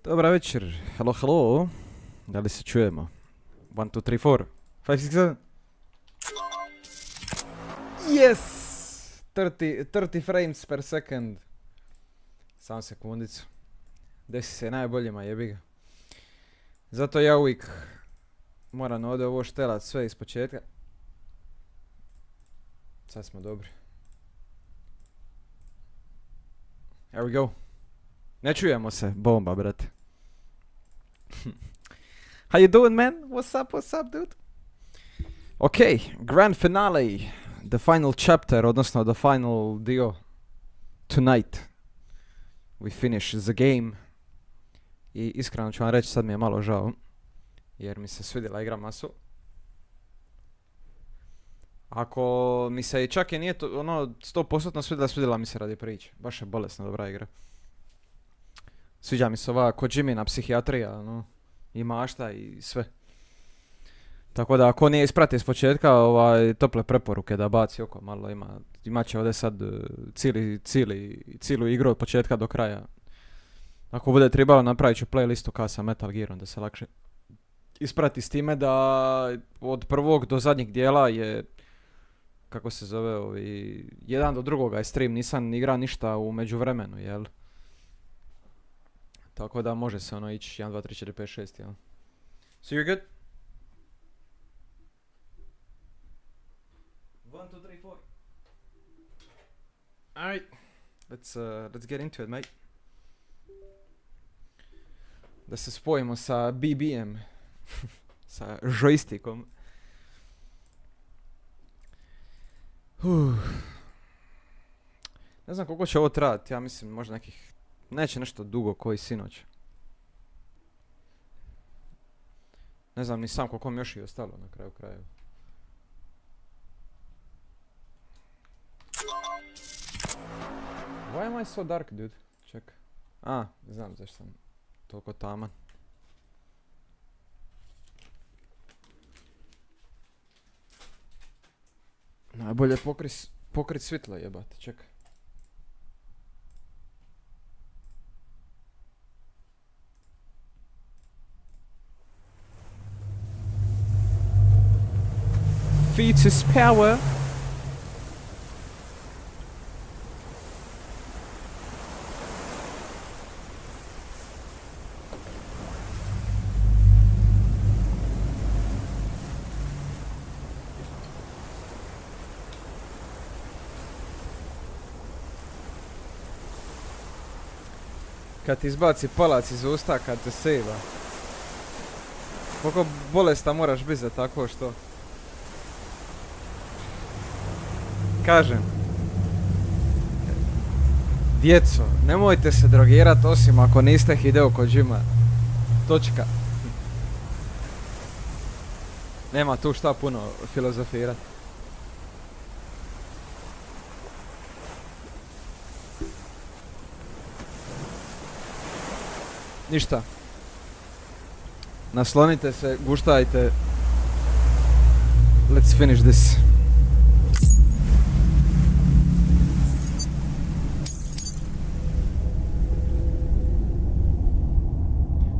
Dobar večer, hello, hello. Da li se čujemo? 1, 2, 3, 4, 5, 6, 7. Yes! 30 frames per second. Samo sekundicu. Desi se najboljima, jebi ga. Zato ja uvijek moram ovdje ovo štelat sve iz početka. Sad smo dobri. Here we go. Ne čujemo se, bomba, brate. How you doing, man? What's up, dude? Okay, grand finale. The final chapter, odnosno the final dio. Tonight. We finish the game. I iskreno ću vam reći, sad mi je malo žao. Jer mi se svidjela igra masu. Ako mi se čak i nije to, ono 100% svidjela mi se radi priče. Baš je bolesna dobra igra. Sviđa mi se ova Kojimina psihijatrija, ono, i mašta i sve. Tako da ako nije isprati iz početka, tople preporuke da baci oko malo, imat će ovdje sad cijelu igru od početka do kraja. Ako bude trebalo, napravit ću playlistu kao sa Metal Gearom da se lakše isprati s time da od prvog do zadnjeg dijela je, kako se zove, jedan do drugoga je stream, nisam igrao ništa u međuvremenu, jel? Tako da može se ono ići 1, 2, 3, 4, 5, 6, jel? So you're good? 1, 2, 3, 4. Alright, let's get into it, mate. Da se spojimo sa BBM, sa joystickom. Ne znam koliko će ovo trajati, ja mislim možda nekih, neće nešto dugo koji sinoć. Ne znam ni sam koliko mi još i ostalo na kraju krajeva. Why am I so dark, dude? Čekaj. Znam zašto sam toliko taman. Najbolje pokrit svjetlo, jebate, čekaj. Fetus power. Kad ti izbaci palac iz usta, kad te sejva. Koliko bolesta moraš biti za tako što? Kažem. Djeco, nemojte se drogirat osim ako niste Hideo Kojima. Točka. Nema tu šta puno filozofirat. Ništa. Naslonite se, guštajte. Let's finish this.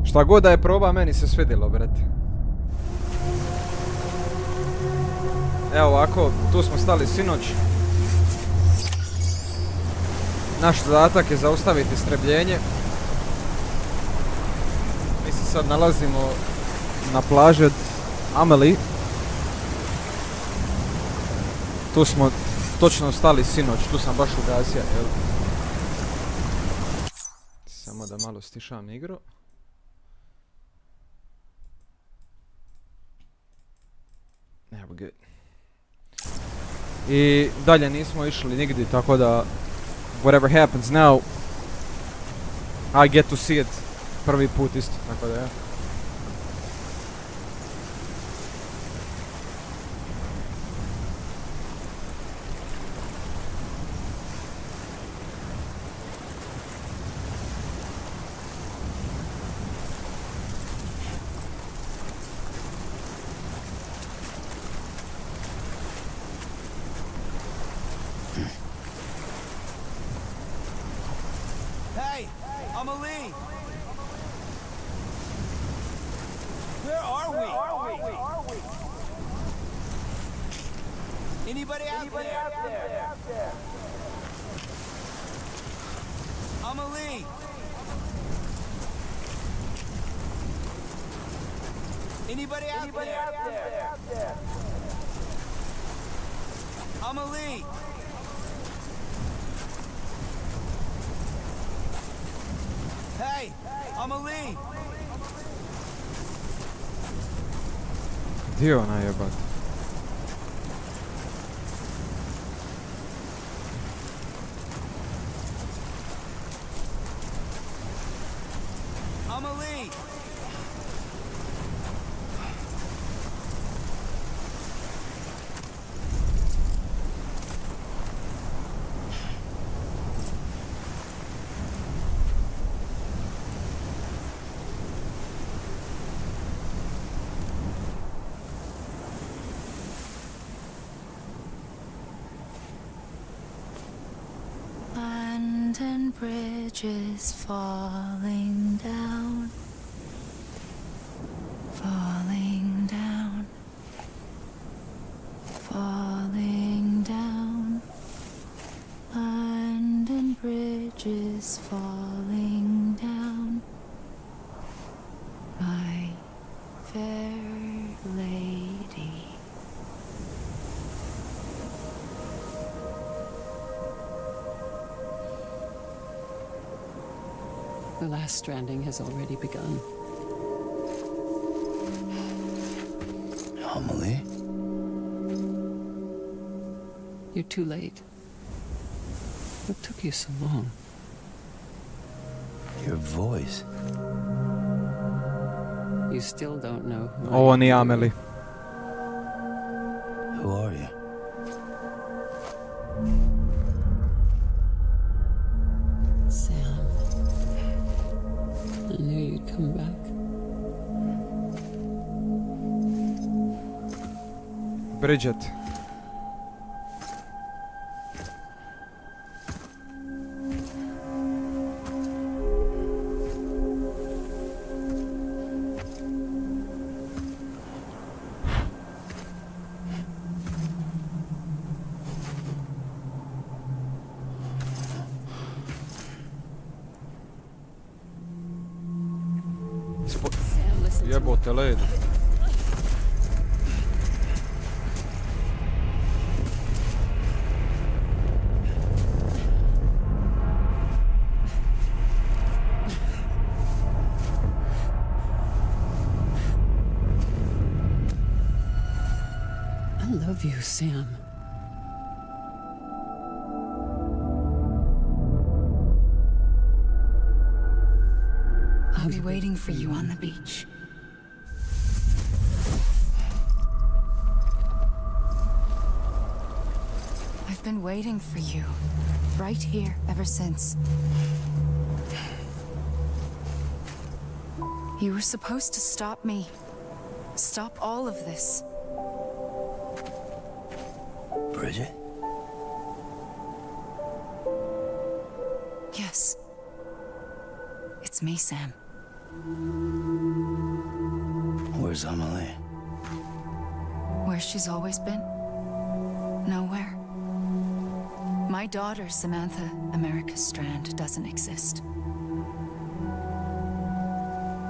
Šta god da je proba, meni se svidjelo, brate. Evo ovako, tu smo stali sinoć. Naš zadatak je zaustaviti istrebljenje. Mi se sad nalazimo na plaži od Amelie. Tu smo točno stali sinoć, tu sam baš ugasio, jel? Samo da malo stišam igru. Evo good. I dalje nismo išli nigdje, tako da whatever happens now I get to see it prvi put isto, tako da ja. Anybody out there? Amelie! Anybody out there? Amelie! Hey! Amelie! Gdje je ona jebat? Amelie! Land and bridges falling down, falling down, falling down. Land and bridges falling down, my fair lady. The last stranding has already begun. Amelie? You're too late. What took you so long? Your voice. You still don't know who I Ovo am. nije Amelie. Who are you? Sam. I knew you'd come back. Bridget. Sam, listen to me. Jebote lady. I love you, Sam. I'll be waiting for you on the beach. I've been waiting for you, right here, ever since. You were supposed to stop me. Stop all of this. Bridget? Yes. It's me, Sam. Where's Amelie? Where she's always been? Nowhere. My daughter, Samantha America Strand, doesn't exist.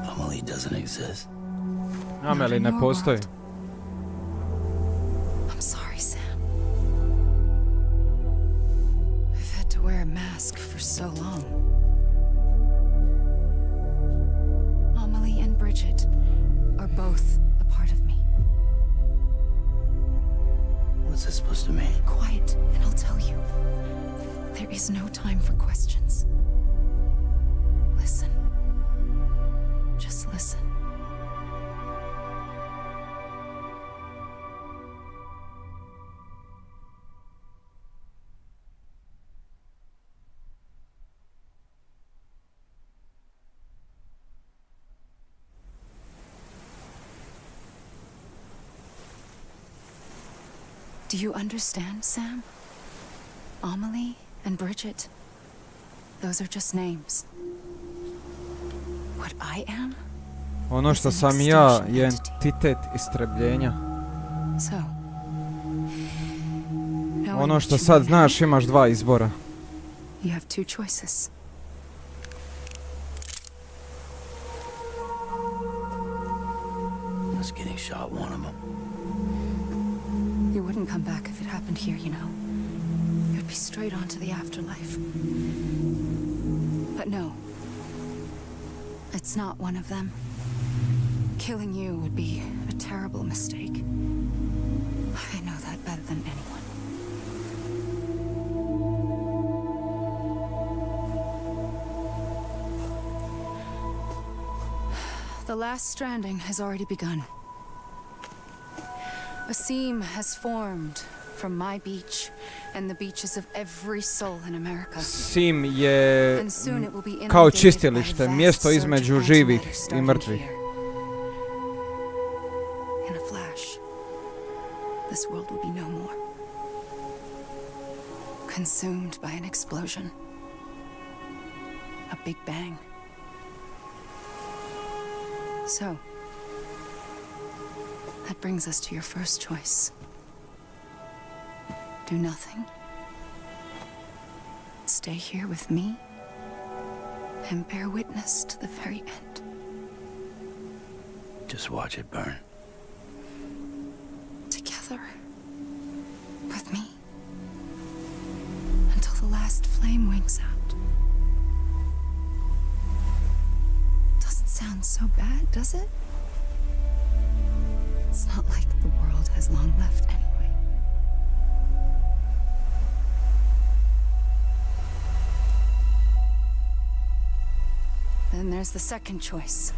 Amelie doesn't exist. Amelie ne postoji. I'm sorry, Sam. I've had to wear a mask for so long. Amelie and Bridget are both a part of me. What's this supposed to mean? Quiet, and I'll tell you. There is no time for questions. Listen. Just listen. Do you understand, Sam? Amelie and Bridget, those are just names. What I am? Ono što sam ja je entitet istrebljenja. So, Ono što sad znaš, imaš dva izbora. you have two choices. I was getting shot, one of them. You wouldn't come back if it happened here, you know. You'd be straight on to the afterlife. But no. It's not one of them. Killing you would be a terrible mistake. I know that better than anyone. The last stranding has already begun. A seam has formed from my beach and the beaches of every soul in America. Sim je And soon it will be kao inundated čistilište, by a vast mjesto surge između of živih antimatter i starting mrtvih. here. In a flash, this world will be no more. Consumed by an explosion. A big bang. So, that brings us to your first choice. Do nothing. Stay here with me and bear witness to the very end. Just watch it burn. Together with me until the last flame winks out. Doesn't sound so bad, does it? It's not like the world has long left anyway. Then there's the second choice.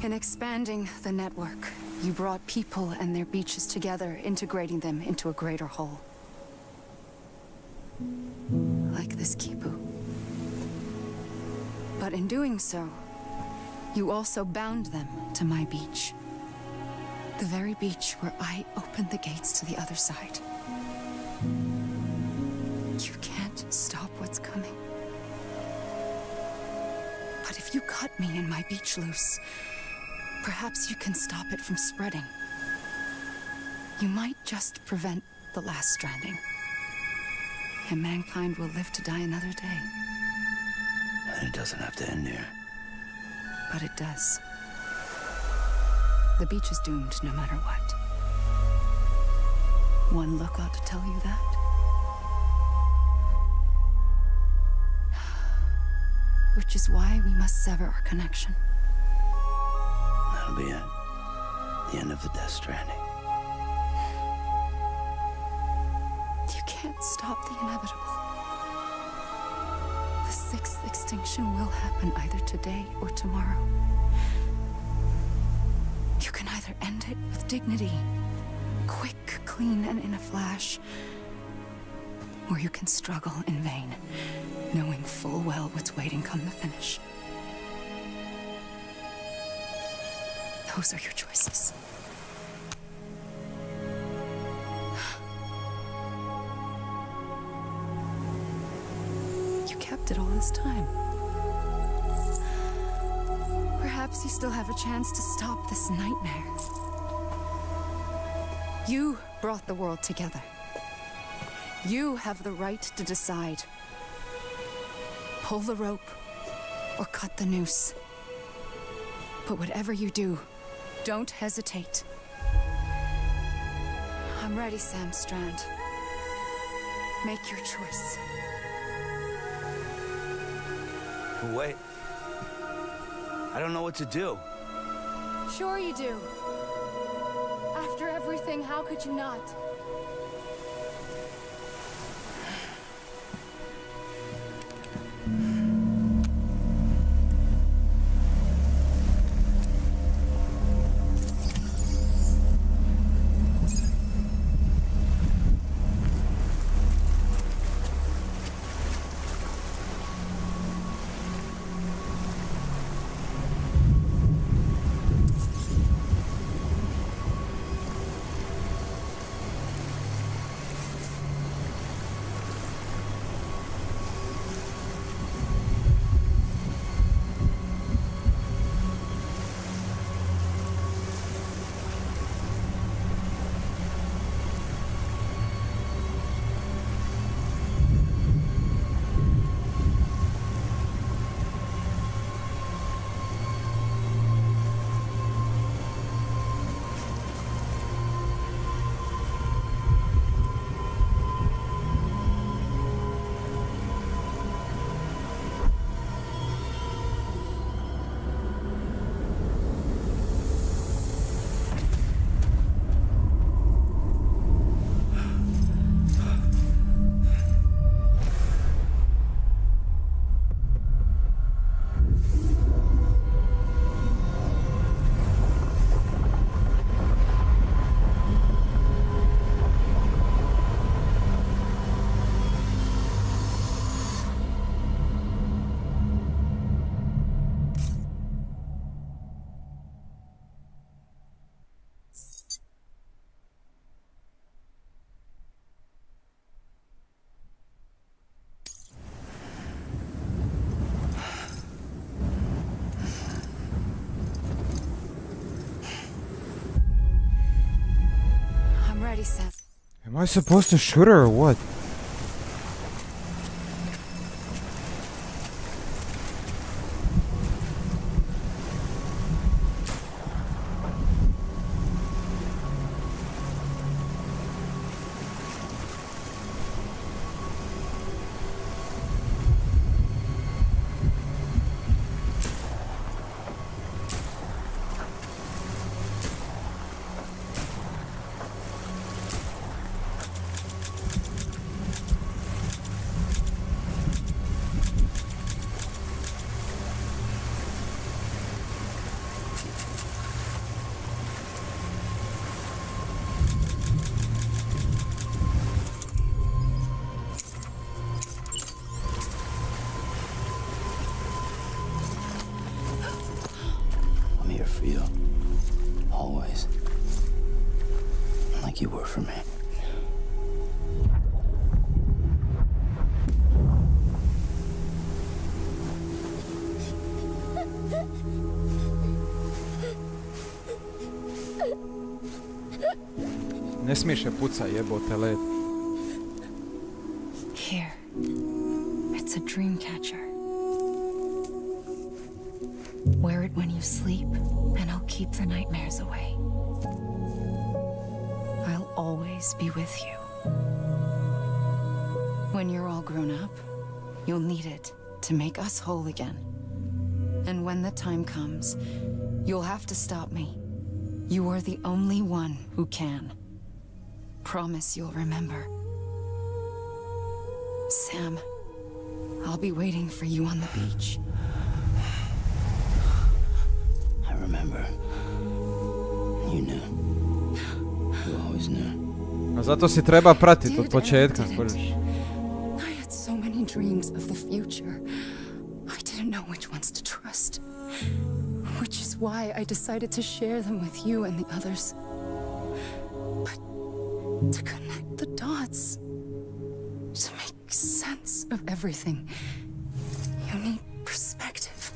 In expanding the network, you brought people and their beaches together, integrating them into a greater whole. Like this kipu. But in doing so, you also bound them to my beach. The very beach where I opened the gates to the other side. You can't stop what's coming. But if you cut me and my beach loose, perhaps you can stop it from spreading. You might just prevent the last stranding. And mankind will live to die another day. And it doesn't have to end here. But it does. The beach is doomed no matter what. One look ought to tell you that. Which is why we must sever our connection. That'll be it. The end of the Death Stranding. You can't stop the inevitable. The sixth extinction will happen either today or tomorrow. You can either end it with dignity, quick, clean, and in a flash, or you can struggle in vain, knowing full well what's waiting come the finish. Those are your choices. You kept it all this time. Perhaps you still have a chance to stop this nightmare. You brought the world together. You have the right to decide. Pull the rope or cut the noose. But whatever you do, don't hesitate. I'm ready, Sam Strand. Make your choice. Wait. I don't know what to do. Sure you do. After everything, how could you not? already said. Am I supposed to shoot her or what? I'm here for you. Always. Like you were for me. Ne smiješ je puca, jebote led. Here. It's a dream catcher. Wear it when you sleep, and I'll keep the nightmares away. I'll always be with you. When you're all grown up, you'll need it to make us whole again. And when the time comes, you'll have to stop me. You are the only one who can. Promise you'll remember. Sam, I'll be waiting for you on the beach. I remember. You knew. You always knew. A zato si treba pratiti od Did početka, and didn't. kužiš. I had so many dreams of the future. I didn't know which ones to trust. Which is why I decided to share them with you and the others. But to connect the dots, to make sense of everything, you need perspective.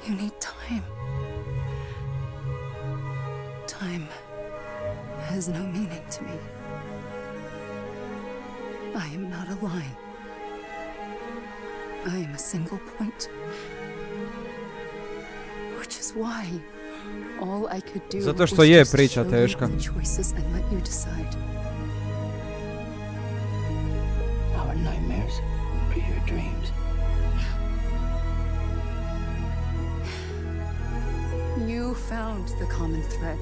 You need time. Time has no meaning to me. I am not a line. I am a single point. Which is why all I could do Zato što was je just priča show teška. you the choices and let you decide. Our nightmares are your dreams. You found the common thread,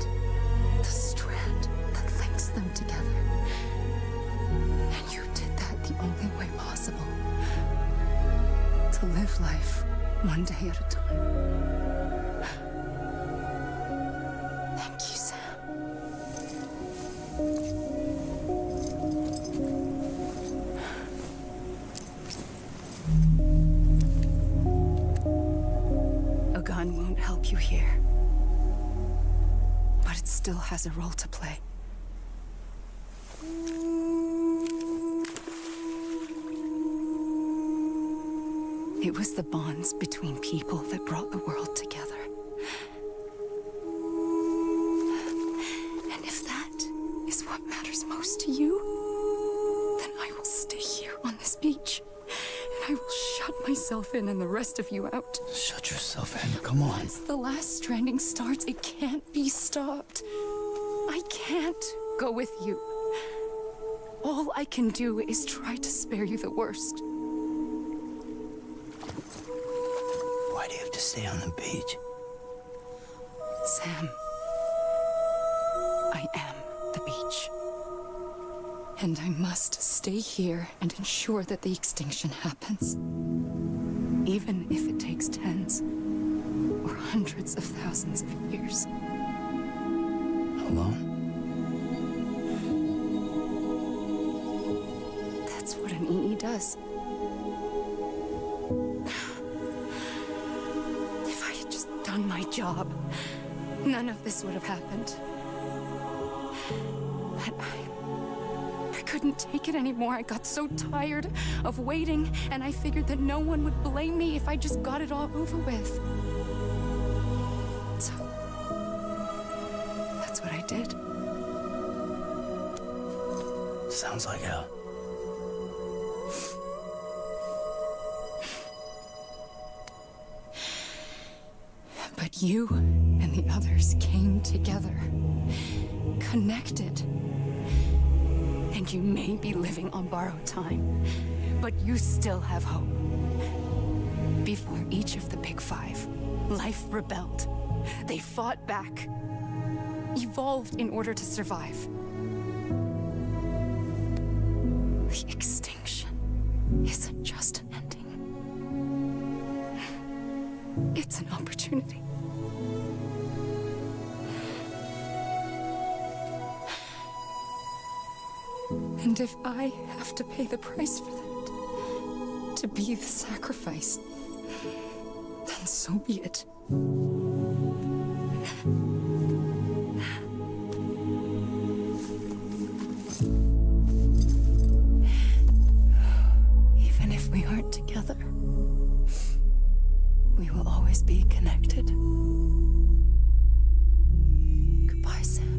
the strand that links them together. And you did that the only way possible. To live life one day at a time. Thank you, Sam. A gun won't help you here. But it still has a role to play. It was the bonds between people that brought the world together. And if that is what matters most to you, then I will stay here on this beach. And I will shut myself in and the rest of you out. Shut yourself in. Come on. Once the last stranding starts, it can't be stopped. I can't go with you. All I can do is try to spare you the worst. Why do you have to stay on the beach? Sam, I am the beach. And I must stay here and ensure that the extinction happens. Even if it takes tens or hundreds of thousands of years. Alone? That's what an EE does. If I had just done my job, none of this would have happened. But I couldn't take it anymore. I got so tired of waiting, and I figured that no one would blame me if I just got it all over with. So, that's what I did. Sounds like hell. But you and the others came together, connected. And you may be living on borrowed time, but you still have hope. Before each of the Big Five, life rebelled. They fought back, evolved in order to survive. The extinction isn't just an ending. It's an opportunity. And if I have to pay the price for that, to be the sacrifice, then so be it. Even if we aren't together, we will always be connected. Goodbye, Sam.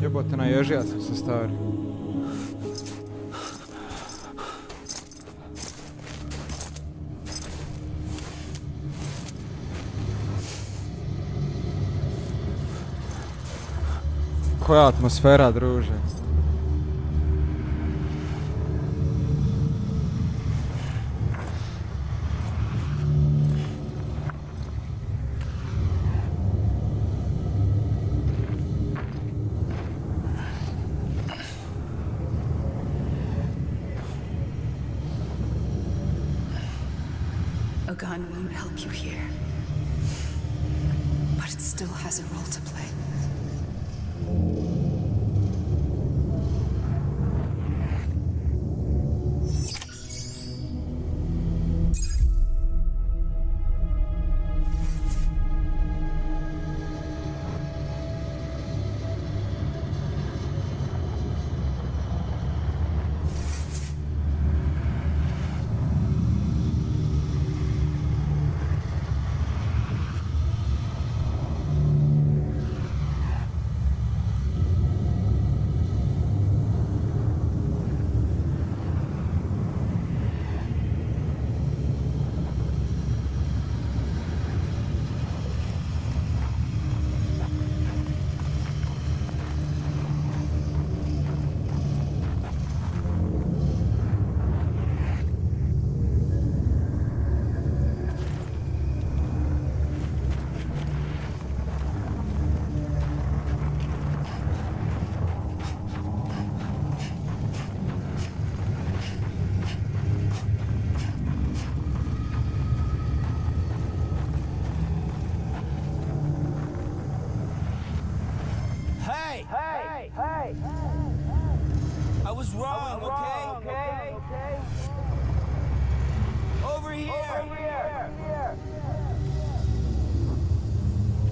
Jebote, naježija sam se, stari. Koja atmosfera, druže. A gun won't help you here, but it still has a role to play. I was wrong, okay? Over here.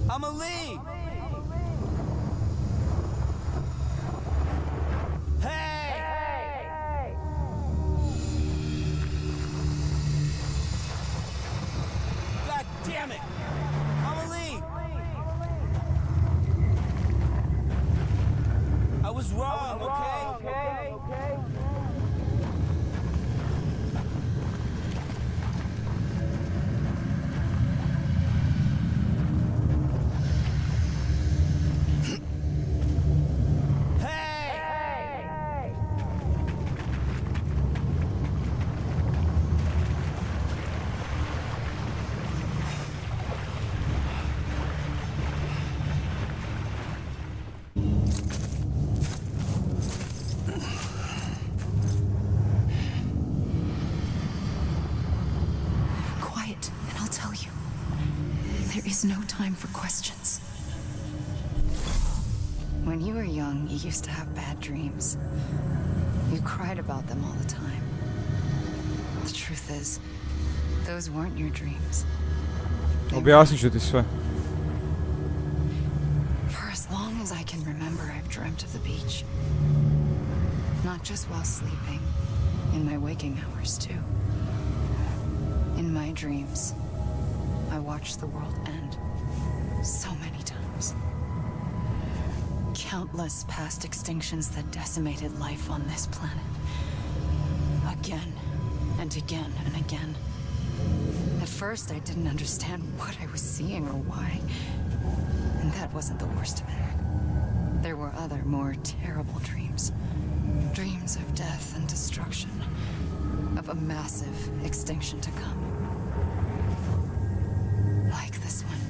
I'm a lead. Hey! God damn it! I'm a lead. I was wrong, okay? Quiet, and I'll tell you. There is no time for questions. When you were young, you used to have bad dreams. You cried about them all the time. The truth is, those weren't your dreams. Objasnit ću ti sve. For as long as I can remember, I've dreamt of the beach. Not just while sleeping, in my waking hours too. In my dreams, I watched the world end so many times. Countless past extinctions that decimated life on this planet. Again and again and again. At first, I didn't understand what I was seeing or why. And that wasn't the worst of it. There were other, more terrible dreams. Dreams of death and destruction. Of a massive extinction to come. Like this one.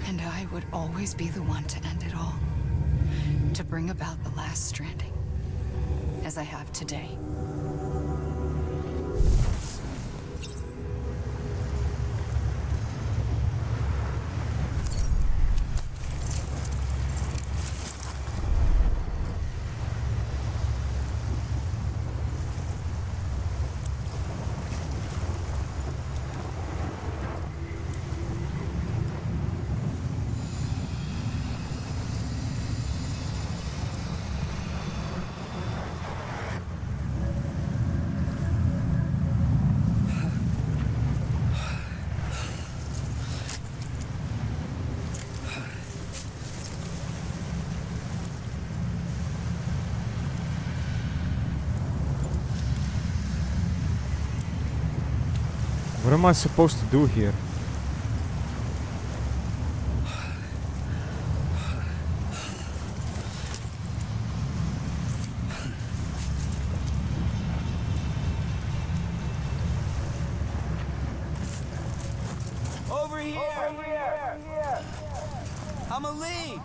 And I would always be the one to end it all. To bring about the last stranding. As I have today. What am I supposed to do here? Over here! I'm a lead!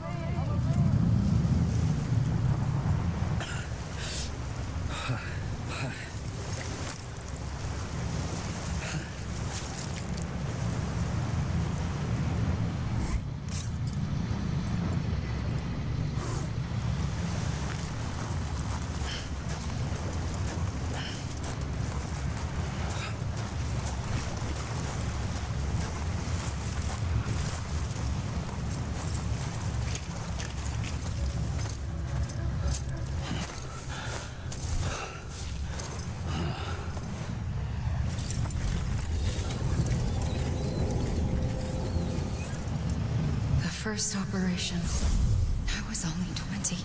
First operation, I was only 20.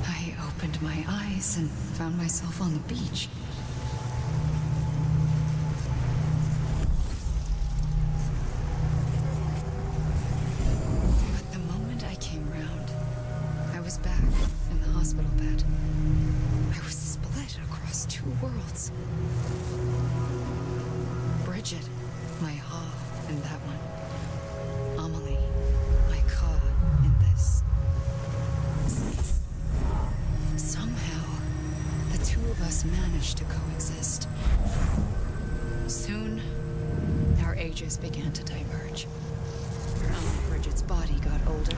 I opened my eyes and found myself on the beach. But the moment I came round, I was back in the hospital bed. I was split across two worlds. Bridget, my Ha in that one. Amelie, my Ka in this. Somehow, the two of us managed to coexist. Soon, our ages began to diverge. Bridget's body got older,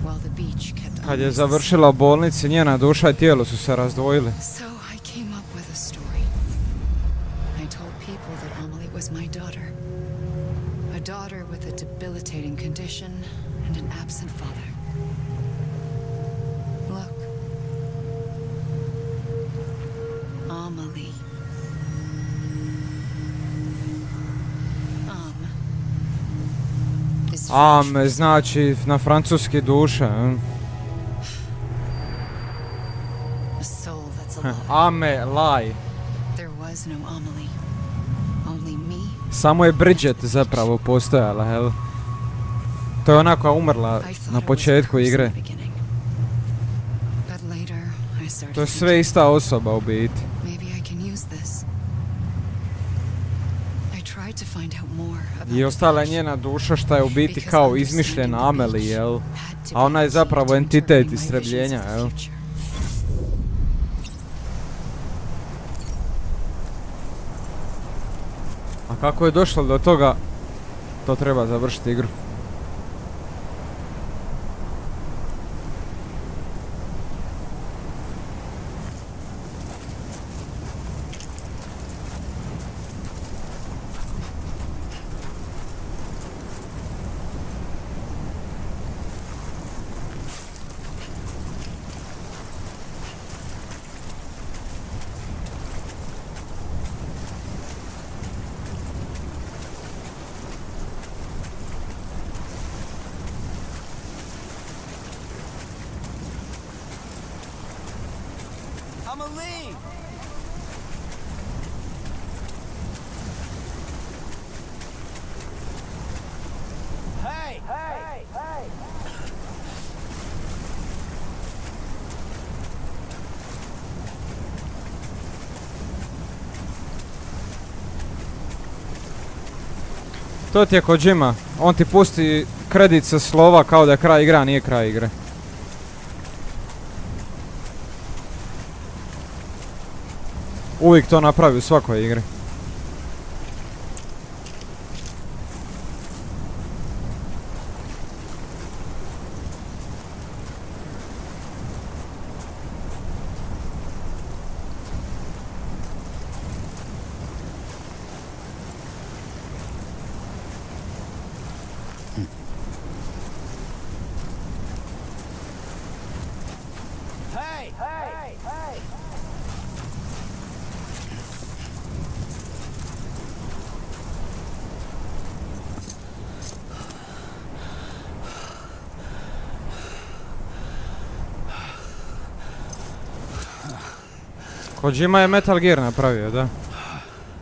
while the beach kept Kad je završila u bolnici, njena duša i tijelo su se razdvojili. So I came up with a story. I told people that Amelie was my daughter. A daughter with a debilitating condition and an absent father. Look. Amelie. Is Ame znači na francuski duša. a soul that's alive. Ame, laj. There was no Amelie. Only me. Samo je Bridget zapravo postojala, jel? To je ona koja umrla I thought na it was a početku curse in igre. the beginning. But later I started To je thinking, sve ista osoba u biti. maybe I can use this. I tried to find out more about I ostala je the njena duša šta je u biti because kao understanding izmišljena the Amelie, beach jel? had to A ona be je key zapravo to entitet interpreting my istrebljenja, visions of the jel? future. A kako je došlo do toga To treba završiti igru. I'm a lead. Hey, hey, hey. To ti je Kojima. On ti pusti kredit sa slova kao da je kraj igra, a nije kraj igre. Uvijek to napravi u svakoj igri. Hey, hey, hey. Kojima je Metal Gear napravio, da.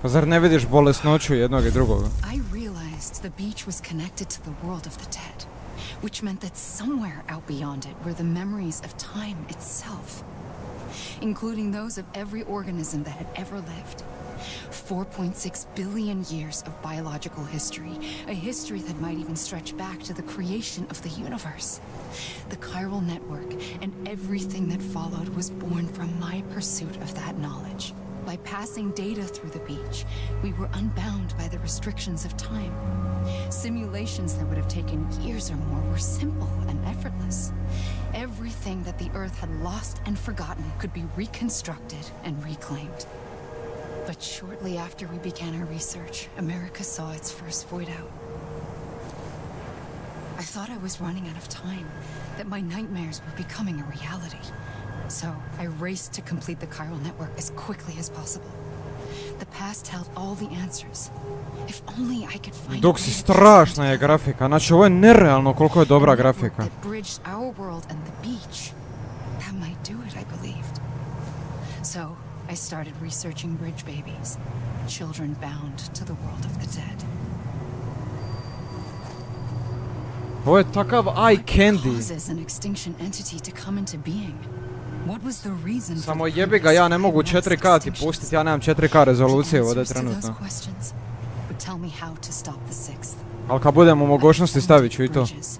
Pa zar ne vidiš bolesnoću jednog i drugoga? I realized the beach was connected to the world of the dead, which meant that somewhere out beyond it were the memories of time itself, including those of every organism that had ever lived. 4.6 billion years of biological history, a history that might even stretch back to the creation of the universe. The chiral network and everything that followed was born from my pursuit of that knowledge. By passing data through the beach, we were unbound by the restrictions of time. Simulations that would have taken years or more were simple and effortless. Everything that the Earth had lost and forgotten could be reconstructed and reclaimed. But shortly after we began our research, America saw its first void out. I thought I was running out of time, that my nightmares were becoming a reality. So I raced to complete the chiral network as quickly as possible. The past held all the answers. If only I could find Dok si strašna je grafika, znači ovo je nerealno koliko je dobra grafika. that bridged our world and the beach. That might do it, I believed. So I started researching bridge babies, children bound to the world of the dead. Ovo je takav eye What candy. causes an extinction entity to come into being? What was the reason for Samo the jebi ga, ja ne purpose mogu of mass 4K ti extinctions? pustiti, ja nemam 4K rezolucije ovdje Answers to those trenutno. questions would tell me how to stop the sixth. Ali kad budem u mogućnosti stavit ću i to. Bridges,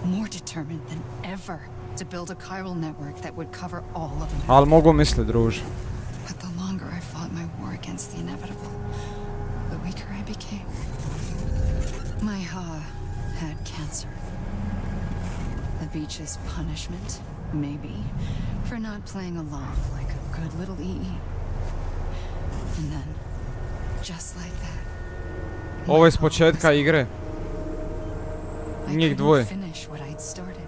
more determined than ever to build a chiral network that would cover all of America. Ali mogu mislit, druže. But the longer I fought my war against the inevitable, the weaker I became. My had cancer. The beach's punishment, maybe, for not playing along like a good little EE. And then, just like that, Ovo je s početka igre. I Njih couldn't dvoje. finish what I'd started.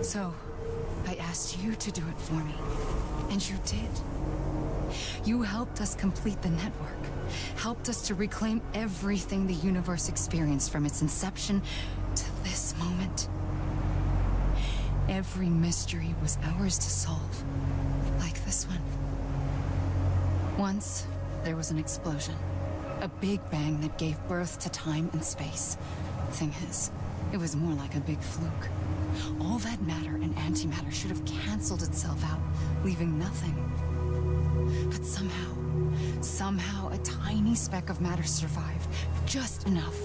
So, I asked you to do it for me, and you did. You helped us complete the network, helped us to reclaim everything the universe experienced from its inception to this moment. Every mystery was ours to solve, like this one. Once, there was an explosion. A big bang that gave birth to time and space. Thing is, it was more like a big fluke. All that matter and antimatter should have canceled itself out, leaving nothing. But somehow a tiny speck of matter survived, just enough.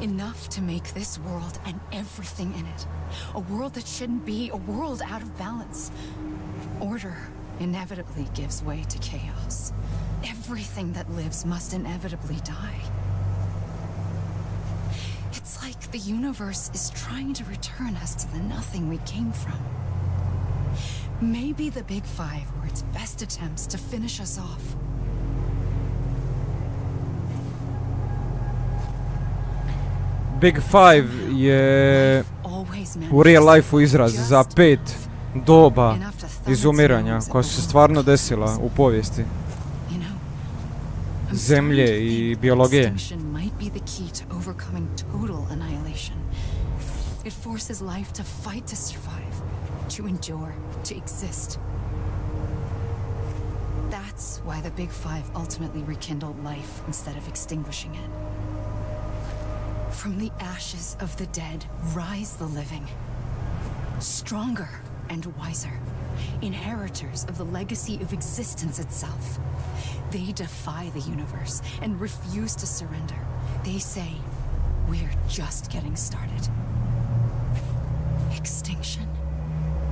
Enough to make this world and everything in it. A world that shouldn't be, a world out of balance. Order inevitably gives way to chaos. Everything that lives must inevitably die. The universe is trying to return us to the nothing we came from. Maybe the Big Five were its best attempts to finish us off. Big Five je Always u real manages life-u izraz za 5 doba enough to thumb its izumiranja nose at koja the su se world. stvarno desila u povijesti You know, I'm zemlje starting to i think biologije. extinction might be the key to overcoming total annihilation. It forces life to fight to survive, to endure, to exist. That's why the Big Five ultimately rekindled life instead of extinguishing it. From the ashes of the dead rise the living, stronger and wiser, inheritors of the legacy of existence itself. They defy the universe and refuse to surrender. They say, we're just getting started. Extinction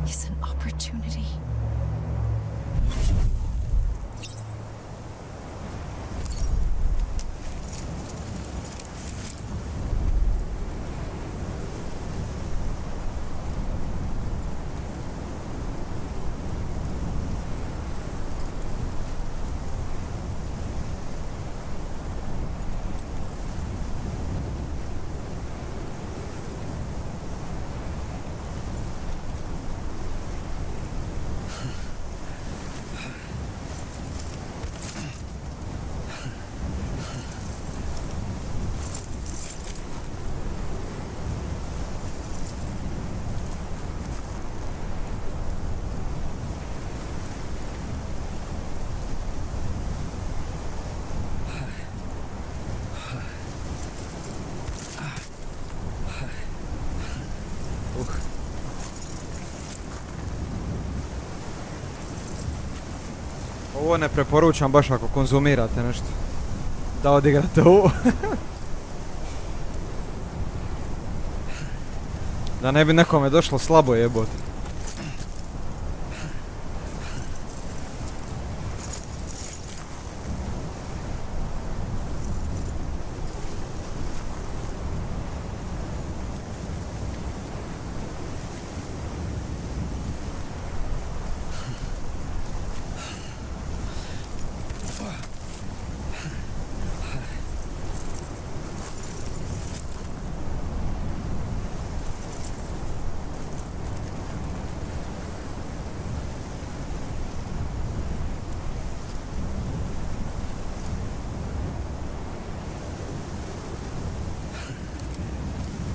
is an opportunity. Ovo ne preporučam baš ako konzumirate nešto. Da odigrate ovo. Da ne bi nekome došlo slabo jebote.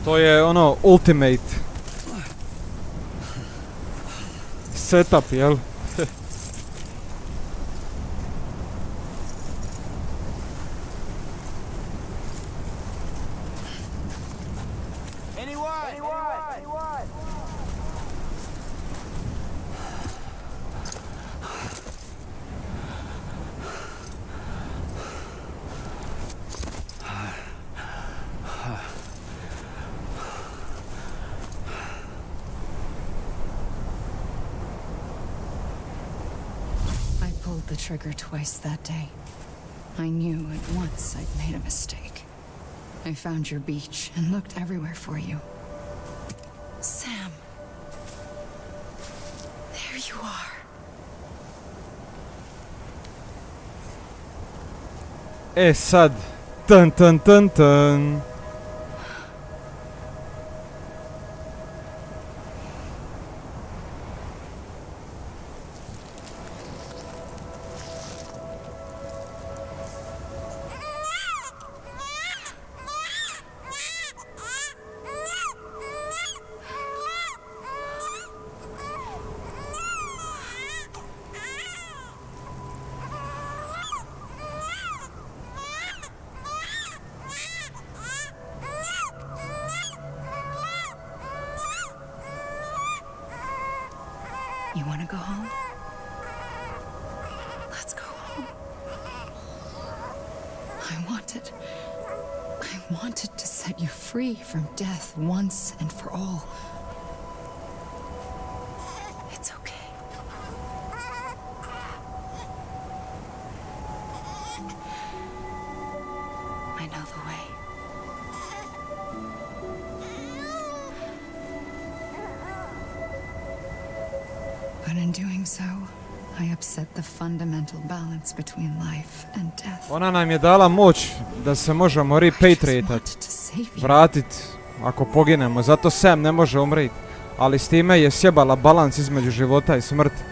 To je ono ultimate setup, jel? I pulled the trigger twice that day. I knew at once I'd made a mistake. I found your beach and looked everywhere for you. Sam. There you are. E sad, tan tan tan tan. You want to go home? Let's go home. I wanted to set you free from death once and for all. It's okay. I know the way. But in doing so, I upset the fundamental balance between life and death. Ona nam je dala moć da se možemo I just repatriatat, wanted to save you. vratit ako poginemo. Zato Sam ne može umrit. Ali s time je sjebala balans između života i smrti.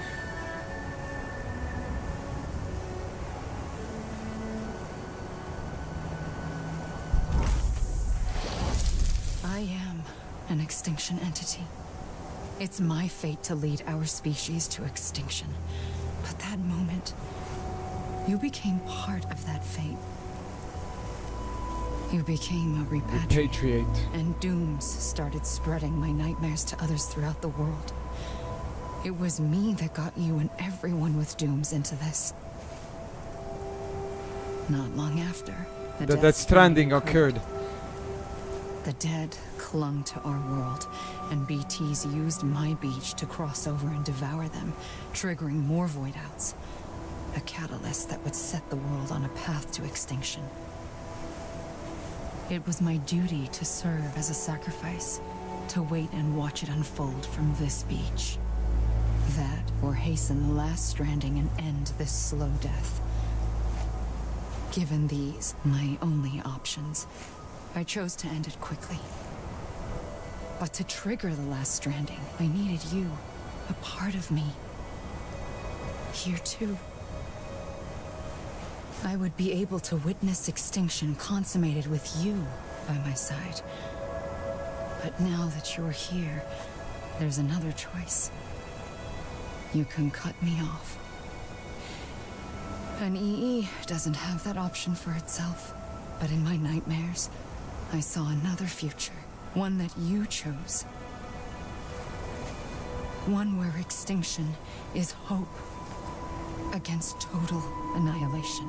I am an extinction entity. It's my fate to lead our species to extinction. But that moment, you became part of that fate. You became a repatriate. Repatriate. And dooms started spreading my nightmares to others throughout the world. It was me that got you and everyone with dooms into this. Not long after, the That Death stranding occurred. The dead clung to our world, and BTs used my beach to cross over and devour them, triggering more void outs. A catalyst that would set the world on a path to extinction. It was my duty to serve as a sacrifice, to wait and watch it unfold from this beach. That, or hasten the last stranding and end this slow death. Given these, my only options, I chose to end it quickly. But to trigger the last stranding, I needed you, a part of me. Here too. I would be able to witness extinction consummated with you by my side. But now that you're here, there's another choice. You can cut me off. An EE doesn't have that option for itself. But in my nightmares, I saw another future. One that you chose. One where extinction is hope against total annihilation.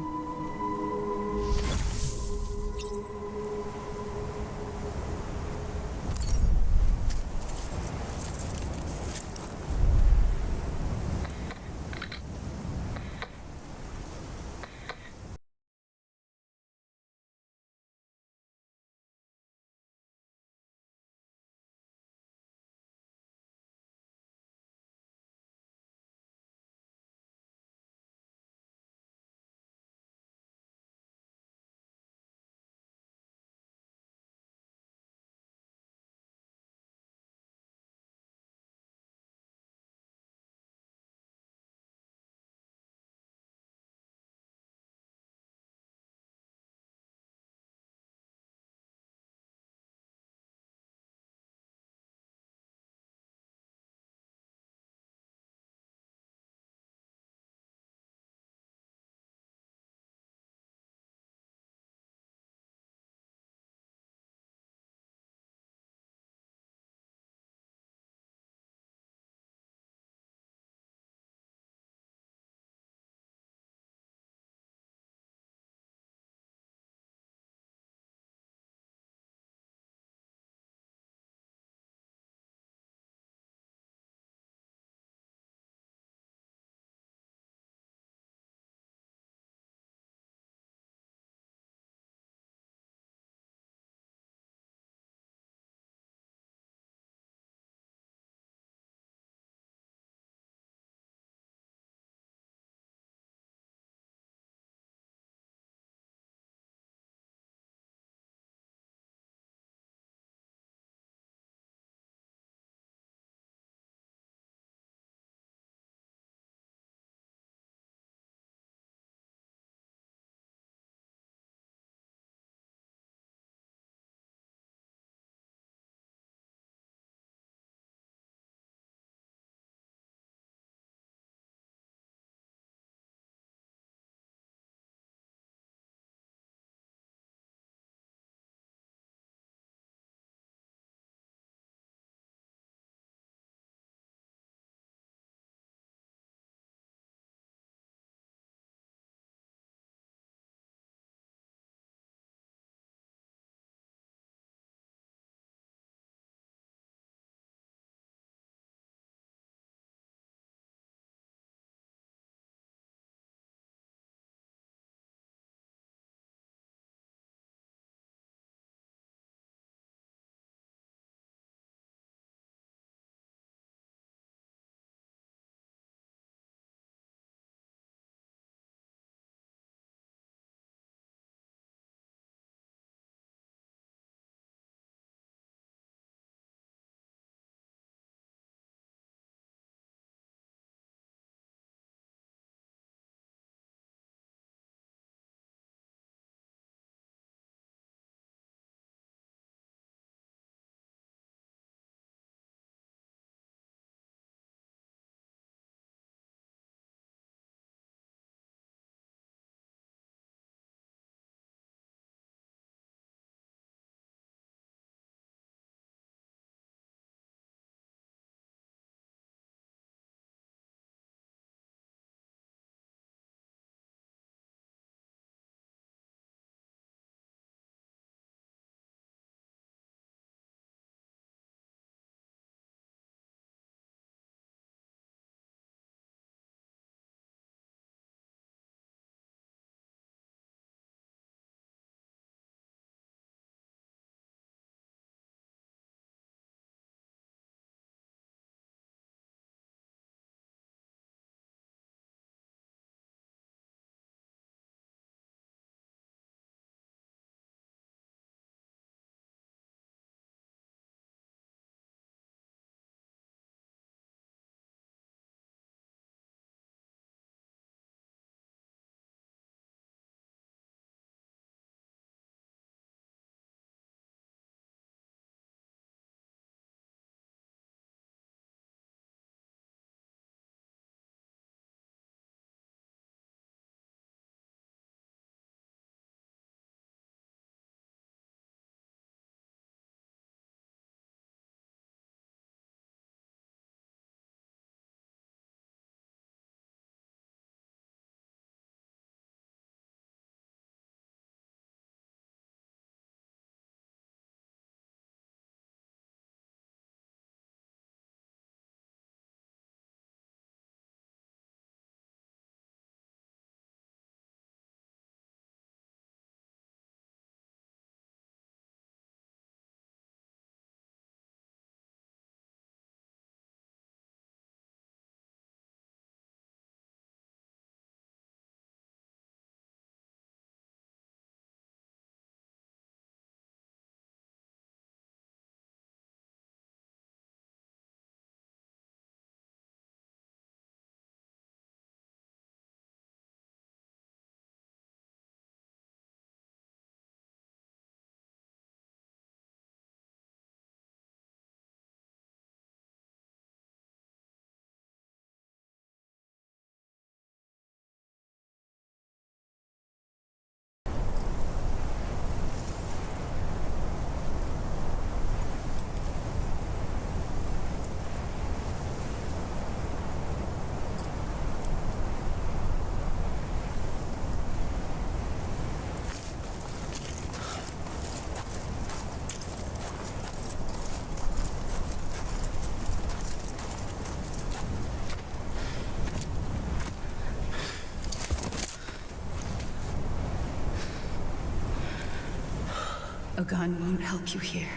A gun won't help you here.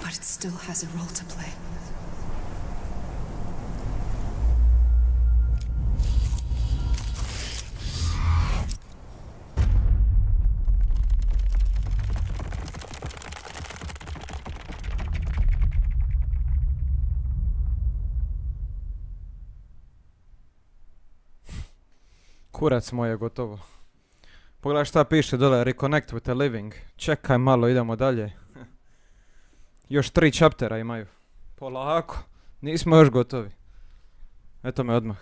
But it still has a role to play. Kurac moj je gotovo. Pogledaj šta piše dole, reconnect with the living. Čekaj malo, idemo dalje. Još 3 chaptera imaju. Polako, nismo još gotovi. Eto me odmah.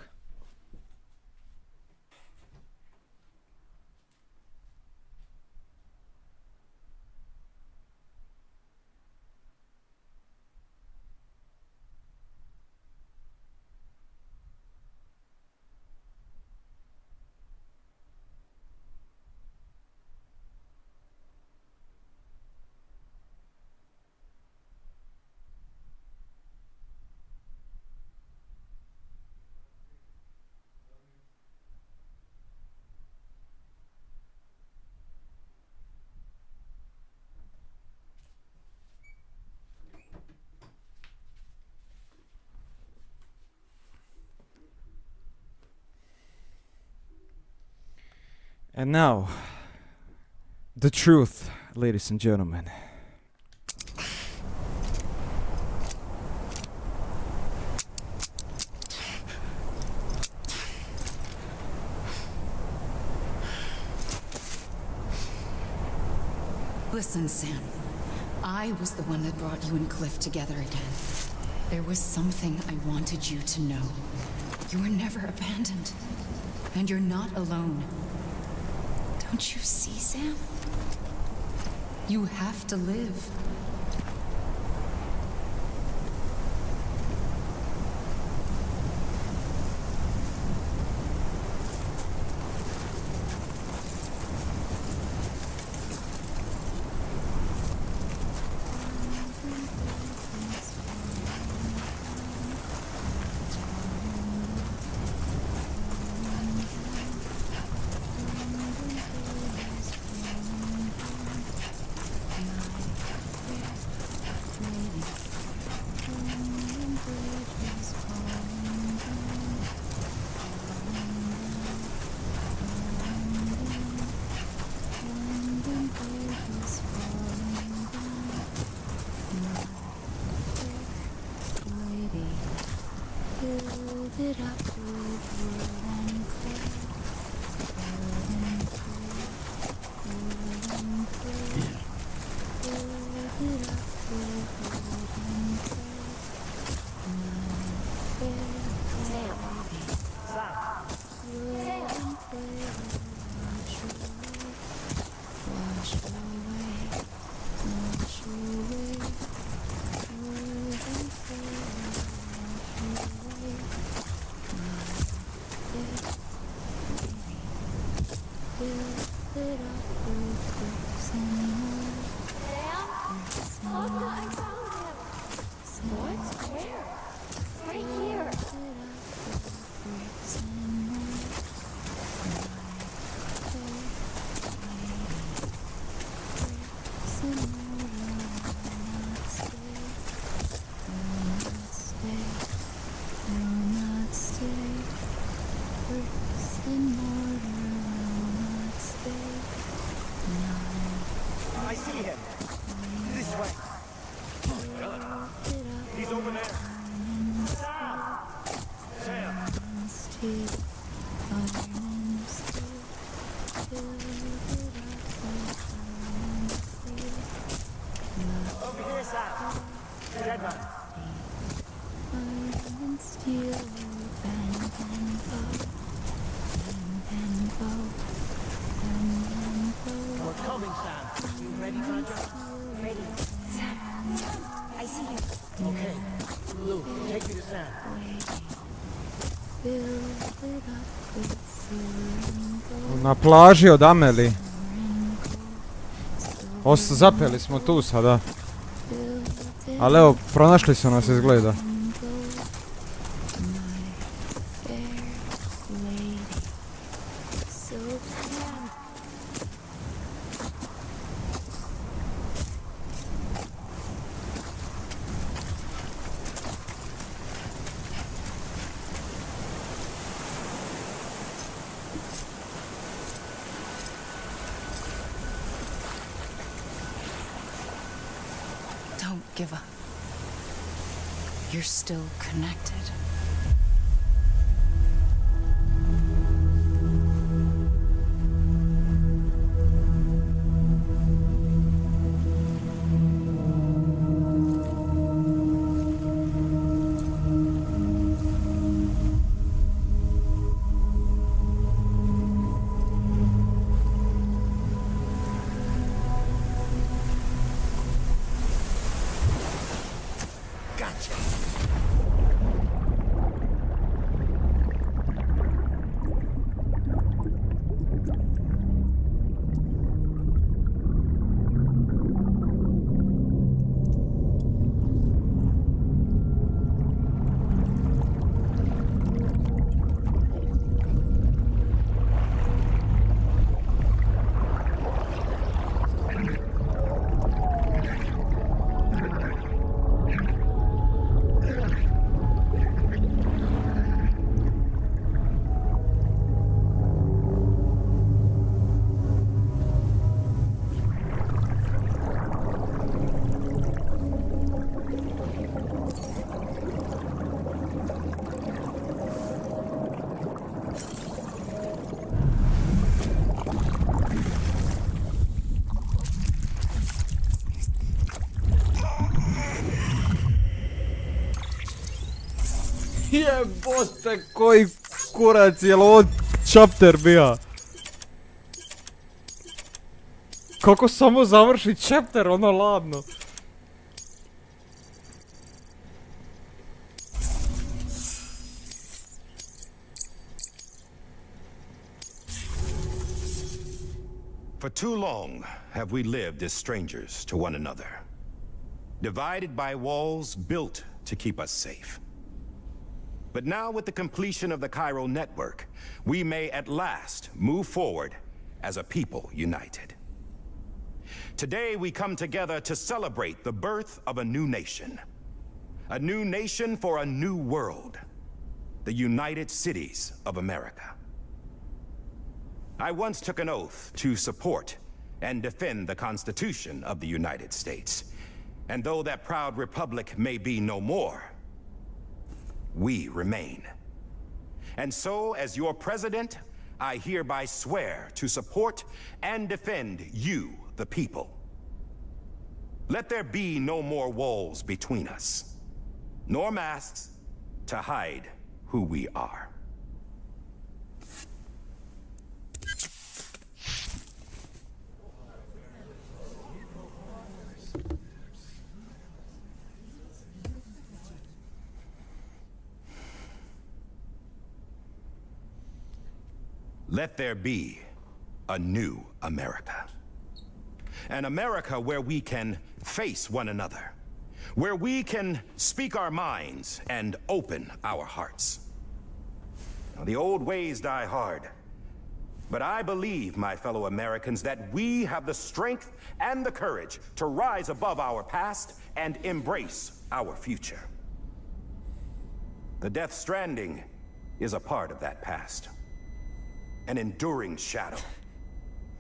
And now, the truth, ladies and gentlemen. Listen, Sam. I was the one that brought you and Cliff together again. There was something I wanted you to know. You were never abandoned. And you're not alone. Don't you see, Sam? You have to live. I see him. This way. He's over there. Sam! Sam! Over here, Sam. Dead man. We're coming, Sam. You ready, Roger? Ready. Sam. I see you. Okay. Lou, take me to Sam. Na plaži od Ameli. Zapeli smo tu sada. Ali evo, pronašli su nas izgleda. give up. You're still connected. Jebote, koji kurac, jel ovo chapter bija? Kako samo završi chapter, ono ladno. For too long have we lived as strangers to one another, divided by walls built to keep us safe. But now, with the completion of the chiral network, we may at last move forward as a people united. Today, we come together to celebrate the birth of a new nation for a new world, the United Cities of America. I once took an oath to support and defend the Constitution of the United States, and though that proud republic may be no more, we remain. And so, as your president, I hereby swear to support and defend you, the people. Let there be no more walls between us, nor masks to hide who we are. Let there be a new America. An America where we can face one another, where we can speak our minds and open our hearts. Now, the old ways die hard, but I believe, my fellow Americans, that we have the strength and the courage to rise above our past and embrace our future. The Death Stranding is a part of that past. An enduring shadow,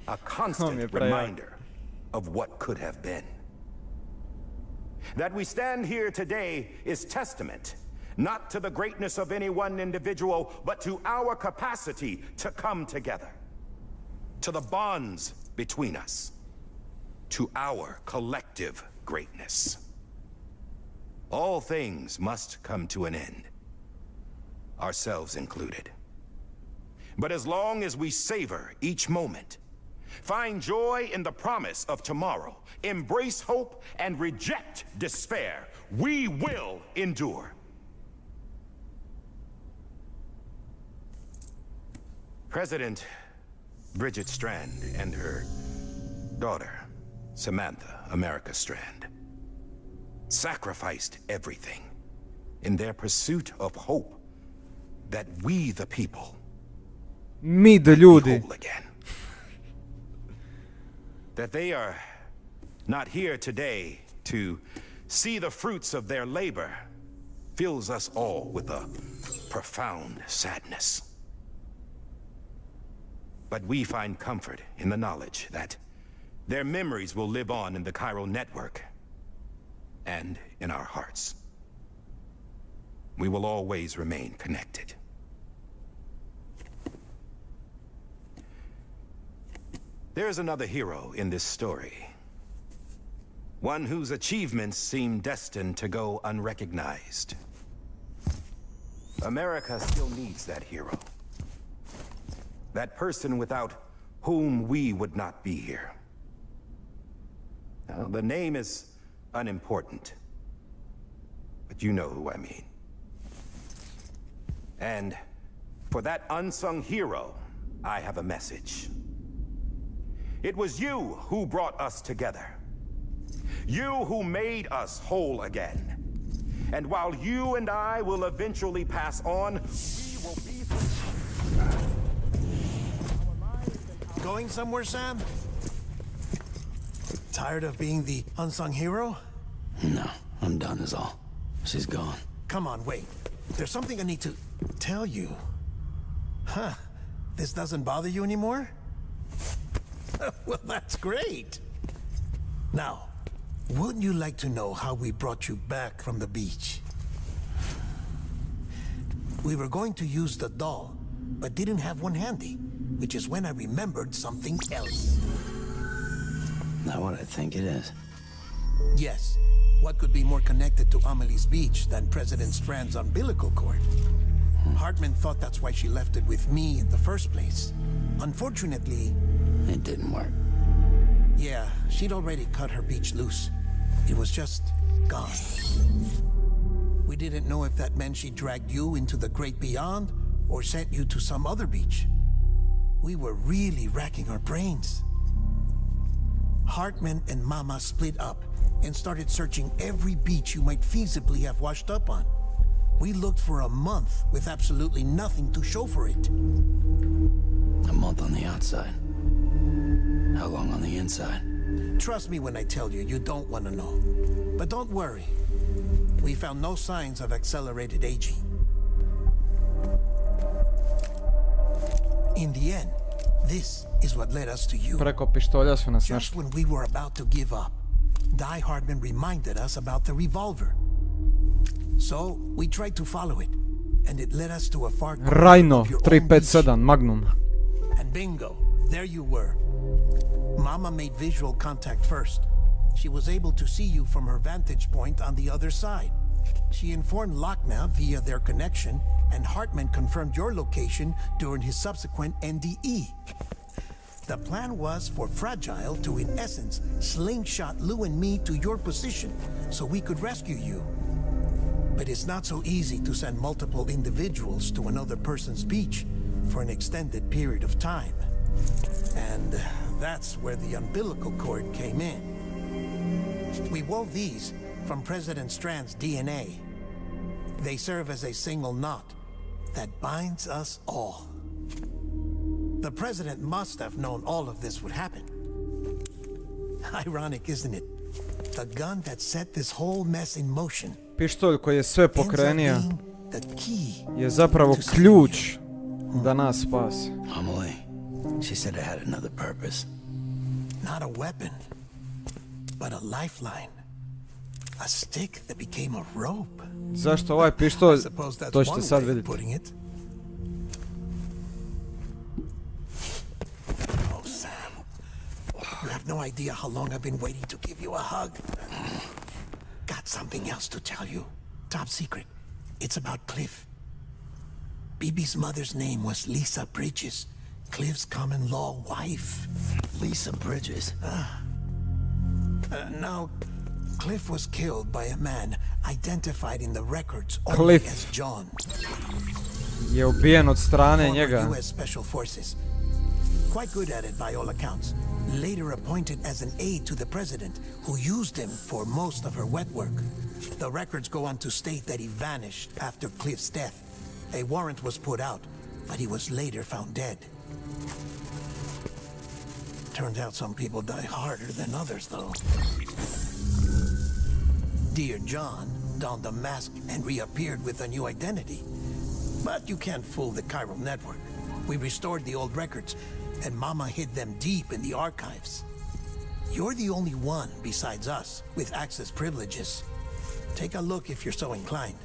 a constant reminder of what could have been. That we stand here today is testament, not to the greatness of any one individual, but to our capacity to come together, to the bonds between us, to our collective greatness. All things must come to an end, ourselves included. But as long as we savor each moment, find joy in the promise of tomorrow, embrace hope, and reject despair, we will endure. President Bridget Strand and her daughter, Samantha America Strand, sacrificed everything in their pursuit of hope that we, the people, Mi da ljudi. whole again. That they are not here today to see the fruits of their labor fills us all with a profound sadness. But we find comfort in the knowledge that their memories will live on in the chiral network and in our hearts. We will always remain connected. There's another hero in this story. One whose achievements seem destined to go unrecognized. America still needs that hero. That person without whom we would not be here. Now, the name is unimportant, but you know who I mean. And for that unsung hero, I have a message. It was you who brought us together. You who made us whole again. And while you and I will eventually pass on, we will be... Going somewhere, Sam? Tired of being the unsung hero? No, I'm done is all. She's gone. Come on, wait. There's something I need to tell you. Huh. This doesn't bother you anymore? Well, that's great. Now, wouldn't you like to know how we brought you back from the beach? We were going to use the doll, but didn't have one handy, which is when I remembered something else. Not what I think it is. Yes. What could be more connected to Amelie's beach than President Strand's umbilical cord? Hartman thought that's why she left it with me in the first place. Unfortunately... It didn't work. Yeah, she'd already cut her beach loose. It was just gone. We didn't know if that meant she dragged you into the great beyond or sent you to some other beach. We were really racking our brains. Hartman and Mama split up and started searching every beach you might feasibly have washed up on. We looked for a month with absolutely nothing to show for it. A month on the outside. How long on the inside? Trust me when I tell you, you don't want to know. But don't worry. We found no signs of accelerated aging. In the end, this is what led us to you. Preko pištolja su nas Just našli. when we were about to give up, Die Hardman reminded us about the revolver. So we tried to follow it, and it led us to a far corner Rhino of your own beach. 357 Magnum. And bingo, there you were. Mama made visual contact first. She was able to see you from her vantage point on the other side. She informed LIČNA via their connection, and Hartman confirmed your location during his subsequent NDE. The plan was for Fragile to, in essence, slingshot Lou and me to your position so we could rescue you. But it's not so easy to send multiple individuals to another person's beach for an extended period of time. And that's where the umbilical cord came in. We wove these from President Strand's DNA. They serve as a single knot that binds us all. The president must have known all of this would happen. Ironic, isn't it? The gun that set this whole mess in motion Pištolj koji je sve ends up pokrenio being the key. je zapravo to ključ da nas spasi. Amelie, she said it had another purpose. Not a weapon, but a lifeline. A stick that became a rope. Zašto ovaj pištolj? I suppose that's To ćete one sad way of vidjeti. putting it. Oh, Sam. You have no idea how long I've been waiting to give you a hug. Got something else to tell you. Top secret. It's about Cliff. BB's mother's name was Lisa Bridges, Cliff's common-law wife. Lisa Bridges. Now, Cliff was killed by a man identified in the records only Cliff as John. je ubijen od strane Former njega. U.S. Special Forces. Quite good at it by all accounts. Later appointed as an aide to the president, who used him for most of her wet work. The records go on to state that he vanished after Cliff's death. A warrant was put out, but he was later found dead. Turns out some people die harder than others, though. Dear John donned a mask and reappeared with a new identity. But you can't fool the chiral network. We restored the old records, and Mama hid them deep in the archives. You're the only one besides us with access privileges. Take a look if you're so inclined.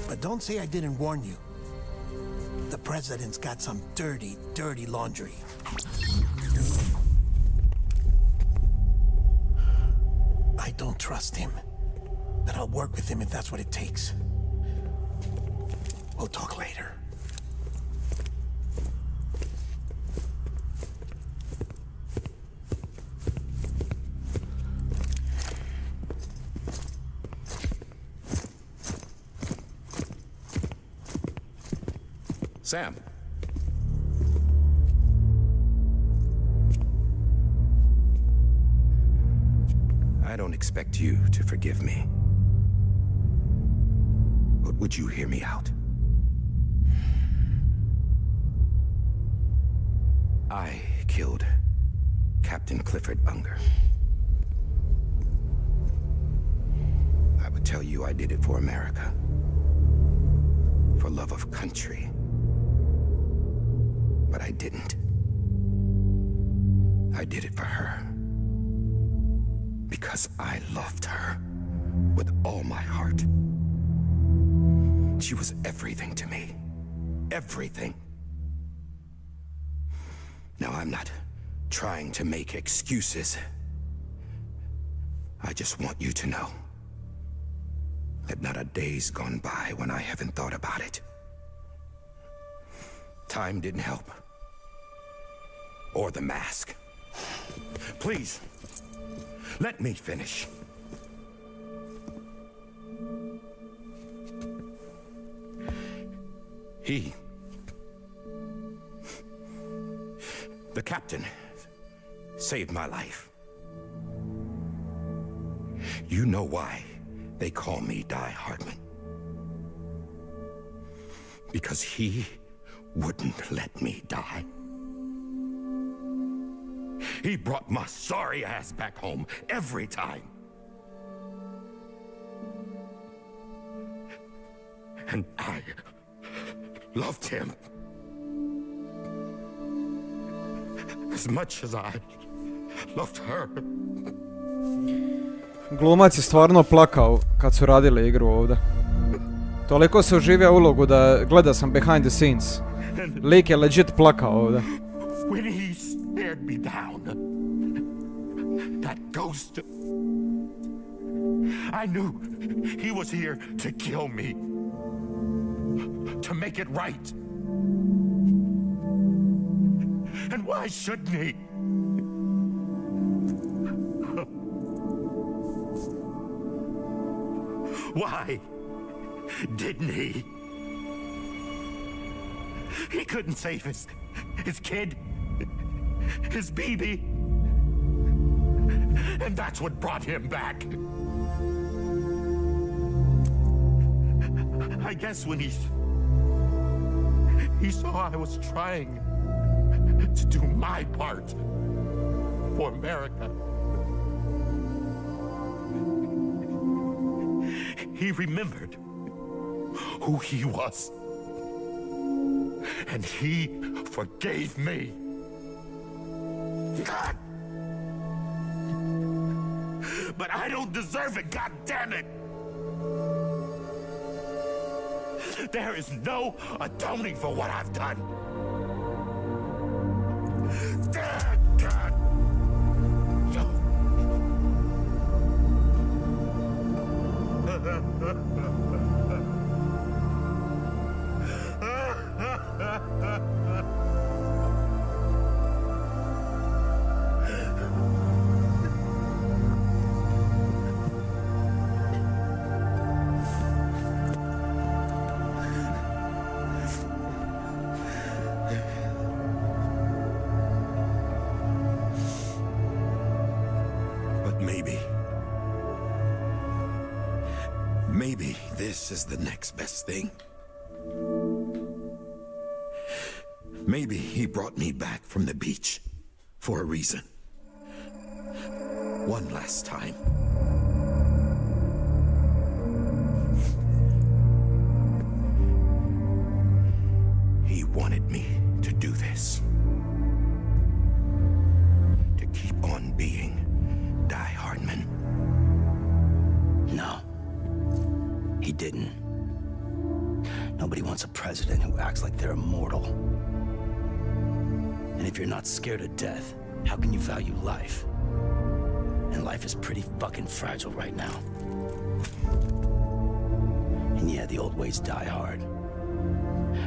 But don't say I didn't warn you. The president's got some dirty, dirty laundry. I don't trust him, but I'll work with him if that's what it takes. We'll talk later. Sam. I don't expect you to forgive me. But would you hear me out? I killed Captain Clifford Unger. I would tell you I did it for America. For love of country. But I didn't. I did it for her. Because I loved her with all my heart. She was everything to me. Everything. Now, I'm not trying to make excuses. I just want you to know that not a day's gone by when I haven't thought about it. Time didn't help. Or the mask. Please, let me finish. The captain, saved my life. You know why they call me Die Hardman. Because he wouldn't let me die. He brought my sorry ass back home every time. And I loved him as much as I loved her. Glumac je stvarno plakao kad su radili igru ovdje. Toliko se uživio ulogu da gleda sam behind the scenes. Lik je legit plakao ovdje. When he stared me down, that ghost, I knew he was here to kill me, to make it right. And why shouldn't he? Why didn't he? He couldn't save his kid, his baby. And that's what brought him back. I guess when he saw I was trying to do my part for America, he remembered who he was. And he forgave me. God. But I don't deserve it, God damn it. There is no atoning for what I've done. God. Maybe this is the next best thing. Maybe he brought me back from the beach for a reason. One last time. He wanted me to do this. To keep on being Die Hardman. No. acts like they're immortal. And if you're not scared of death, how can you value life? And life is pretty fucking fragile right now. And yeah, the old ways die hard.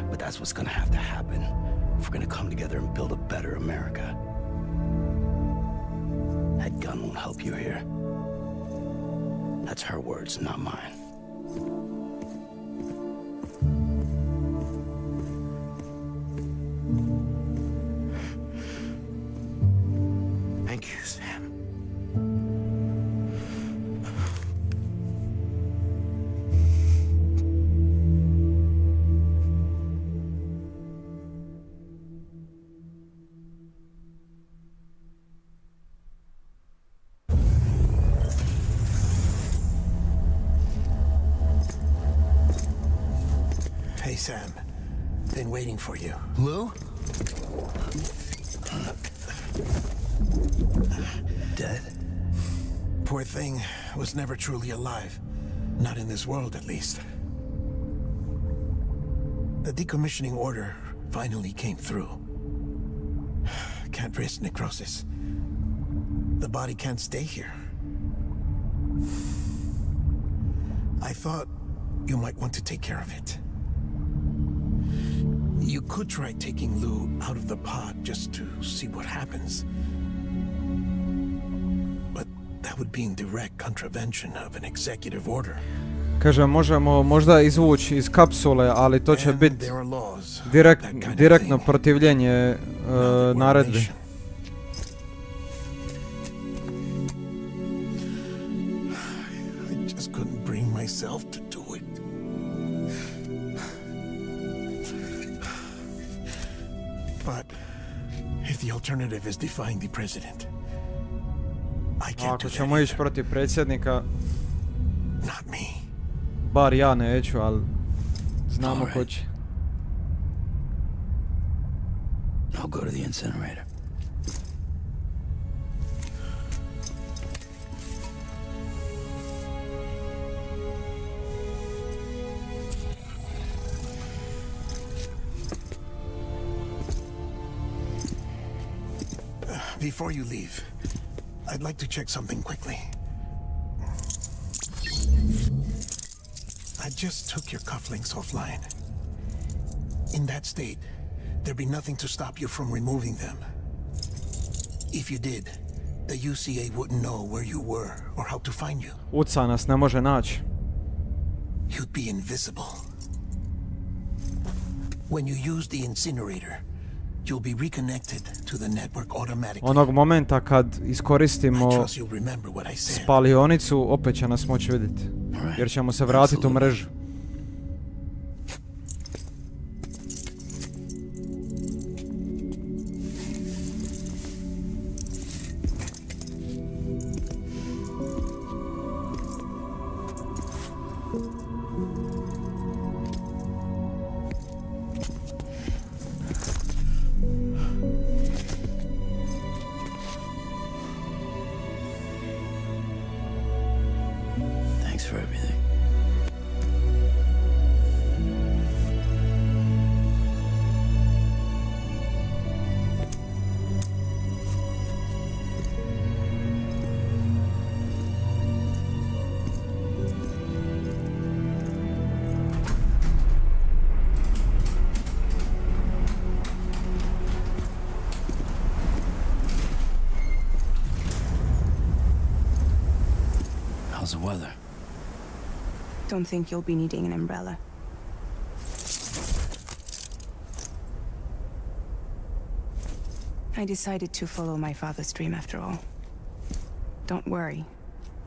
But that's what's gonna have to happen if we're gonna come together and build a better America. That gun won't help you here. That's her words, not mine. Thank you, Sam. Hey, Sam. Been waiting for you. Lou? Dead? Poor thing was never truly alive. Not in this world, at least. The decommissioning order finally came through. Can't risk necrosis. The body can't stay here. I thought you might want to take care of it. You could try taking Lou out of the pod just to see what happens. But that would be in direct contravention of an executive order. Kaže, možemo možda izvući iz kapsule, ali to će And biti there are laws about direkt, that kind of direktno thing. protivljenje Now that we're a naredbi. nation. I just couldn't bring myself to do it. But if the alternative is defying the president, I can't do Ako that ćemo ići either. protiv predsjednika, Not me. bar ja neću, ali znamo ko će. I'll go to the incinerator. Before you leave, I'd like to check something quickly. I just took your cufflinks offline. In that state, there'd be nothing to stop you from removing them. If you did, the UCA wouldn't know where you were or how to find you. Uca nas ne može naći. You'd be invisible. When you use the incinerator, you'll be reconnected to the network automatically. Onog momenta kad I iskoristimo trust you'll remember what I said. spalionicu, opet će nas moći vidjeti. Jer ćemo se vratiti u mrežu. Thanks for everything. How's the weather? Don't think you'll be needing an umbrella. I decided to follow my father's dream after all. Don't worry,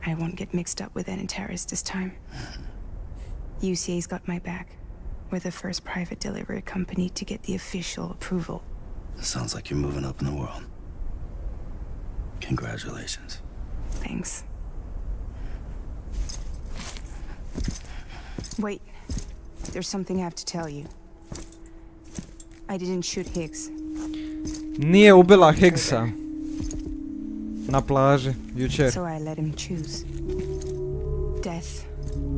I won't get mixed up with any terrorists this time. UCA's got my back. We're the first private delivery company to get the official approval. Sounds like you're moving up in the world. Congratulations. Thanks. Wait, there's something I have to tell you. I didn't shoot Higgs. Nije ubila Higgsa na plaži jučer. So I let him choose. Death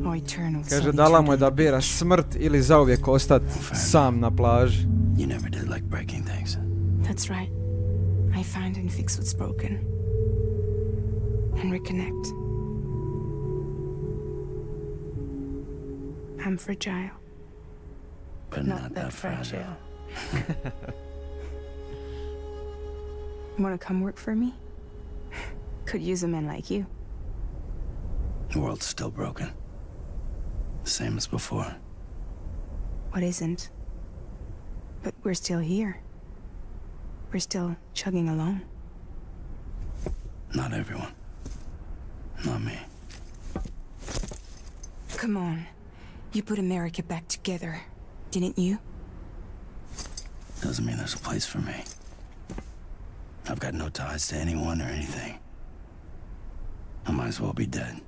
or eternal Kaže, dala mu je da bira smrt ili zauvijek ostati sam na plaži. You never did like breaking things. That's right. I find and fix what's broken. And reconnect. I'm fragile. But not that fragile. Wanna come work for me? Could use a man like you. The world's still broken. The same as before. What isn't? But we're still here. We're still chugging along. Not everyone. Not me. Come on. You put America back together, didn't you? Doesn't mean there's a place for me. I've got no ties to anyone or anything. I might as well be dead.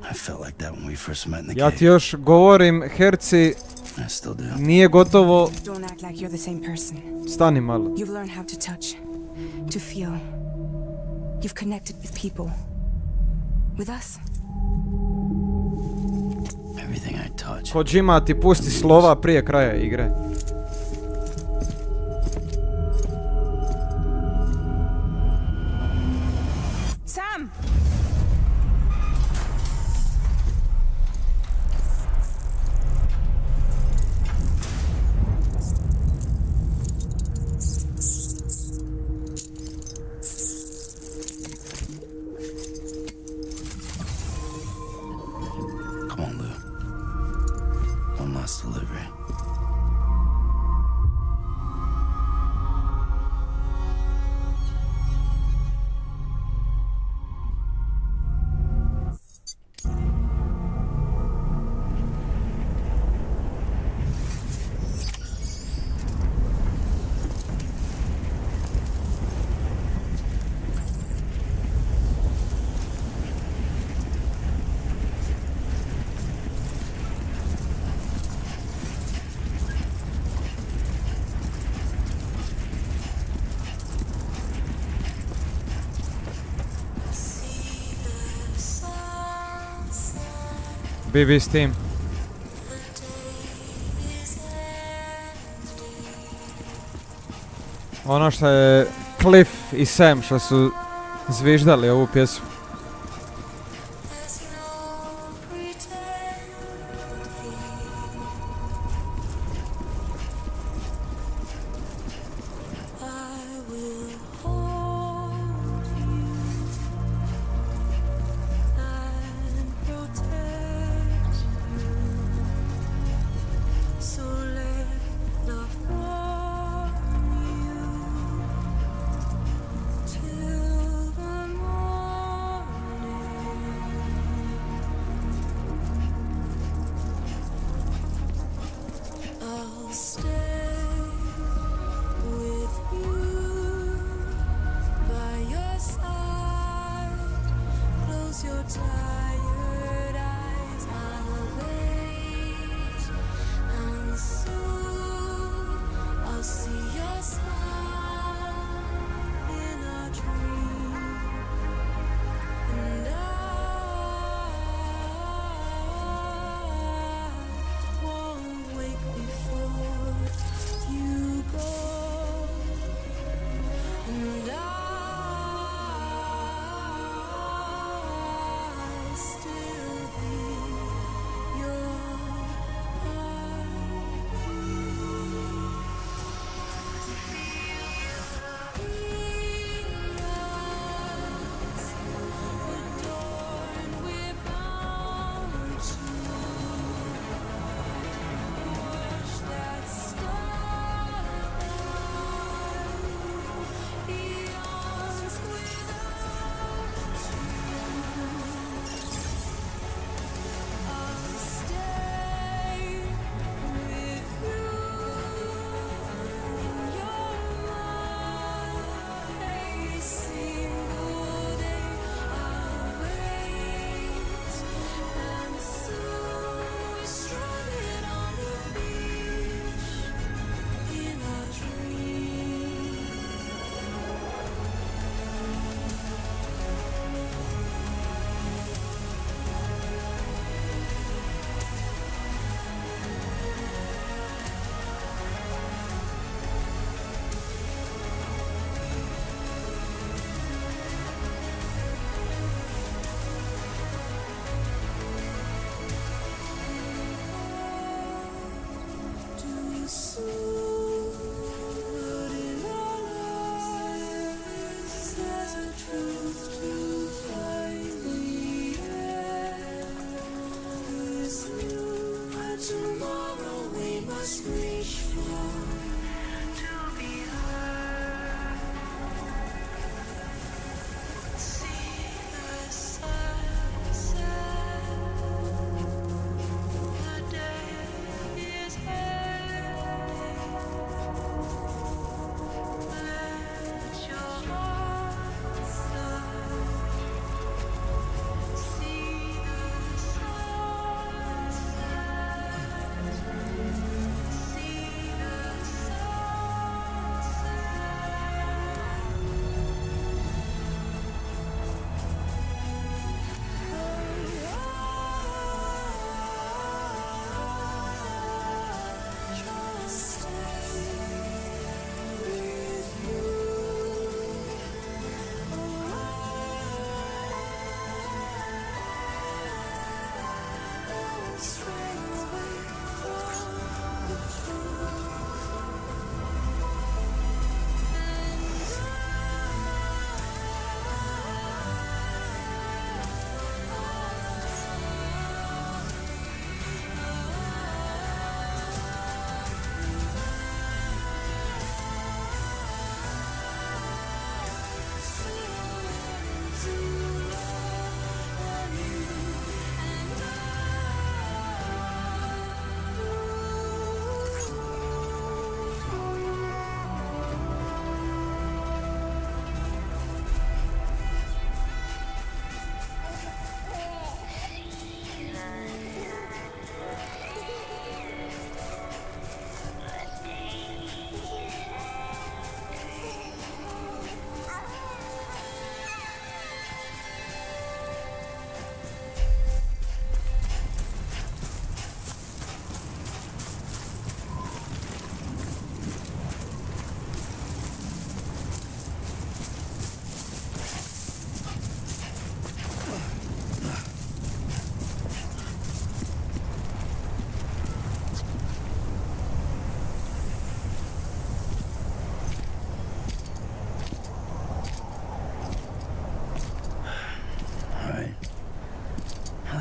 I felt like that when we first met in the Ja cave. ti još govorim, Herci, I still do. nije gotovo. Don't act like you're the same person. Stani malo. You've learned how to touch, to feel. You've connected with people. With us. Everything I touch. Kojima ti pusti slova prije kraja igre. Sam! Come on, Lou. One last delivery. BB s tim. Ono što je Cliff i Sam što su zviždali ovu pjesmu.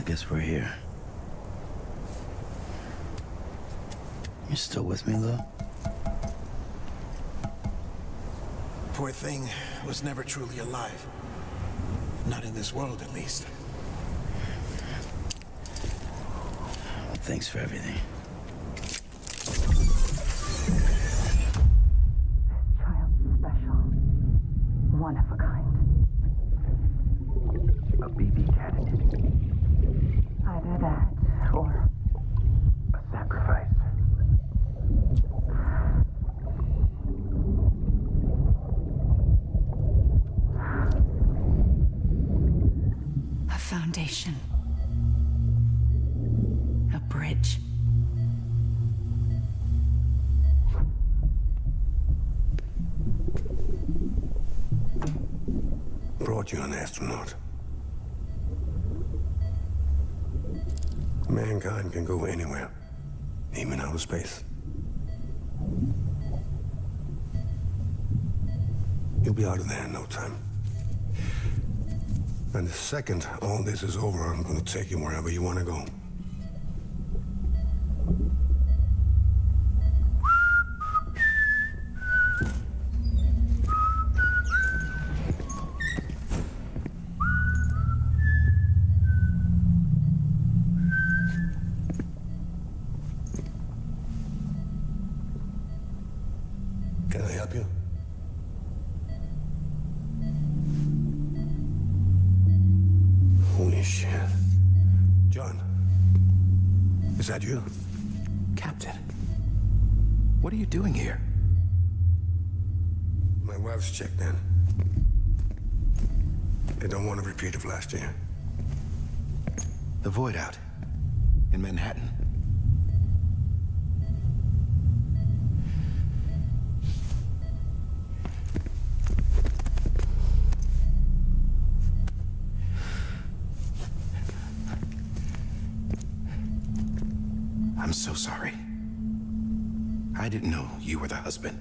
Guess we're here. You're still with me, though? Poor thing was never truly alive. Not in this world, at least. Well, thanks for everything. Child special. One of a kind. A BB candidate. Either that, or A sacrifice. A foundation. A bridge. Brought you an astronaut. Mankind can go anywhere, even outer space. You'll be out of there in no time. And the second all this is over, I'm gonna take you wherever you want to go. Can I help you? Holy shit. John, is that you? Captain, what are you doing here? My wife's checked in. They don't want a repeat of last year. The void out in Manhattan. I'm so sorry. I didn't know you were the husband.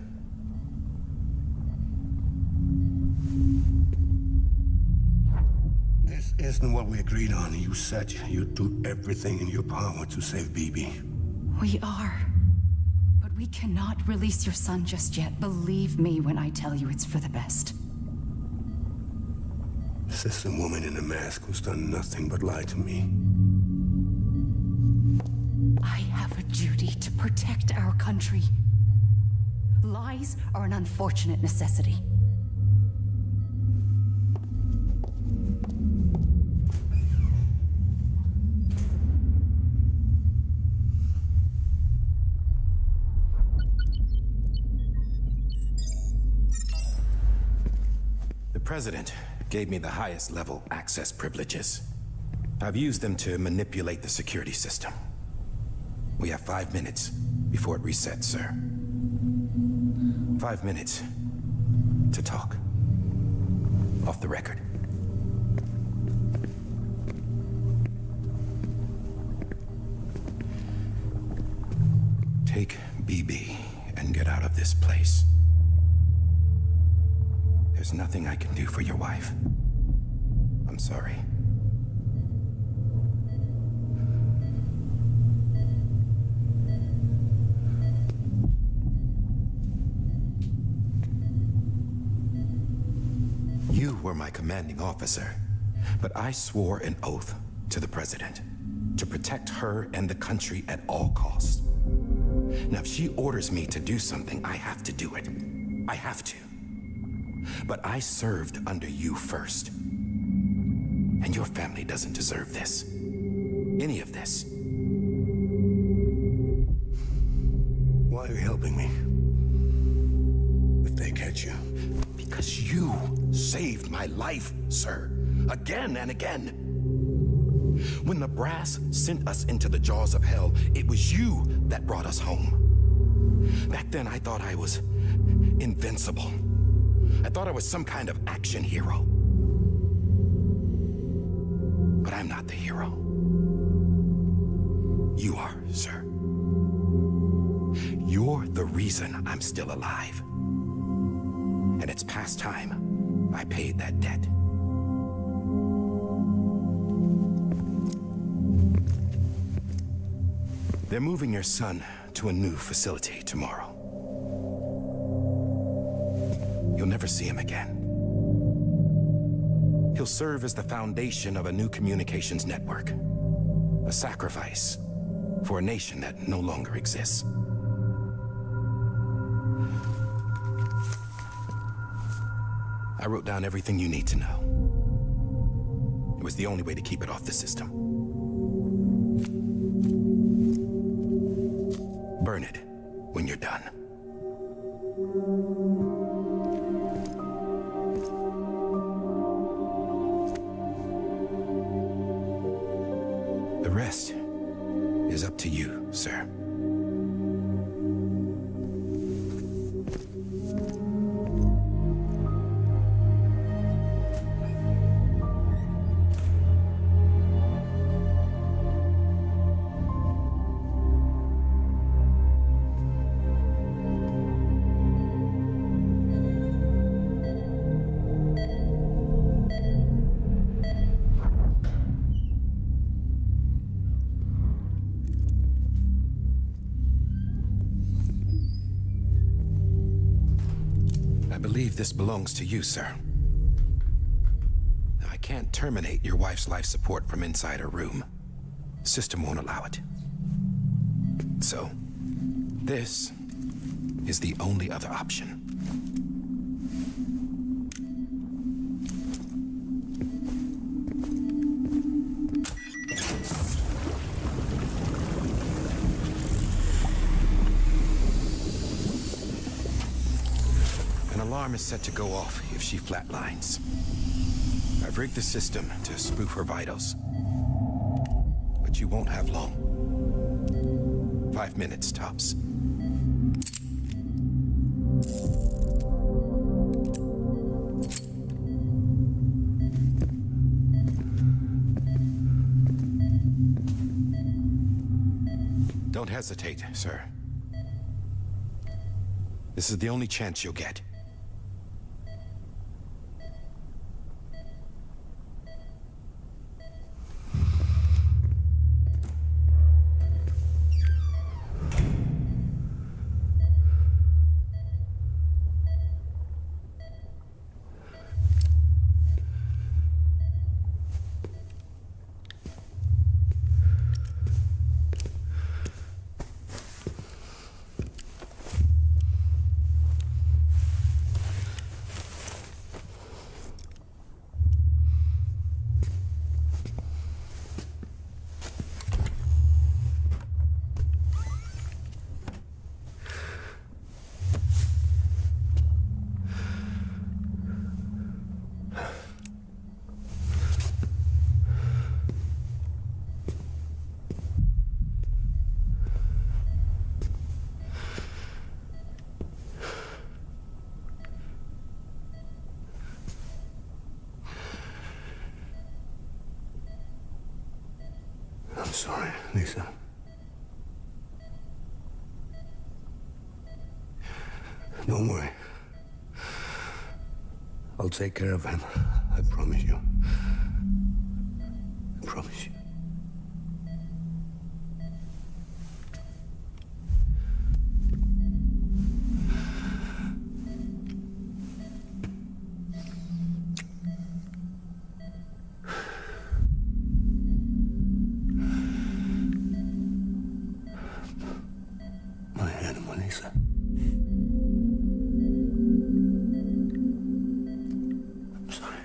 This isn't what we agreed on. You said you'd do everything in your power to save BB. We are. cannot release your son just yet. Believe me when I tell you it's for the best. This is the woman in the mask who's done nothing but lie to me. I have a duty to protect our country. Lies are an unfortunate necessity. The President gave me the highest level access privileges. I've used them to manipulate the security system. We have 5 minutes before it resets, sir. 5 minutes to talk. Off the record. Take BB and get out of this place. There's nothing I can do for your wife. I'm sorry. You were my commanding officer, but I swore an oath to the President to protect her and the country at all costs. Now, if she orders me to do something, I have to do it. I have to. But I served under you first. And your family doesn't deserve this. Any of this. Why are you helping me? If they catch you. Because you saved my life, sir. Again and again. When the BRAÇA sent us into the jaws of hell, it was you that brought us home. Back then, I thought I was invincible. I thought I was some kind of action hero. But I'm not the hero. You are, sir. You're the reason I'm still alive. And it's past time I paid that debt. They're moving your son to a new facility tomorrow. You'll never see him again. He'll serve as the foundation of a new communications network. A sacrifice for a nation that no longer exists. I wrote down everything you need to know. It was the only way to keep it off the system. Burn it when you're done. The rest is up to you, sir. I believe this belongs to you, sir. Now, I can't terminate your wife's life support from inside her room. The system won't allow it. So, this is the only other option. An alarm is set to go off if she flatlines. I've rigged the system to spoof her vitals. But you won't have long. 5 minutes tops. Don't hesitate, sir. This is the only chance you'll get. I'm sorry, Lisa. Don't worry. I'll take care of him. I promise you. I promise you. My animal, Lisa. I'm sorry.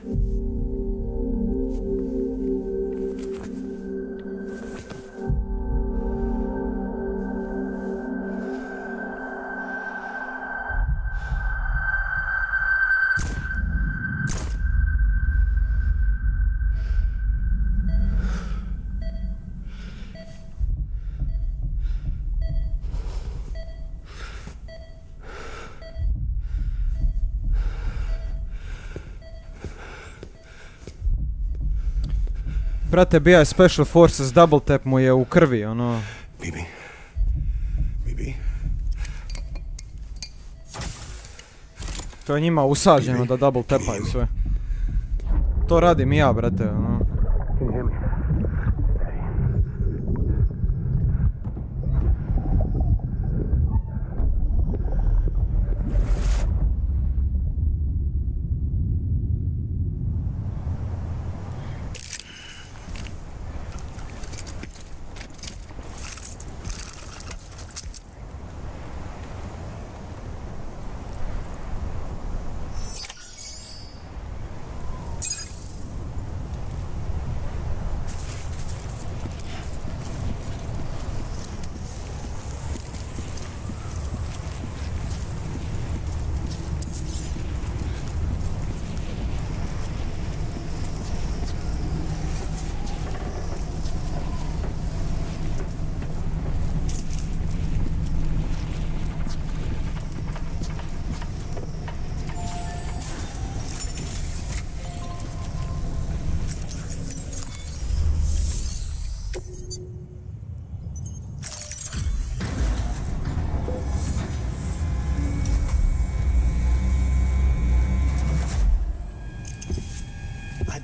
Brate, bija je Special Forces, double tap mu je u krvi, ono... Bibi. Bibi. To je njima usađeno da double tapaju sve. To radim i ja, brate, ono... Can you hear me?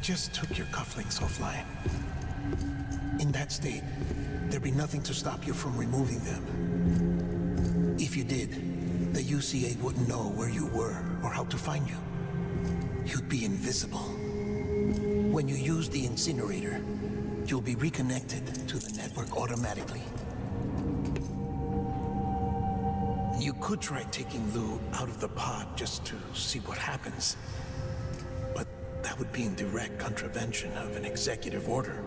Just took your cufflinks offline. In that state, there'd be nothing to stop you from removing them. If you did, the UCA wouldn't know where you were or how to find you. You'd be invisible. When you use the incinerator, you'll be reconnected to the network automatically. You could try taking Lou out of the pod just to see what happens. That would be in direct contravention of an executive order.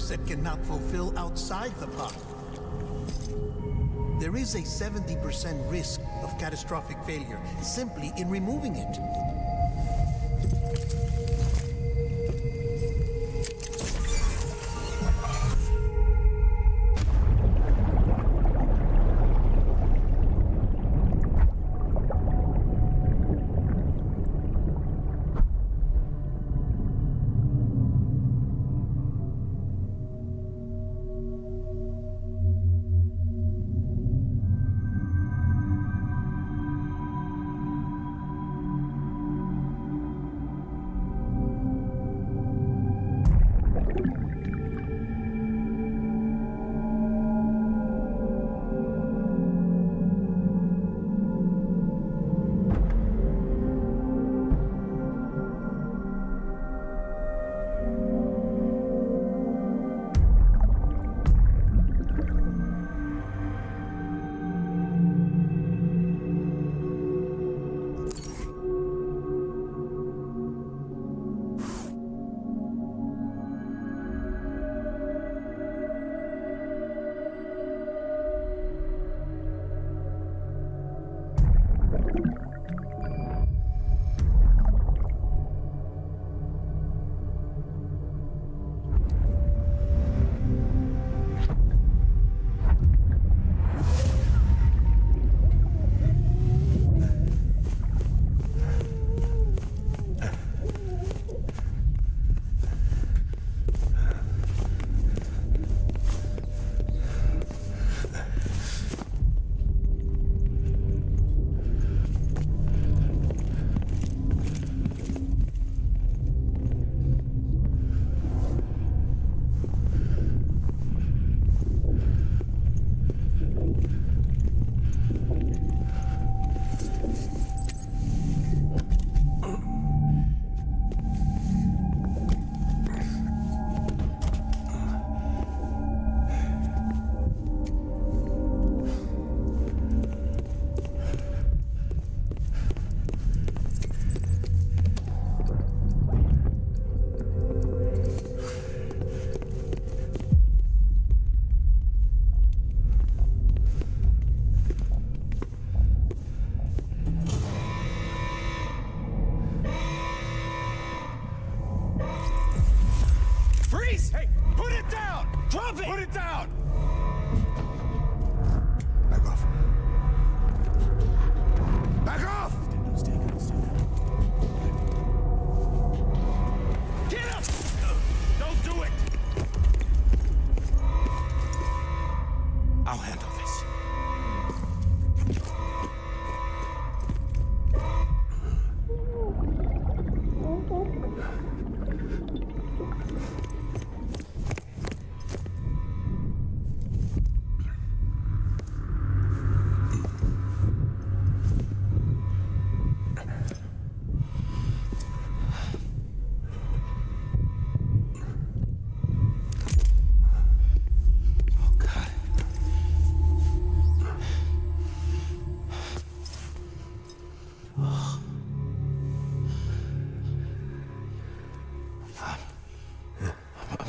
That cannot fulfill outside the pod. There is a 70% risk of catastrophic failure simply in removing it.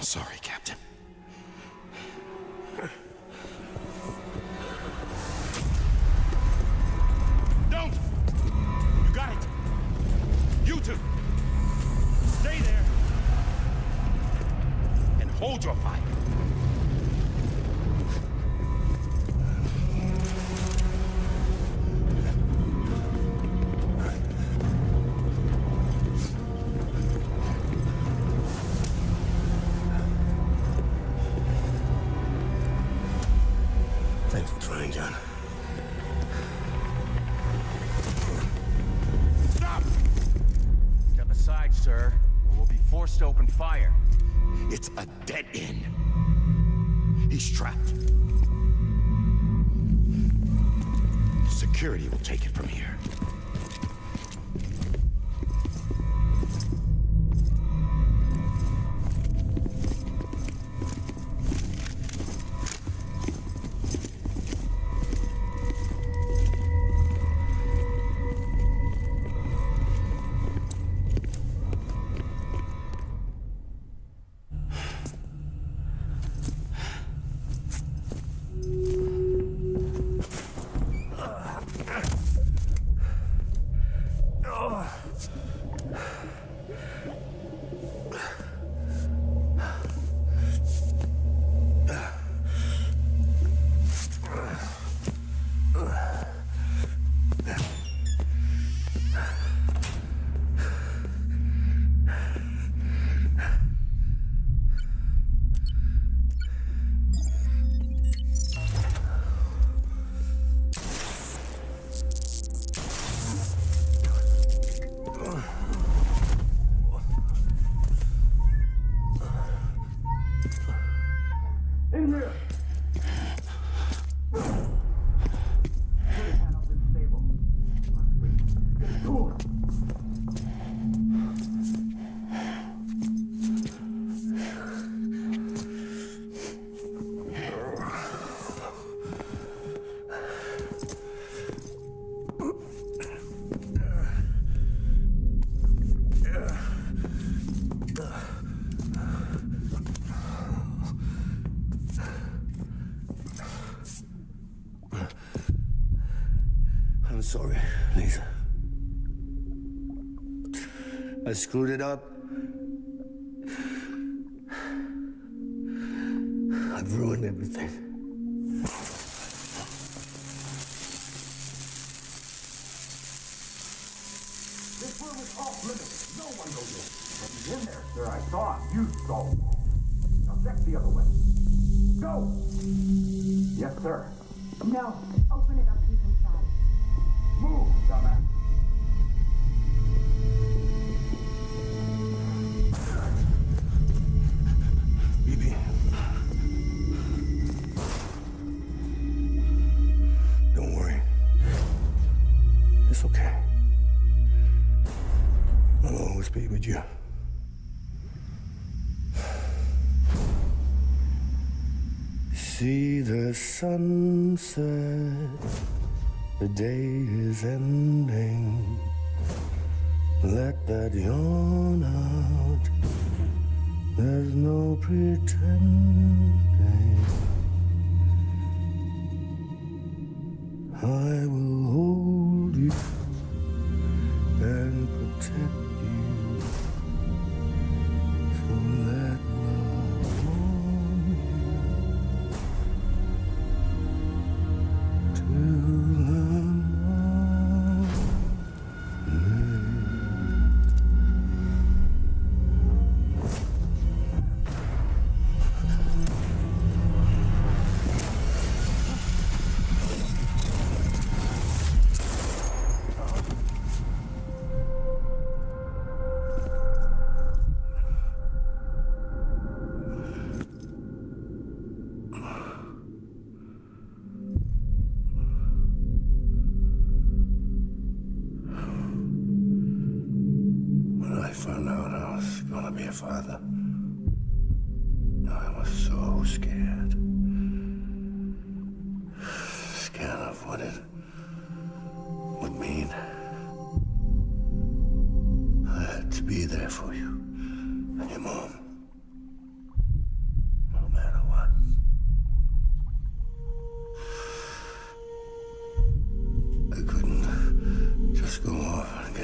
sorry, Captain. Don't! You got it! You two! Stay there! And hold your fire! Thanks for trying, John. Stop! Step aside, sir, or we'll be forced to open fire. It's a dead end. He's trapped. Security will take it from here. I'm sorry, Lisa. I screwed it up. I've ruined everything. This room is off limits. No one goes in. But he's in there, sir. I saw him. You saw him. Now check the other way. Go! Yes, sir. No. Open it up. He's inside. Move, dumbass. Bibi. Don't worry. It's okay. I'll always be with you. See the sunset, the day is ending. Let that yawn out, there's no pretending. I will hold you and protect you. So let love warm you till the found out I was gonna be a father, I was so scared. Scared of what it would mean. I had to be there for you and your mom.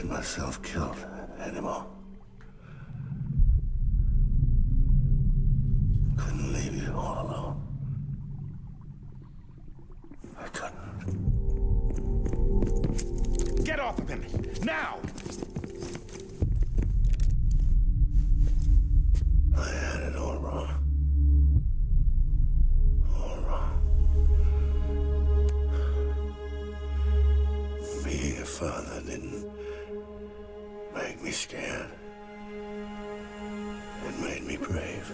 get myself killed anymore. Couldn't leave you all alone. I couldn't. Get off of him! Now! I had it all wrong. All wrong. Being a father didn't make me scared. It made me brave.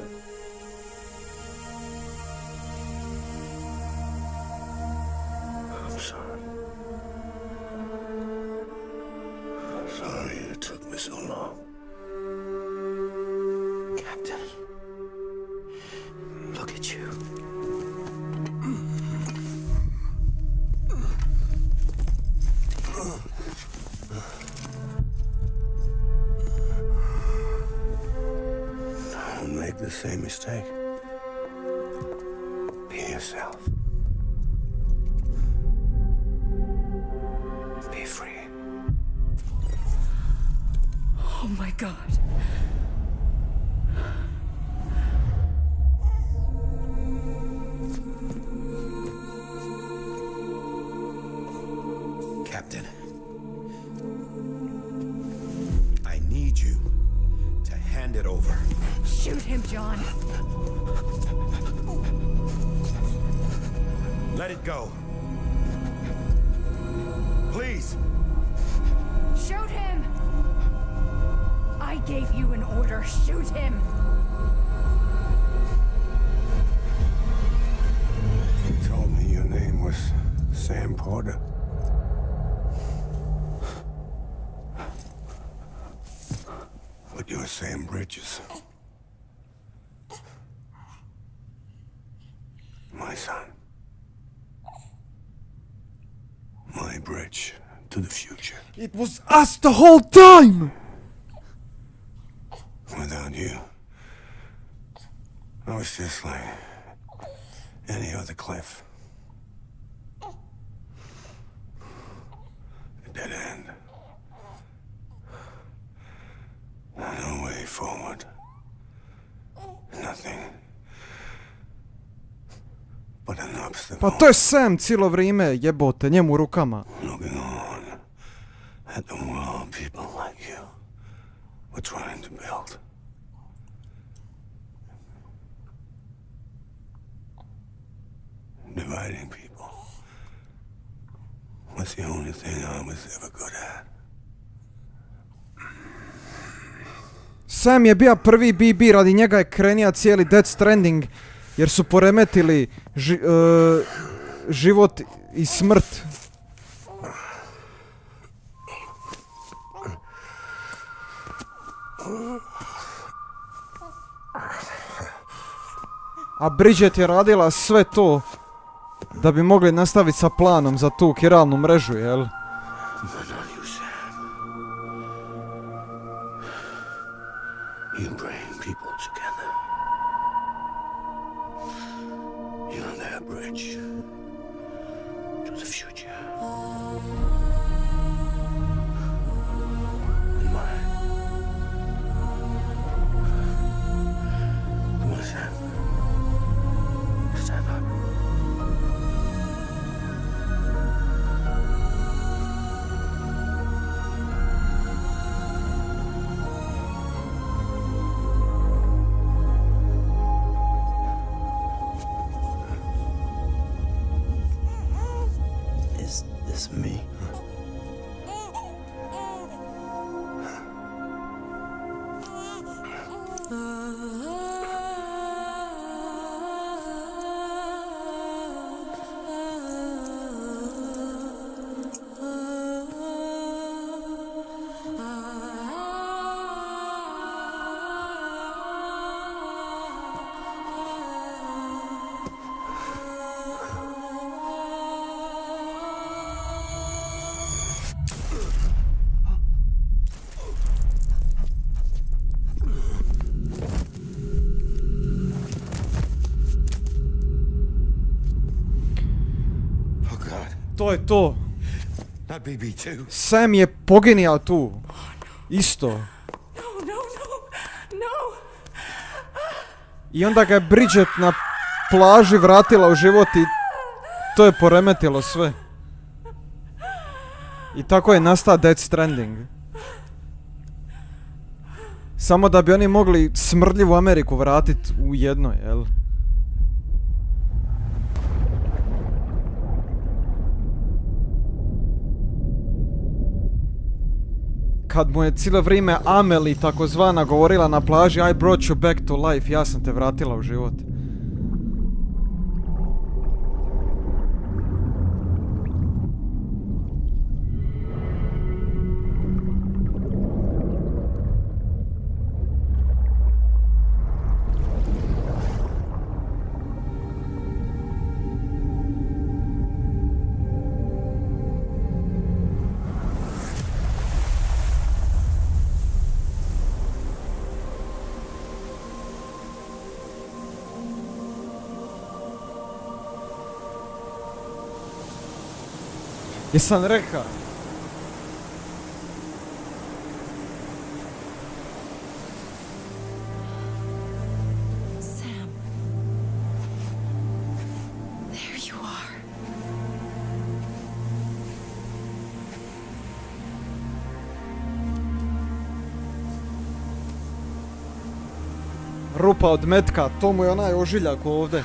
I'm sorry. I'm sorry it took me so long. Captain, look at you. Don't make the same mistake. Be yourself. Be free. Oh my God. Captain, I need you to hand it over. Shoot him, John. Let it go. Please. Shoot him! I gave you an order. Shoot him! You told me your name was Sam Porter. But you're Sam Bridges. My son. My bridge to the future. It was us the whole time! Without you, I was just like any other Cliff. A dead end. No way forward. Nothing. But an obstacle. Pa to je Sam cijelo vrijeme, jebote, njemu u rukama. Looking on at the world people like you were trying to build. Dividing people was the only thing I was ever good at. Sam je bio prvi BB, radi njega je krenija cijeli Death Stranding, jer su poremetili život i smrt. A Bridget je radila sve to da bi mogli nastaviti sa planom za tu kiralnu mrežu, jel? You bring people together. You're their bridge to the future. And mine. Come on, Sam. Stand up. Is this me? To je to. Not BB too. Sam je poginio tu. Isto. No. I onda ga je Bridget na plaži vratila u život i to je poremetilo sve. I tako je nastao Death Stranding. Samo da bi oni mogli smrdljivu Ameriku vratiti u jedno, jel? Kad mu je cijelo vrijeme Amelie takozvana govorila na plaži I brought you back to life, ja sam te vratila u život. Jesam rekao? Sam. There you are. Rupa od metka, to mu je onaj ožiljak ovdje.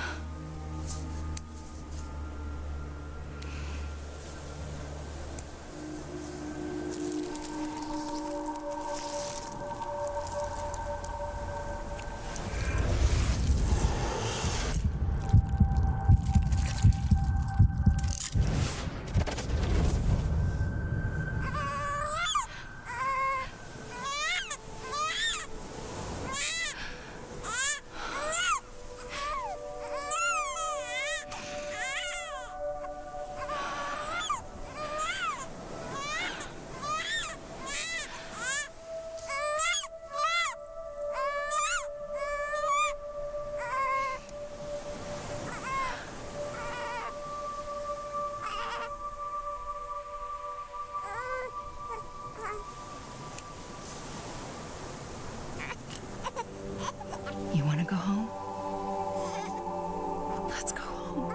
You want to go home? Let's go home.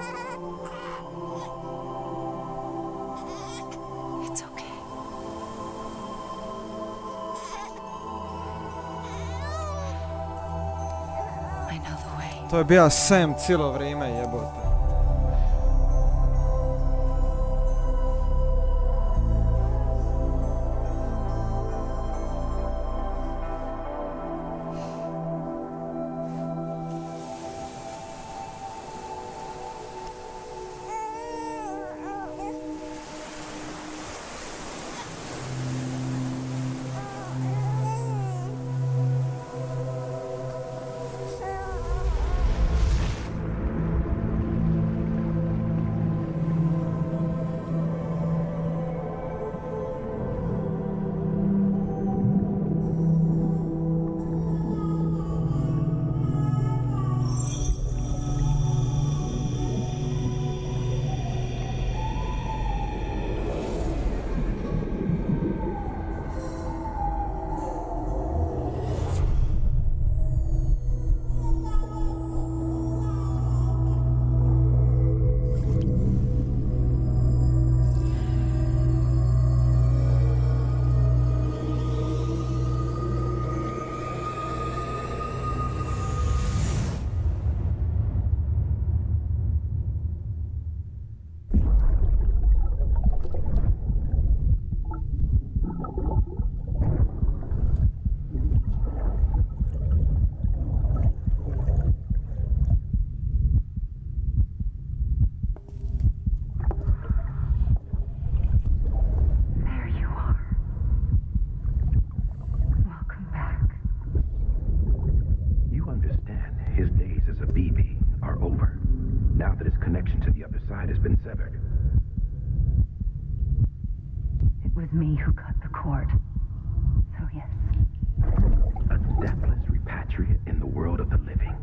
It's okay. I know the way. To je bio Sam cijelo vrijeme, jebote. was me who cut the cord. So yes. A deathless repatriate in the world of the living.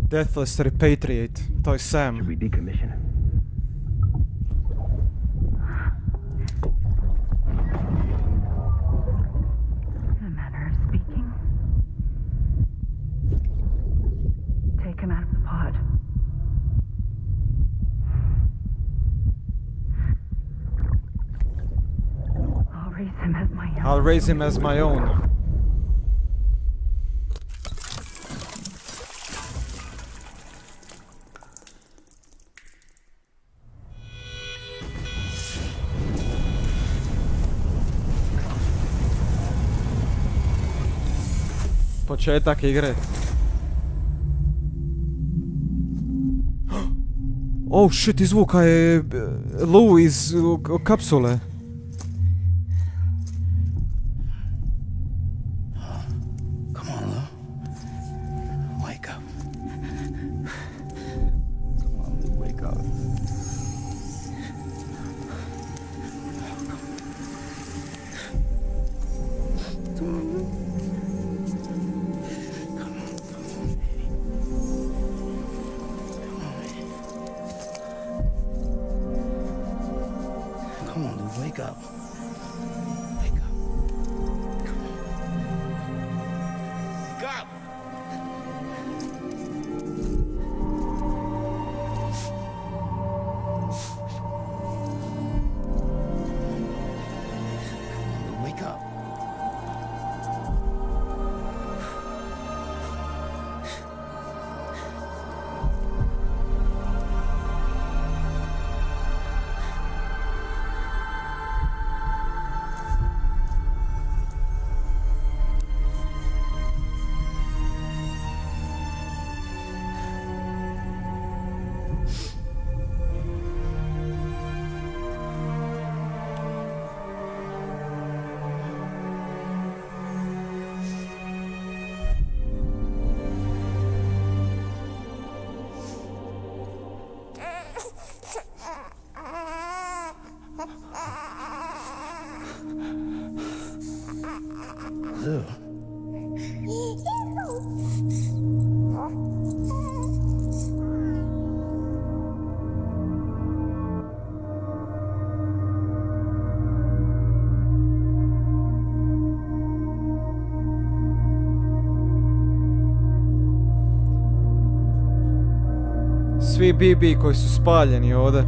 Deathless repatriate. To je Sam. Should we decommission him? him as my own. I'll raise him as my own. Početak igre. Oh shit, izvuka je Lou iz kapsule. Come on, Lou. Wake up. Come on, Lou, wake up. Come on, Lou. Wake up. Wake up. Come on. Wake up! Come on, wake up. Lou. Svi BB koji su spaljeni ovdje.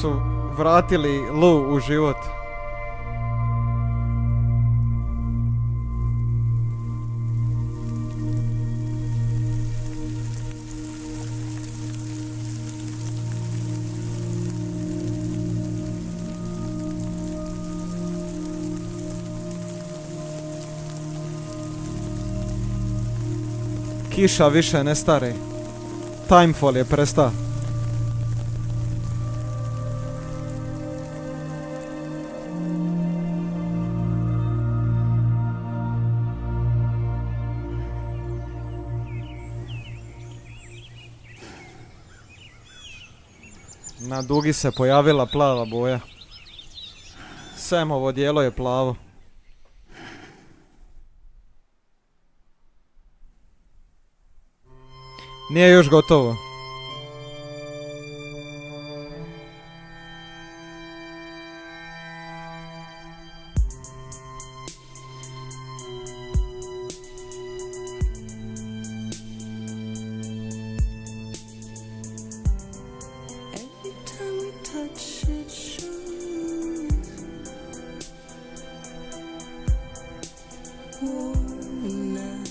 Su vratili Lou u život. Kiša više ne stari. Timefall je prestao. Na dugi se pojavila plava boja. Samovo dijelo je plavo. Nije još gotovo. Warm now.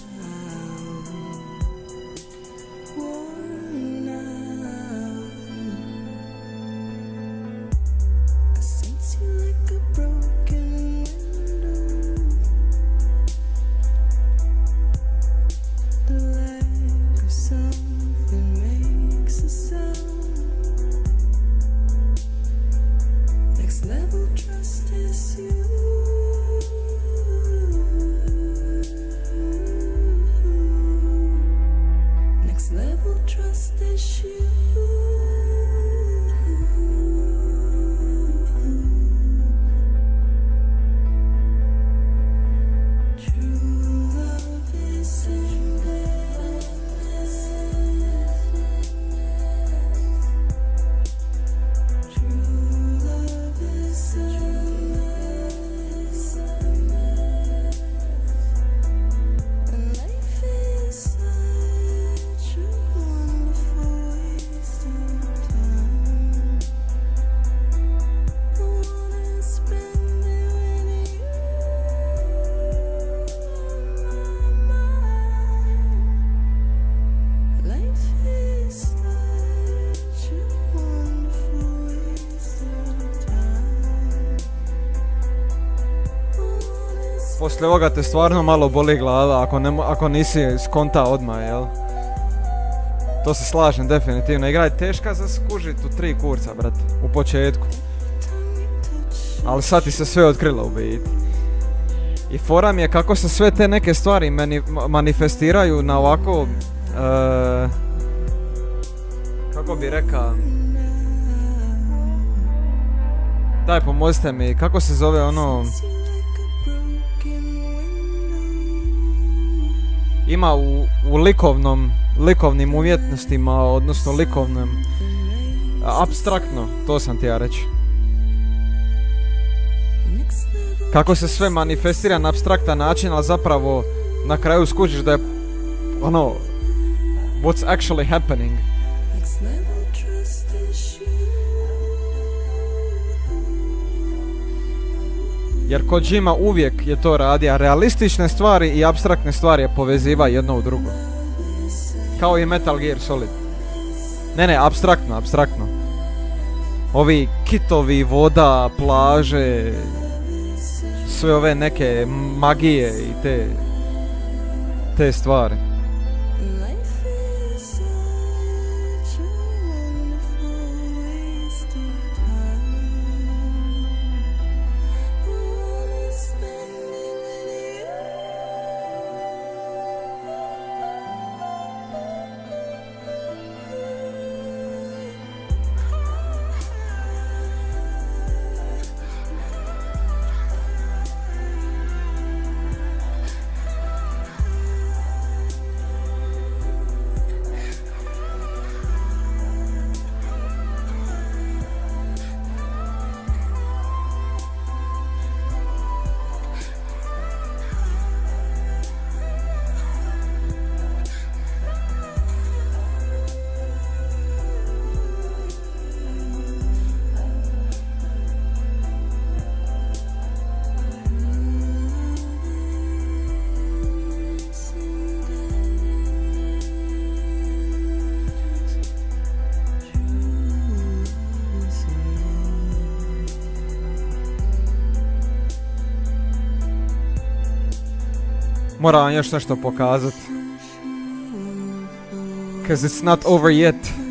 poslije ovoga te stvarno malo boli glava ako nisi skonta odmah, jel? To se slažem definitivno. Igra je teška za skužit u 3 kurca, brate, u početku. Ali sad ti se sve otkrilo u biti. I fora mi je kako se sve te neke stvari manifestiraju na ovako... kako bi rekao... Daj, pomozite mi, kako se zove ono... Ima u likovnim umjetnostima, odnosno likovnom... Apstraktno, to sam ti ja reći. Kako se sve manifestira na apstraktan način, ali zapravo na kraju skužiš da je ono... What's actually happening? Jer Kojima uvijek je to radi, a realistične stvari i apstraktne stvari je poveziva jedno u drugo. Kao i Metal Gear Solid. Ne, apstraktno. Ovi kitovi, voda, plaže, sve ove neke magije i te stvari. Moram vam još nešto pokazati. Cause it's not over yet.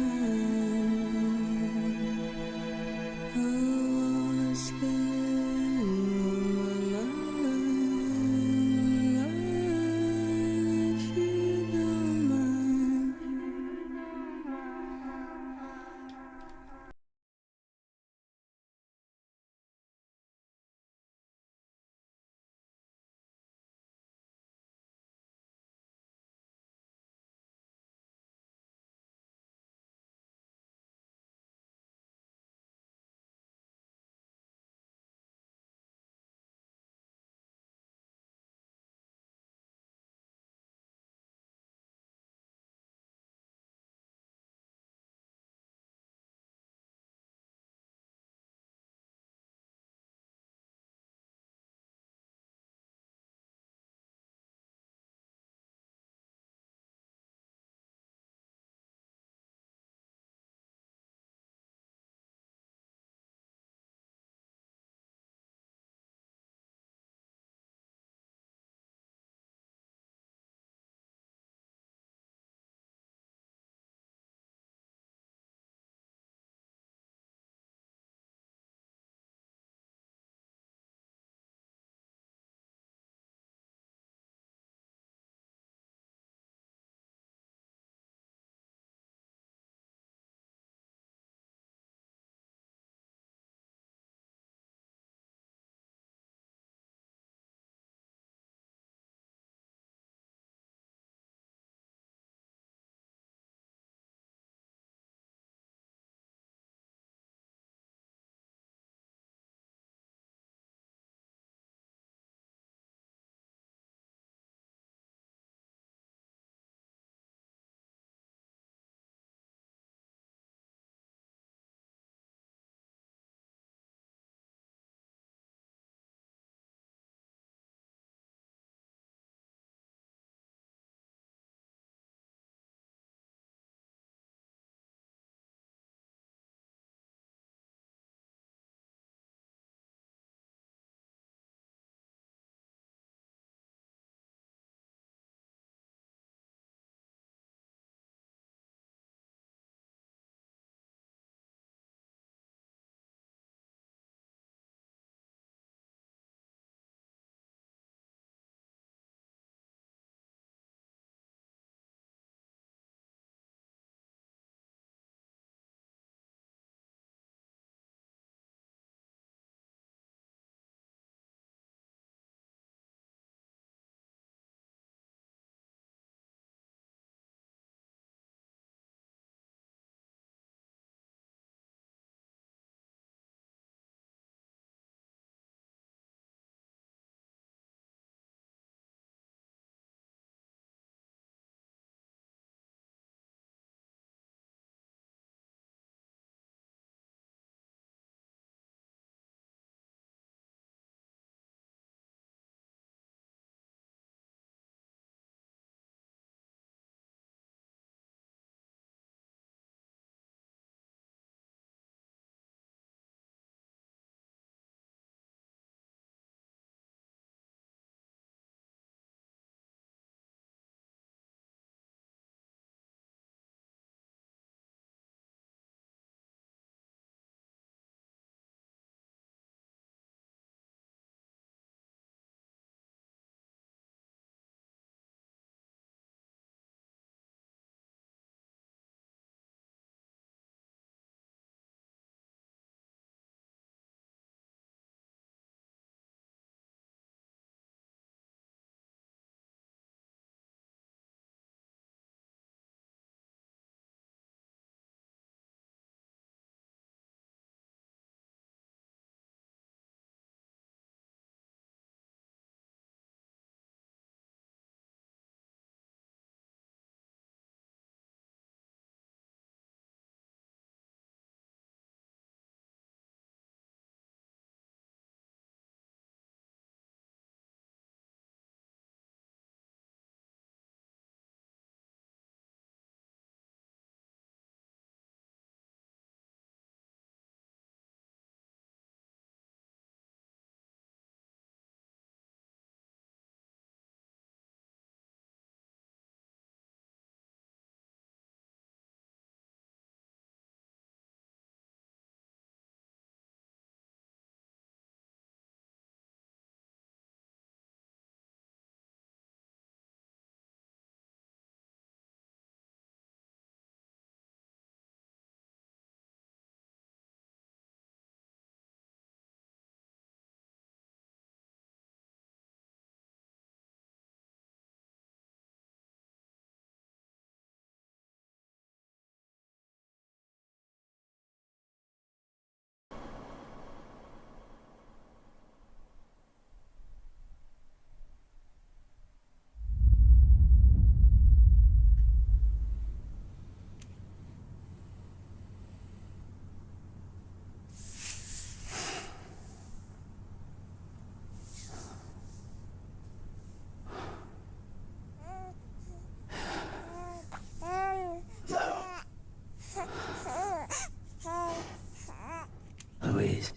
Louise.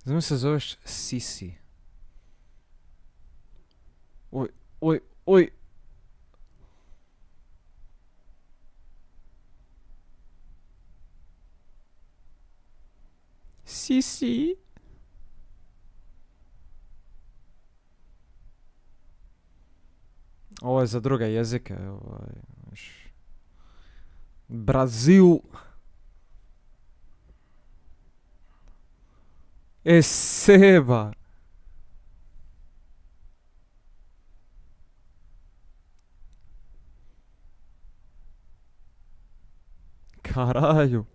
Znam se zoveš Sisi. Oj, oj, oj. Sisi. Ovo je za druge jezike. Brazil. Seba. Caralho.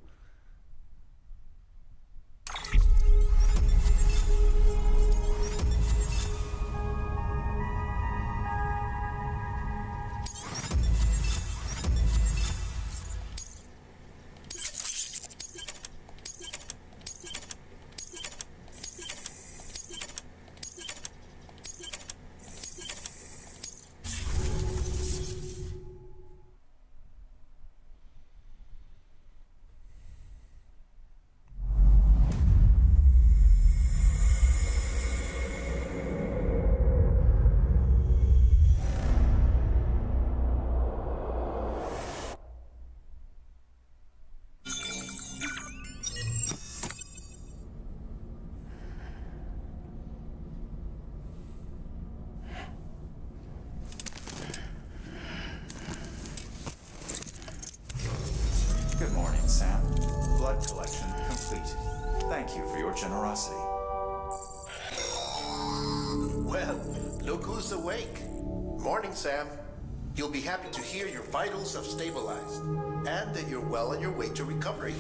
Good morning, Sam. Blood collection complete. Thank you for your generosity. Well, look who's awake. Morning, Sam. You'll be happy to hear your vitals have stabilized and that you're well on your way to recovery.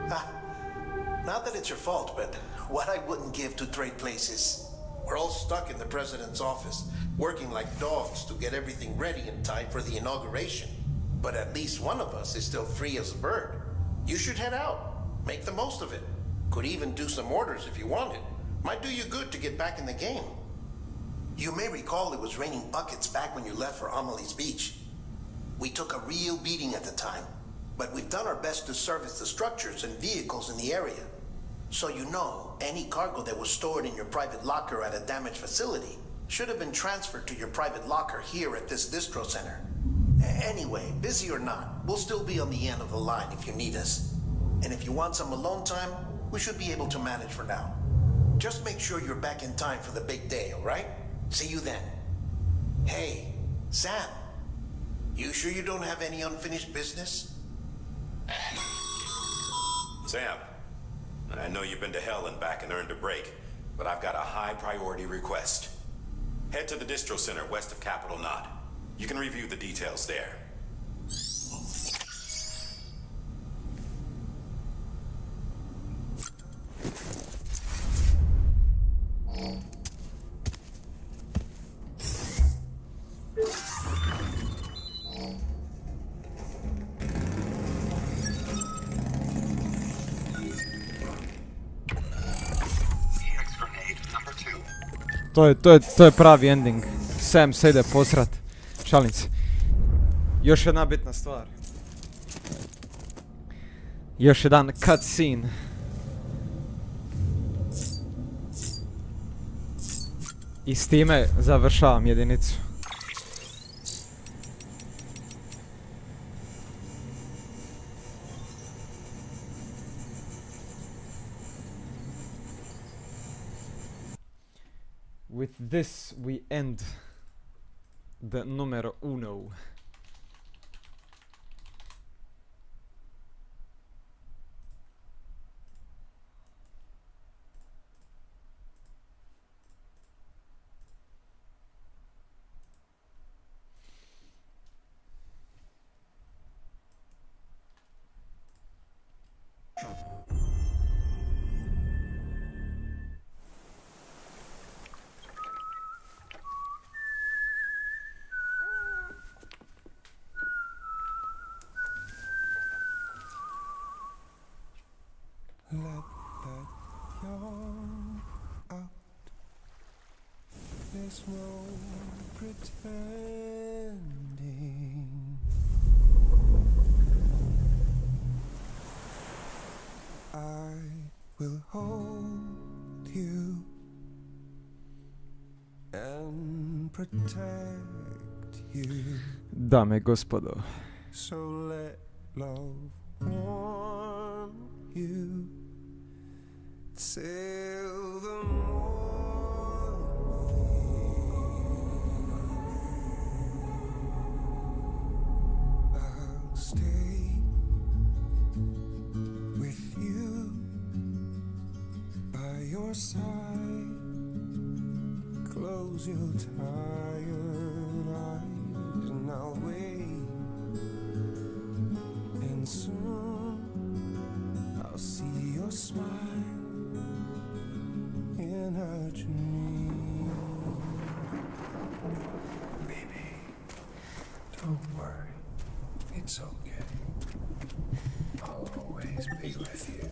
Not that it's your fault, but what I wouldn't give to trade places. We're all stuck in the president's office, working like dogs to get everything ready in time for the inauguration. But at least one of us is still free as a bird. You should head out. Make the most of it. Could even do some orders if you wanted. Might do you good to get back in the game. You may recall it was raining buckets back when you left for Amelie's Beach. We took a real beating at the time, but we've done our best to service the structures and vehicles in the area. So you know, any cargo that was stored in your private locker at a damaged facility should have been transferred to your private locker here at this distro center. Anyway, busy or not, we'll still be on the end of the line if you need us. And if you want some alone time, we should be able to manage for now. Just make sure you're back in time for the big day, all right? See you then. Hey, Sam, you sure you don't have any unfinished business? Sam, I know you've been to hell and back and earned a break, but I've got a high priority request. Head to the distro center west of Capitol Knot. You can review the details there. To je pravi ending. Sam se ide posrat. Šalim se. Još jedna bitna stvar. Još jedan cutscene. I s time završavam jedinicu. With this we end the numero uno. no pretending. I will hold you and protect you. Dame i gospodo. So let love warm you till the morning. I'll stay with you by your side. Close your tired eyes and I'll wait. And soon I'll see your smile in a dream. Baby, don't worry. It's okay. I'll always be with you.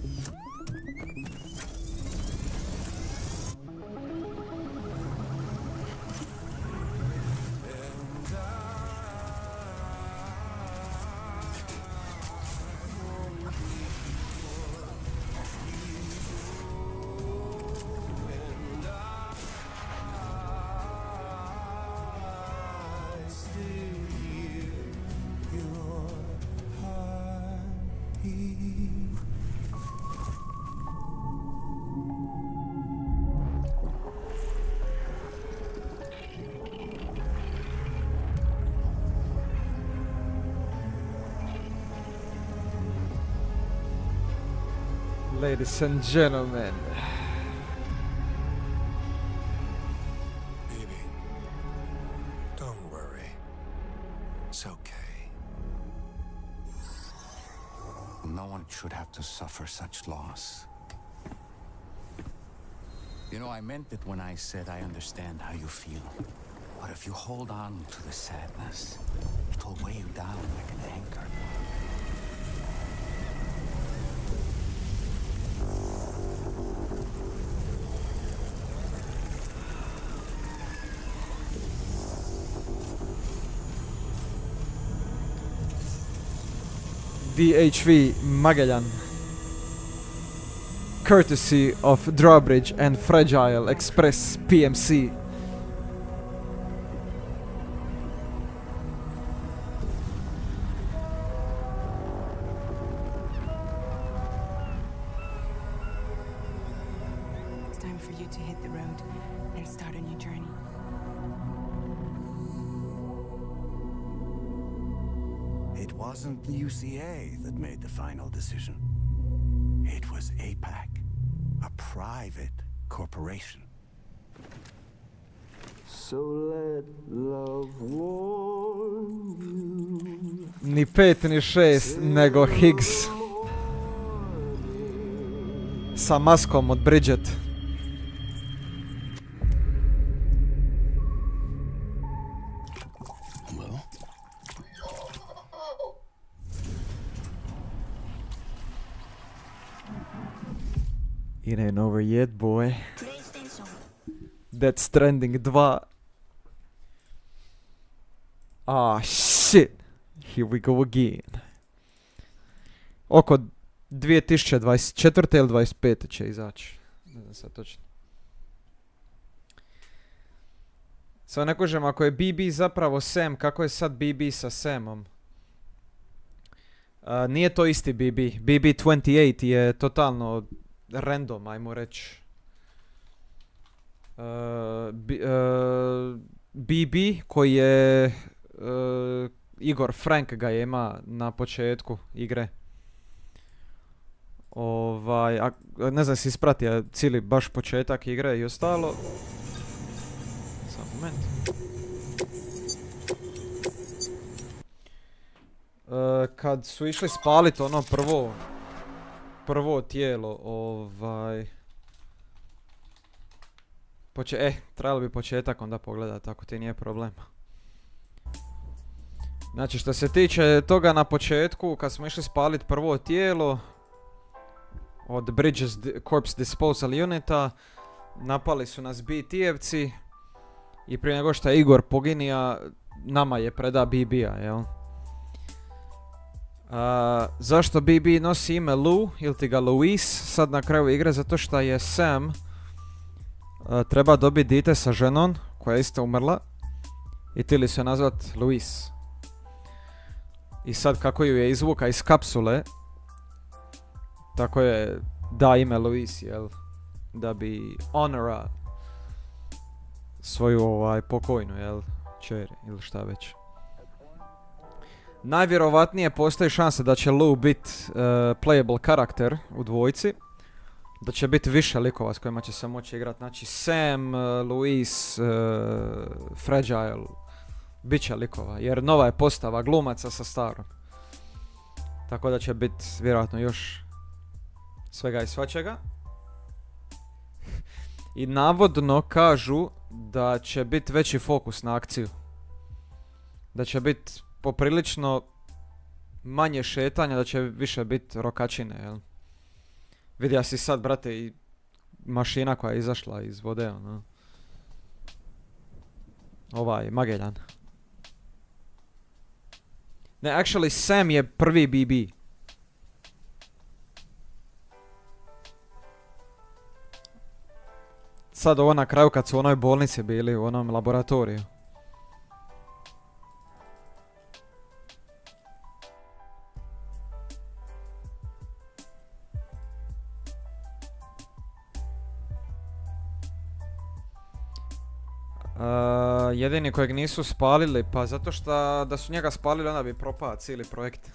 Ladies and gentlemen. Baby, don't worry. It's okay. No one should have to suffer such loss. You know, I meant it when I said I understand how you feel. But if you hold on to the sadness, it will weigh you down like an anchor. DHV Magellan, courtesy of Drawbridge and Fragile Express PMC. It's time for you to hit the road and start a new journey. It wasn't the UCA that made the final decision. It was APAC, a private corporation. So let love warm you. Ni 5 ni 6, nego Higgs. Sa maskom od Bridget. It ain't over yet, boy. Death Stranding 2. Ah, shit. Here we go again. Oko 2024. ili 25. će izaći. Ne znam sad točno. Sad ne kužem, ako je BB zapravo Sam, kako je sad BB sa Samom? Nije to isti BB. BB28 je totalno random, ajmo reći. BB koji je Igor Frank ga je ima na početku igre. Ne znam si ispratio cijeli baš početak igre i ostalo. Samo moment. Kad su išli spaliti ono prvo tijelo, trebalo bi početak onda pogledati, ako ti nije problem. Znači, što se tiče toga na početku, kad smo išli spaliti prvo tijelo od Bridges Corpse Disposal Unita, napali su nas BT-evci I prije nego što je Igor poginija, nama je preda BB-a, jel? Zašto BB nosi ime Lou, ili ti ga Louise, sad na kraju igre? Zato što je Sam treba dobiti dite sa ženom, koja je isto umrla, i tili su je nazvat Louise. I sad kako ju je izvuka iz kapsule, tako je da ime Louise, jel? Da bi honora svoju pokojnu, jel? Čeri ili šta već. Najvjerovatnije postoji šansa da će Lou biti playable karakter u dvojci. Da će biti više likova s kojima će se moći igrati. Znači Sam, Louise, Fragile. Biće likova jer nova je postava glumaca sa starom. Tako da će biti vjerojatno još svega i svačega. I navodno kažu da će biti veći fokus na akciju. Da će biti poprilično manje šetanja, da će više biti rokačine, jel? Vidio si sad, brate, i mašina koja je izašla iz vode, ono. Magellan. Ne, actually, Sam je prvi BB. Sad ovo na kraju kad su u onoj bolnici bili, u onom laboratoriju. Jedini kojeg nisu spalili, pa zato što da su njega spalili onda bi propao cijeli projekt.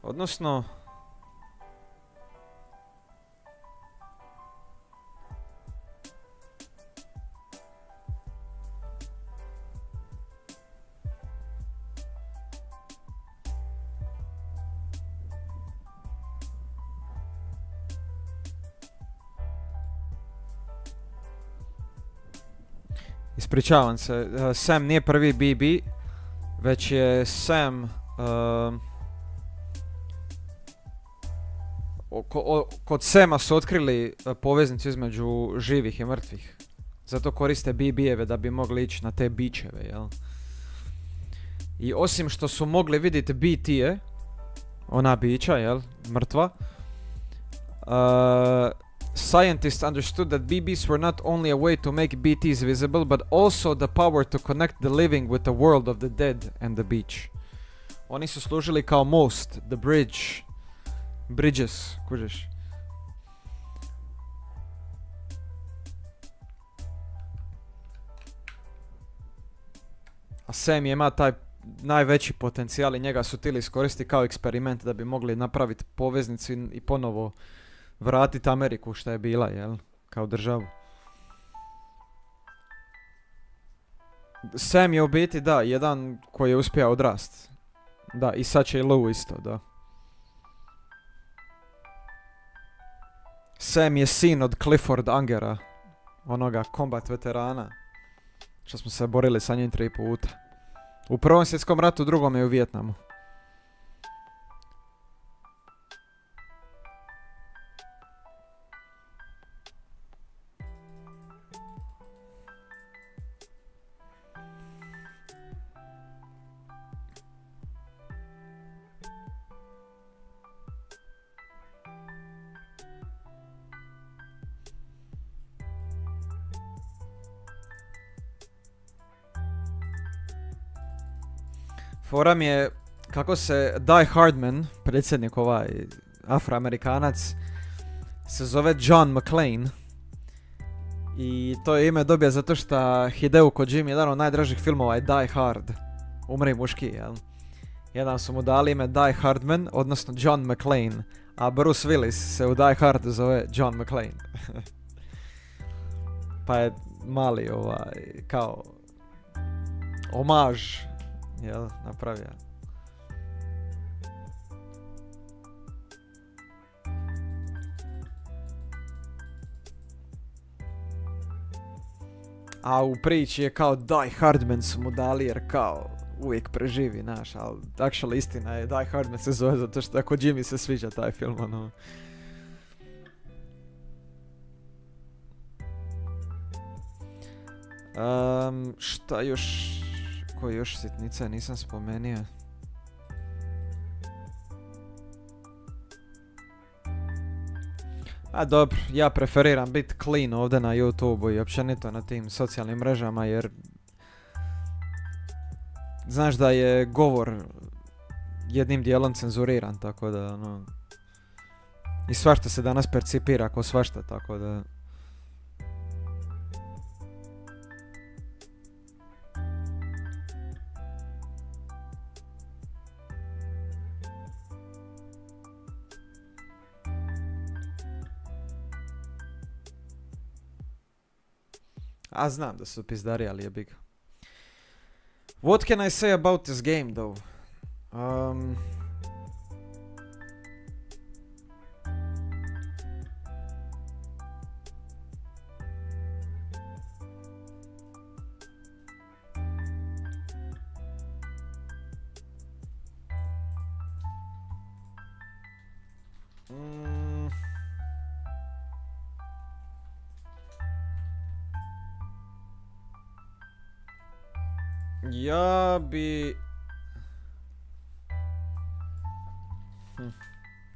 Odnosno... Ispričavam se, Sam nije prvi BB, već je Sam... kod Sama su otkrili poveznicu između živih i mrtvih. Zato koriste BB-eve da bi mogli ići na te bičeve, jel? I osim što su mogli vidjeti BT-e, ona bića, jel, mrtva, scientists understood that BBs were not only a way to make BTs visible, but also the power to connect the living with the world of the dead and the beach. Oni su služili kao most, the bridge, bridges, kužiš. A Sam ima taj najveći potencijal i njega su tili iskoristiti kao eksperiment da bi mogli napraviti poveznicu i ponovo vratiti Ameriku šta je bila, jel? Kao državu. Sam je u biti, da, jedan koji je uspio odrast. Da, i sad će i Lou isto, da. Sam je sin od Clifford Angera, onoga combat veterana, što smo se borili sa njim 3 puta. U Prvom svjetskom ratu, drugom je u Vijetnamu. Forum je kako se Die Hardman, predsjednik Afroamerikanac, se zove John McClane. I to je ime dobija zato što Hideo Kojimi, jedan od najdražih filmova je Die Hard. Umri muški, jel? Jedan su mu dali ime Die Hardman, odnosno John McClane. A Bruce Willis se u Die Hard zove John McClane. Pa je mali kao omaž, jel, napravio. A u priči je kao Die Hardman su mu dali jer kao uvijek preživi, znaš, ali actually istina je, Die Hard me se zove zato što ako Jimmy se sviđa taj film, ono. Šta još, koje još sitnice nisam spomenio? A dobro, ja preferiram biti clean ovdje na YouTube i općenito na tim socijalnim mrežama jer znaš da je govor jednim dijelom cenzuriran, tako da ono, i svašta se danas percipira ako svašta, tako da a znam da su pizdari, ali je big. What can I say about this game though? Ja bi...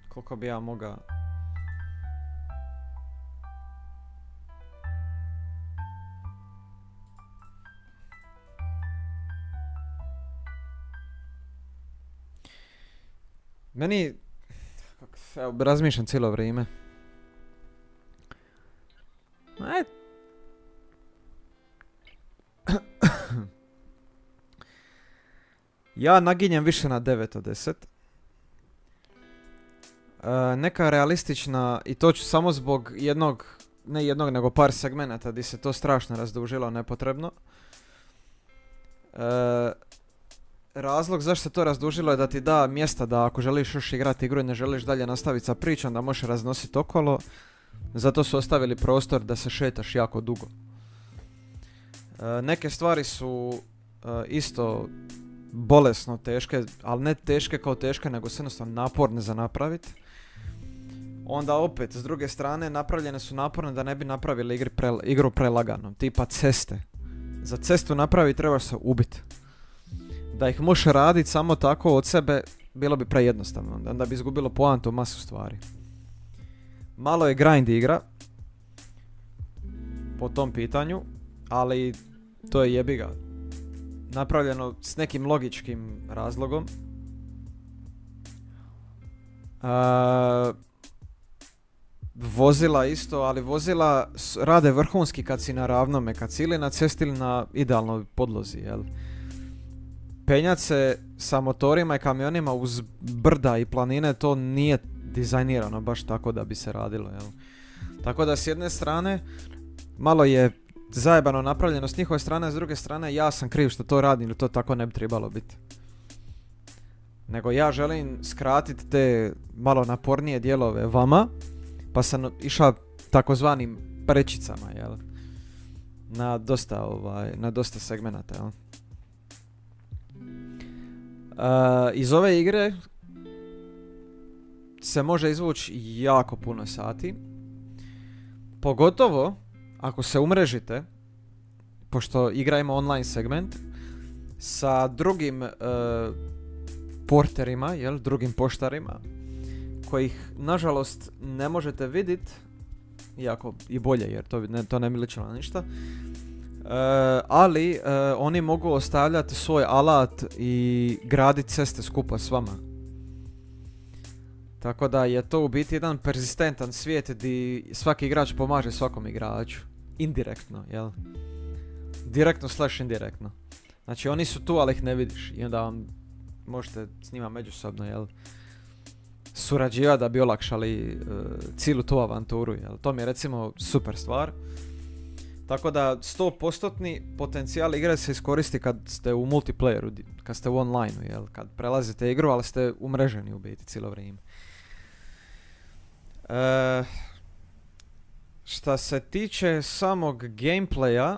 Koliko bi ja mogao... Meni... Evo, razmišljam cijelo vrijeme. Ja naginjem više na 9 od 10. Neka realistična, i to ću samo zbog jednog, ne jednog nego par segmenata gdje se to strašno razdužilo nepotrebno. Razlog zašto se to razdužilo je da ti da mjesta da ako želiš još igrati igru i ne želiš dalje nastaviti sa pričom da možeš raznositi okolo. Zato su ostavili prostor da se šetaš jako dugo. Neke stvari su isto bolesno teške, ali ne teške kao teške, nego su jednostavno naporne za napraviti. Onda opet, s druge strane, napravljene su naporne da ne bi napravili igru prelagano, tipa ceste. Za cestu napravi trebaš se ubiti. Da ih možeš raditi samo tako od sebe, bilo bi prejednostavno, onda bi izgubilo poantu masu stvari. Malo je grind igra po tom pitanju, ali to je jebiga. Napravljeno s nekim logičkim razlogom. Vozila isto, ali vozila rade vrhunski kad si na ravnome, kad si ili na cesti ili na idealnoj podlozi, jel? Penjat se sa motorima i kamionima uz brda i planine, to nije dizajnirano baš tako da bi se radilo, jel? Tako da s jedne strane malo je zajebano napravljeno s njihove strane, s druge strane ja sam kriv što to radim ili to tako ne bi trebalo biti. Nego ja želim skratiti te malo napornije dijelove vama, pa sam išao takozvanim prečicama, jel? Na dosta segmenata, jel? Iz ove igre se može izvući jako puno sati. Pogotovo ako se umrežite, pošto igra ima online segment, sa drugim porterima, jel, drugim poštarima, kojih nažalost ne možete vidjeti, iako i bolje jer to ne mi ličilo na ništa, ali oni mogu ostavljati svoj alat i graditi ceste skupa s vama. Tako da je to u biti jedan perzistentan svijet gdje svaki igrač pomaže svakom igraču. Indirektno, jel? Direktno / indirektno. Znači oni su tu, ali ih ne vidiš. I onda vam možete s njima međusobno, jel? Surađivati da bi olakšali cijelu tu avanturu, jel? To mi je recimo super stvar. Tako da 100% potencijal igre se iskoristi kad ste u multiplayeru, kad ste u online, jel? Kad prelazite igru, ali ste umreženi u biti cijelo vrijeme. Šta se tiče samog gameplaya,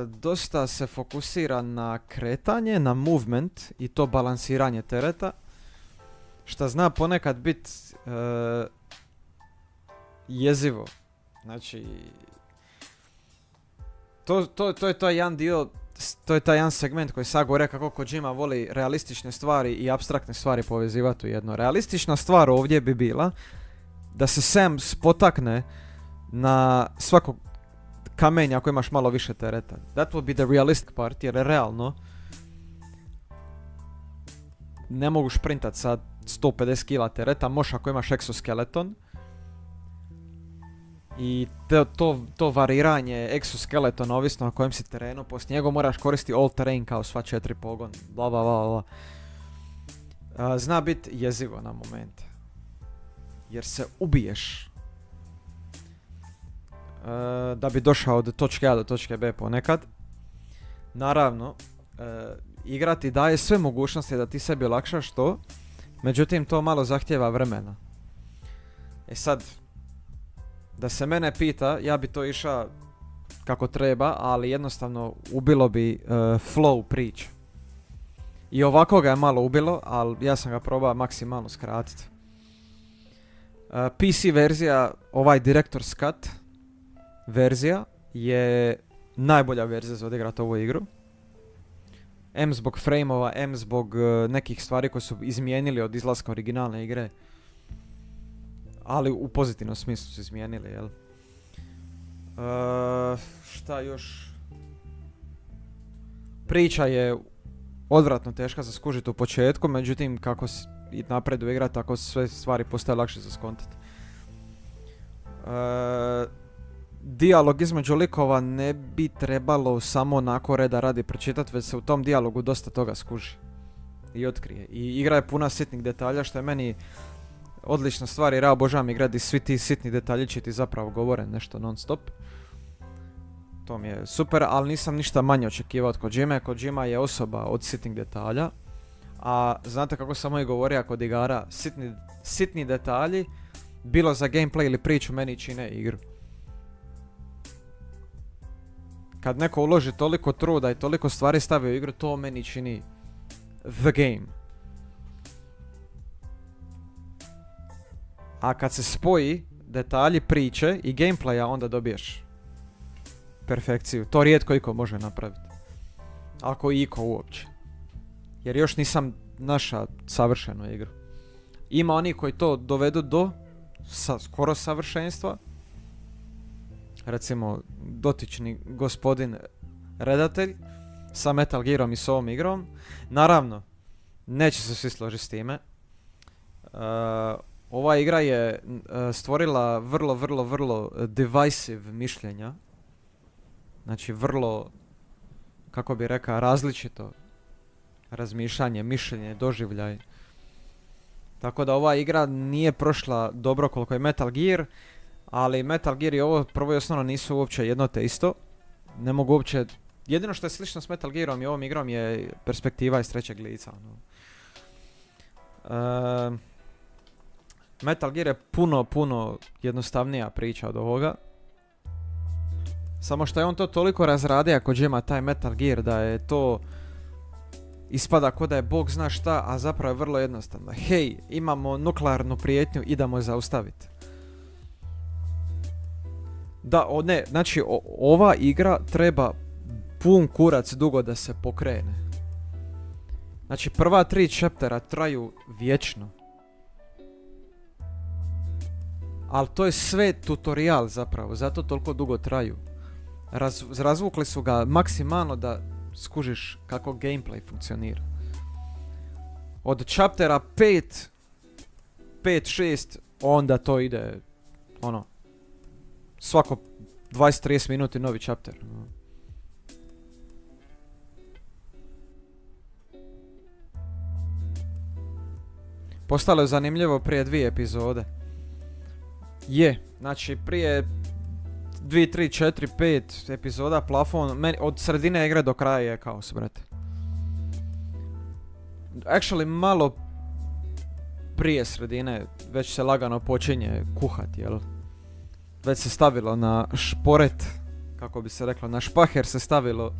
dosta se fokusira na kretanje, na movement i to balansiranje tereta, što zna ponekad biti jezivo. Znači, to je taj jedan dio, to je taj jedan segment koji sad govore kako Kojima voli realistične stvari i apstraktne stvari povezivati u jedno. Realistična stvar ovdje bi bila da se Sam spotakne na svakog kamenja ako imaš malo više tereta. That would be the realistic part, jer realno ne mogu šprintat sa 150 kila tereta, možeš ako imaš exoskeleton. I to variranje exoskeletona, ovisno na kojem si terenu, poslije njega moraš koristiti all terrain kao sva 4 pogon, bla bla bla bla. Zna biti jezivo na momente. Jer se ubiješ da bi došao od točke A do točke B ponekad. Naravno, igra ti daje sve mogućnosti da ti sebi olakšaš to, međutim to malo zahtjeva vremena. E sad, da se mene pita, ja bi to išao kako treba, ali jednostavno ubilo bi flow priče. I ovako ga je malo ubilo, ali ja sam ga probao maksimalno skratiti. PC verzija, ovaj Director's Cut verzija, je najbolja verzija za odigrati ovu igru. M zbog frameova, M zbog nekih stvari koje su izmijenili od izlaska originalne igre. Ali u pozitivnom smislu su izmijenili, jel? Šta još? Priča je odvratno teška za skužiti u početku, međutim kako napreduje igra, tako sve stvari postaje lakše za skontati. Dijalog između likova ne bi trebalo samo onako reda radi pročitati, već se u tom dijalogu dosta toga skuži i otkrije. I igra je puna sitnih detalja, što je meni odlična stvar, jer ja obožavam igrati, svi ti sitni detaljići ti zapravo govore nešto non stop. To mi je super, ali nisam ništa manje očekivao od Kojime. Kojima je osoba od sitnih detalja. A znate kako sam i govorio kod igara, sitni detalji, bilo za gameplay ili priču, meni čine igru. Kad neko uloži toliko truda i toliko stvari stavi u igru, to meni čini the game. A kad se spoji detalji priče i gameplaya, onda dobiješ perfekciju. To rijetko iko može napraviti. Ako iko uopće. Jer još nisam našao savršenu igru. Ima oni koji to dovedu do skoro savršenstva. Recimo dotični gospodin redatelj sa Metal Gearom i s ovom igrom. Naravno, neće se svi složiti s time. Ova igra je stvorila vrlo divisive mišljenja. Znači vrlo, kako bi rekao, različito razmišljanje, mišljenje, doživljaj. Tako da ova igra nije prošla dobro koliko je Metal Gear, ali Metal Gear i ovo prvo i osnovno nisu uopće jedno te isto. Ne mogu uopće, jedino što je slično s Metal Gearom i ovom igrom je perspektiva iz trećeg lica. Metal Gear je puno jednostavnija priča od ovoga. Samo što je on to toliko razradio Kojima taj Metal Gear da je to ispada ko da je Bog zna šta, a zapravo je vrlo jednostavno. Hej, imamo nuklearnu prijetnju, idemo je zaustaviti. Znači ova igra treba pun kurac dugo da se pokrene. Znači prva 3 chaptera traju vječno. Ali to je sve tutorial zapravo, zato toliko dugo traju. Razvukli su ga maksimalno da skužiš kako gameplay funkcionira. Od chaptera 5-6 onda to ide svako 20-30 minuti novi chapter. Postalo je zanimljivo prije 2 epizode. Znači prije 2, 3, 4, 5 epizoda plafon, od sredine igre do kraja je kaos, brate. Actually, malo prije sredine već se lagano počinje kuhat, jel? Već se stavilo na šporet, kako bi se reklo, na špaher se stavilo.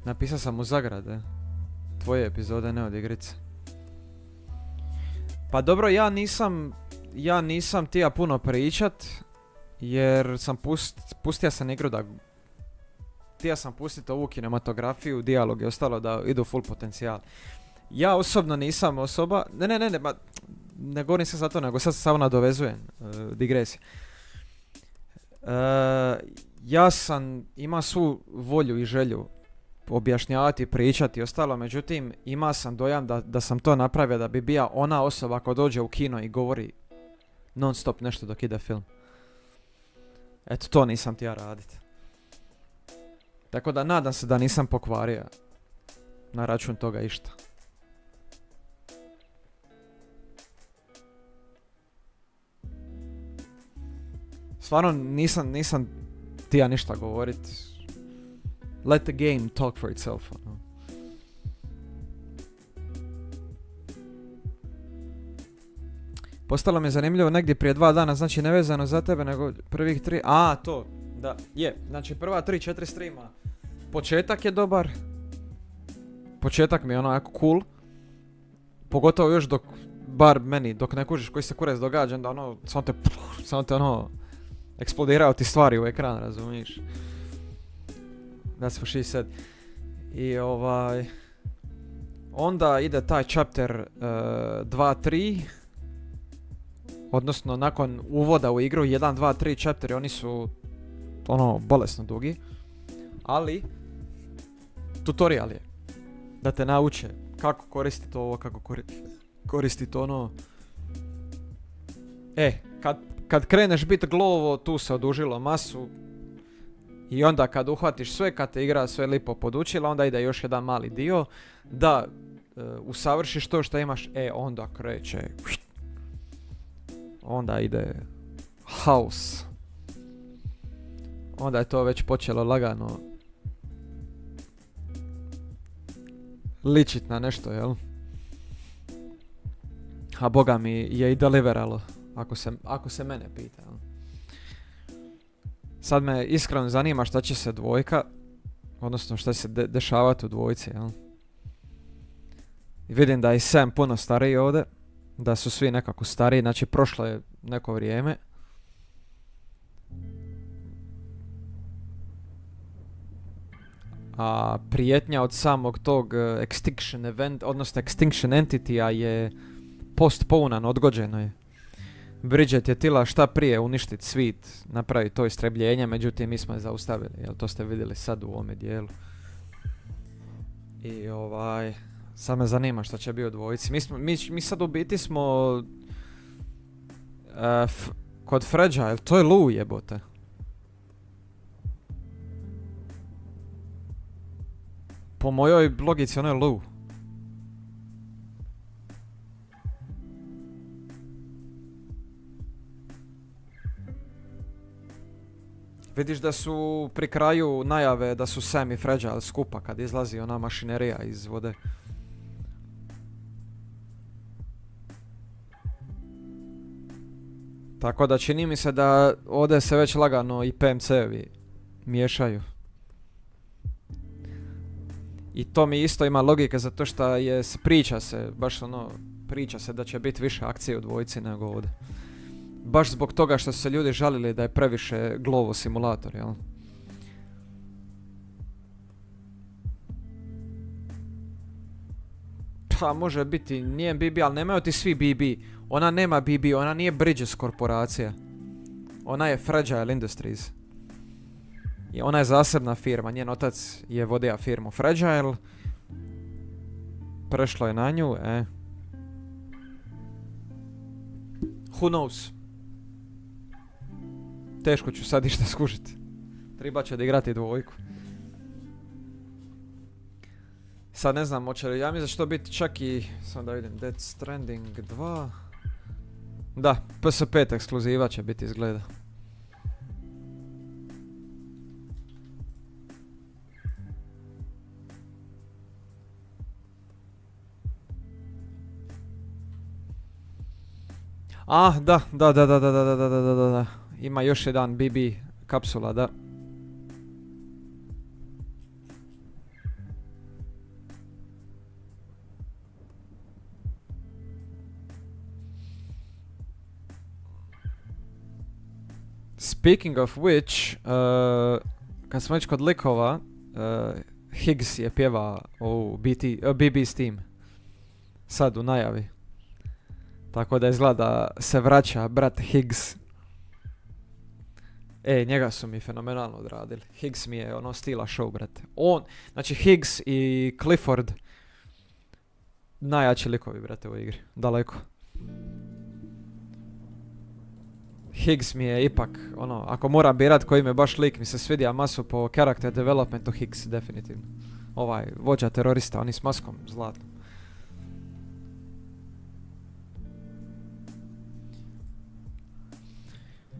Napisao sam u zagrade. Tvoje epizode, ne od igrice. Pa dobro, ja nisam tija puno pričat, jer sam pustio sam igru da... Htio sam pustiti ovu kinematografiju, dijalog i ostalo da idu full potencijal. Ja osobno nisam osoba... Ne govorim se za to, nego sad se samo nadovezujem. Digresija. Ja sam ima svu volju i želju objašnjavati, pričati i ostalo, međutim ima sam dojam da sam to napravio da bi bija ona osoba ako dođe u kino i govori non stop nešto dok ide film. Eto, to nisam htio raditi. Tako da nadam se da nisam pokvario na račun toga išta. Stvarno nisam htio ništa govorit. Let the game talk for itself. No. Postalo mi je zanimljivo negdje prije 2 dana, znači nevezano za tebe, nego prvih 3... A, to, da, je. Znači prva 3-4 streama. Početak je dobar. Početak mi je onako cool. Pogotovo još dok, bar meni, dok ne kužiš koji se kurac događa, onda ono, samo te ono, eksplodirao ti stvari u ekran, razumiješ? That's what she said. I onda ide taj chapter 2-3. Odnosno nakon uvoda u igru 1, 2, 3 chapteri, oni su ono bolesno dugi. Ali tutorial je. Da te nauče kako koristiti ovo, kako koristiti ono. Kad kreneš biti glovo, tu se odužilo masu. I onda kad uhvatiš sve, kad te igra sve lipo podučila, onda ide još jedan mali dio. Da usavršiš to što imaš, onda kreće. Onda ide house. Onda je to već počelo lagano ličit na nešto, jel? A boga mi je i deliveralo, ako se mene pita, jel? Sad me iskreno zanima šta će se dvojka, odnosno šta će se dešavati u dvojci, jel? I vidim da je Sam puno stariji ovdje, da su svi nekako stariji, znači prošlo je neko vrijeme. A prijetnja od samog tog extinction event, odnosno extinction entity-a je postponan, odgođeno je. Bridget je tila šta prije uništiti svit, napraviti to istrebljenje, međutim mi smo je zaustavili, jel to ste vidjeli sad u ovome dijelu. I sad me zanima šta će biti u dvojici. Mi sad u biti smo kod Fragile, to je Lou jebote. Po mojoj logici ono je Lou. Vidiš da su pri kraju najave da su Sam i Fragile skupa kad izlazi ona mašinerija iz vode. Tako da čini mi se da ovdje se već lagano i PMC-evi miješaju. I to mi isto ima logike zato što priča se da će biti više akcije u dvojici nego ovdje. Baš zbog toga što su se ljudi žalili da je previše glovo simulator, jel? Pa može biti, nije BB, ali nemaju ti svi BB. Ona nema BB, ona nije Bridges korporacija. Ona je Fragile Industries. I ona je zasebna firma, njen otac je vodio firmu Fragile. Prešlo je na nju, Who knows? Teško ću sad išta skužiti. Treba će da igrati dvojku. Sad ne znam, hoće li, ja mislim da će to biti čak i, samo da vidim, Death Stranding 2. Da, PS5 ekskluziva će biti izgleda. Da. Ima još jedan BB kapsula, da. Speaking of which, kad smo već kod likova, Higgs je pjeva ovu BB's Team. Sad u najavi. Tako da izgleda se vraća brat Higgs. Njega su mi fenomenalno odradili. Higgs mi je ono stila show, brate. Znači Higgs i Clifford, najjači likovi, brate, u igri. Daleko. Higgs mi je ipak, ono, ako moram birat koji mi baš lik mi se svidija masu po character developmentu, Higgs, definitivno. Ovaj, vođa terorista, oni s maskom zlatnom.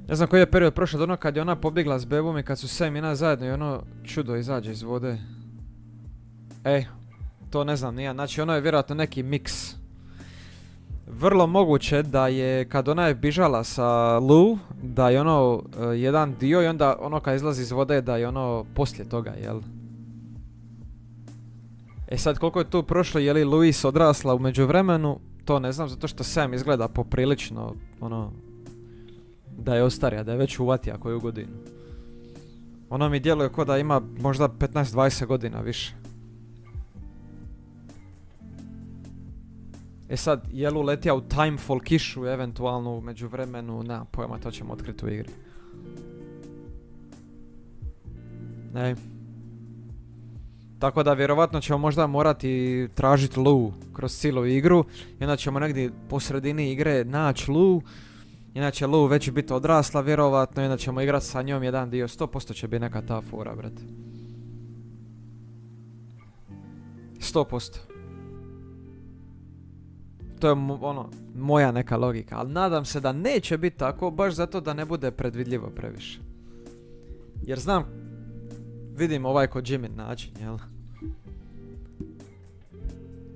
Ne znam koji je period prošao do ono kad je ona pobjegla s bebom i kad su Sam i zajedno i ono čudo izađe iz vode. To ne znam nije, znači ono je vjerojatno neki miks. Vrlo moguće da je kad ona je bižala sa Lou, da je ono jedan dio i onda ono kad izlazi iz vode da je ono poslije toga, jel? Sad koliko je tu prošlo, je li Louise odrasla u međuvremenu, to ne znam, zato što Sam izgleda poprilično, ono, da je ostarija, da je već uvatija koju godinu. Ono mi djeluje kao da ima možda 15-20 godina više. Sad, je li uletija u Timefall kišu, eventualno u međuvremenu, nema pojma, to ćemo otkriti u igri. Tako da vjerovatno ćemo možda morati tražiti Lou kroz cijelu igru i onda ćemo negdje po sredini igre naći Lou. Inače Lou već biti odrasla vjerovatno i onda ćemo igrati sa njom jedan dio, 100% će biti neka ta fora, brate. 100%. To je ono, moja neka logika, ali nadam se da neće biti tako, baš zato da ne bude predvidljivo previše. Jer znam, vidim ovaj kod Jimin način, jel?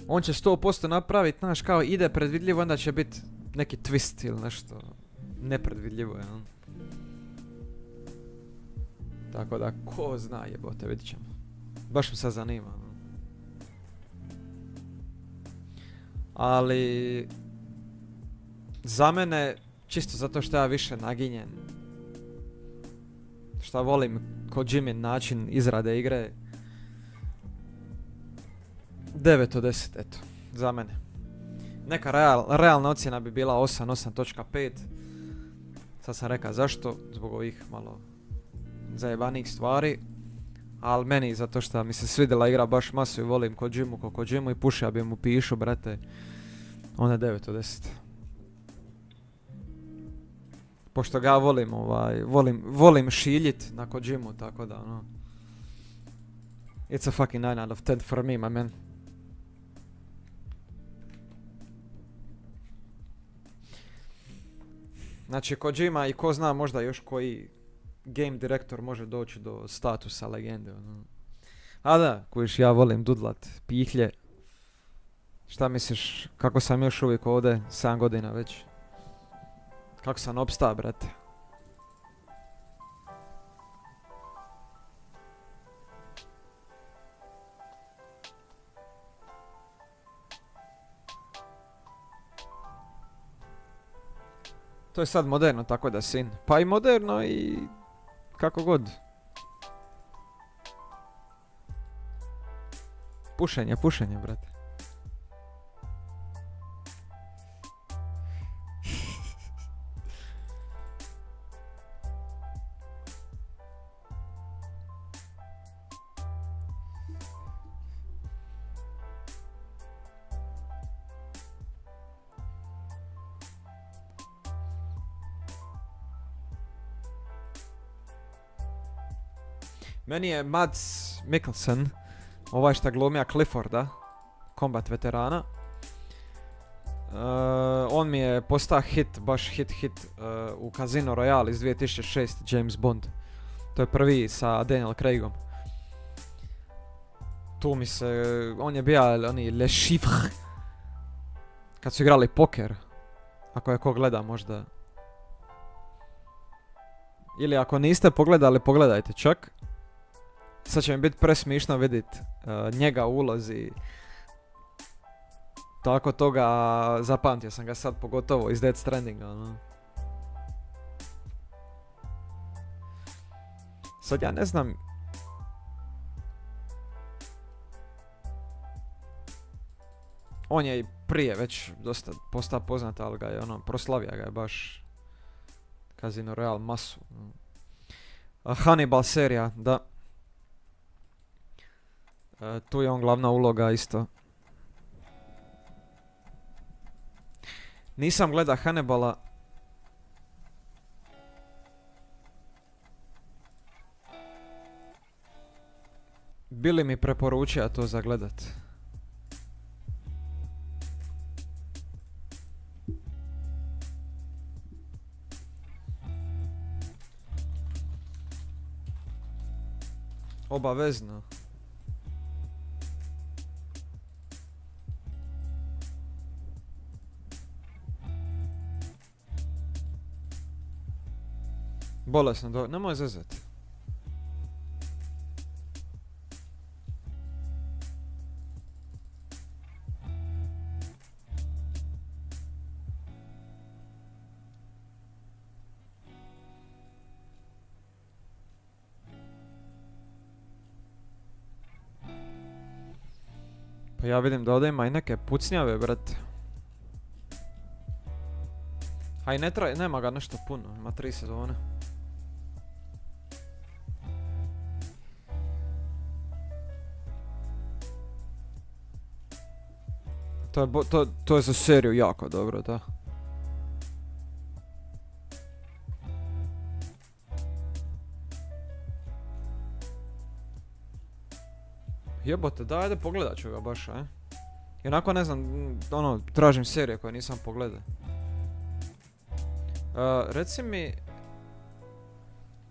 On će 100% napraviti, znaš, kao ide predvidljivo, onda će biti neki twist ili nešto nepredvidljivo, jel? Tako da, ko zna, jebote, vidit ćemo. Baš mi se zanima. Ali za mene, čisto zato što ja više naginjen, što volim kod Jimin način izrade igre, 9 od 10, eto, za mene. Neka realna ocjena bi bila 8, 8.5. Sad sam rekao zašto, zbog ovih malo zajebanih stvari. Ali meni, zato što mi se svidjela igra baš masu i volim Kojimu i pušija bi mu pišu, brate. On je 9 od 10. Pošto ga volim šiljit na Kojimu, tako da, ono. It's a fucking 9 out of 10 for me, my man. Znači, Kojima i ko zna možda još koji game direktor može doći do statusa legende, ono. A da, kojiš, ja volim dudlat pihlje. Šta misliš, kako sam još uvijek ovdje, 7 godina već? Kako sam opstao, brate? To je sad moderno, tako da sin. Pa i moderno i kako god. Pušenje, brate. Meni je Mads Mikkelsen, ovaj šta glumija Clifforda, combat veterana. On mi je postao hit, baš hit u Casino Royale iz 2006, James Bond. To je prvi sa Daniel Craigom. Tu mi se, on je bio oni Le Chiffre, kad su igrali poker. Ako je ko gleda možda. Ili ako niste pogledali, pogledajte čak. Sad će mi biti presmišno vidit njega u ulozi. Tako toga, zapamtio sam ga sad pogotovo iz Death Strandinga. No. Sad ja ne znam. On je i prije već dosta postao poznat, ali ga je proslavija ga je baš Casino Royale masu. Hannibal serija, da. Tu je on glavna uloga isto. Nisam gleda Hannibala. Bili mi preporučio to za gledat. Obavezno. Bolesno, nemoj zezati. Pa ja vidim da ovdje ima i neke pucnjave, brate. A i nema ga nešto puno, ima 3 sezone. To je za seriju jako dobro, da. Jebote, da, ajde pogledat ću ga baš, aj. I onako ne znam, tražim serije koje nisam pogledao. Reci mi,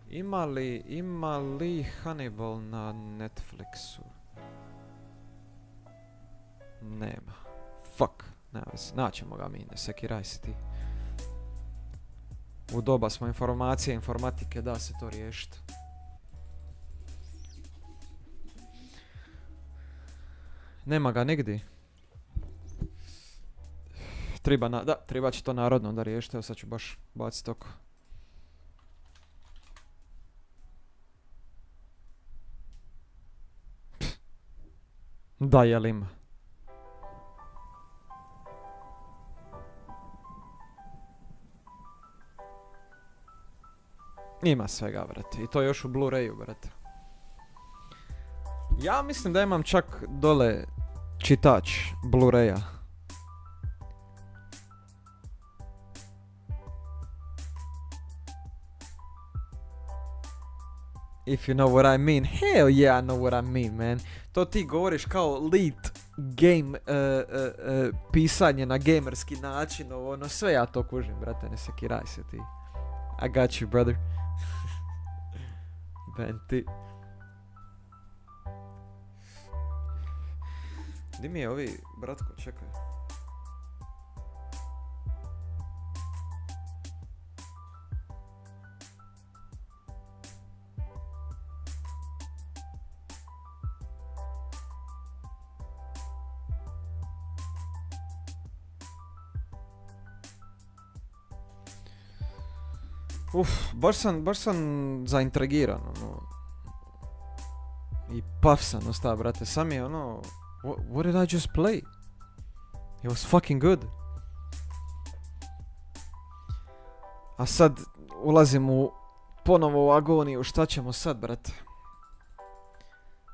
ima li Hannibal na Netflixu? Nema. Fuck. Nema veze. Naćemo ga mi, ne sekiraj se ti. U doba smo informacije, informatike, da se to riješiti. Nema ga nigdje. Treba će to narodno onda riješiti, evo sad ću baš baciti oko. Da, jel ima? Ima svega, brate. I to još u Blu-rayu, brate. Ja mislim da imam čak dole čitač Blu-raya. If you know what I mean. Hell yeah, I know what I mean, man. To ti govoriš kao lead game pisanje na gamerski način, sve ja to kužim, brate, ne sekiraj se ti. I got you, brother. Benti. Di mi je ovi, bratko, čekaj. Baš sam zaintrigiran, I paf sam ostao, brate, sam je what did I just play? It was fucking good. A sad ulazim ponovo u agoniju, šta ćemo sad, brate?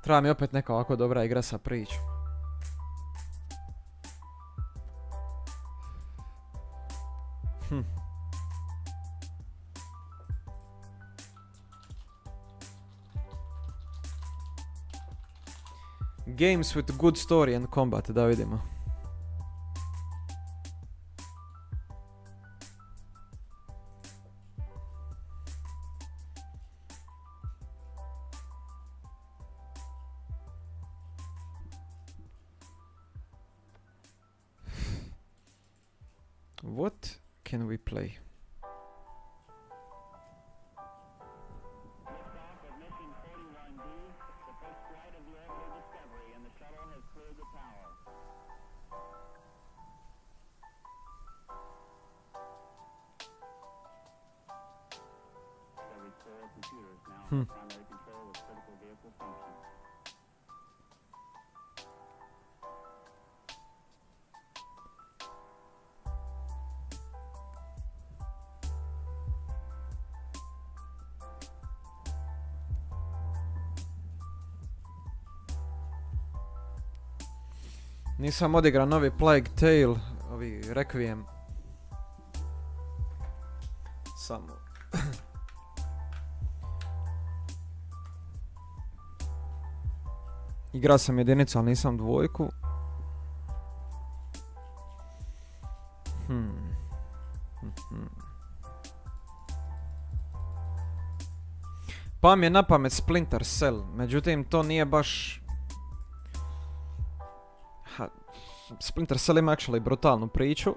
Treba mi opet neka ovako dobra igra sa pričom. Games with good story and combat, da vidimo. What can we play? Nisam odigrao novi Plague Tale, ovi Requiem. Samo. Igrao sam jedinicu, ali nisam dvojku. Pa mi je na pamet Splinter Cell, međutim to nije baš... Splinter Cell ima actually brutalnu priču.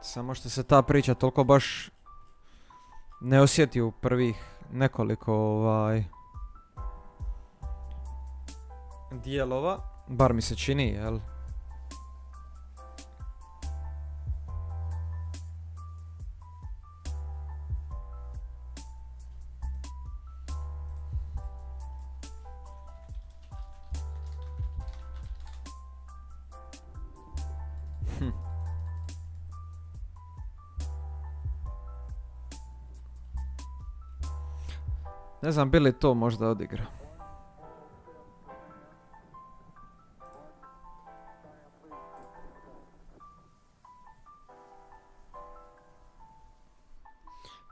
Samo što se ta priča toliko baš ne osjeti u prvih nekoliko dijelova. Bar mi se čini, jel? Ne znam, bi li to možda odigra.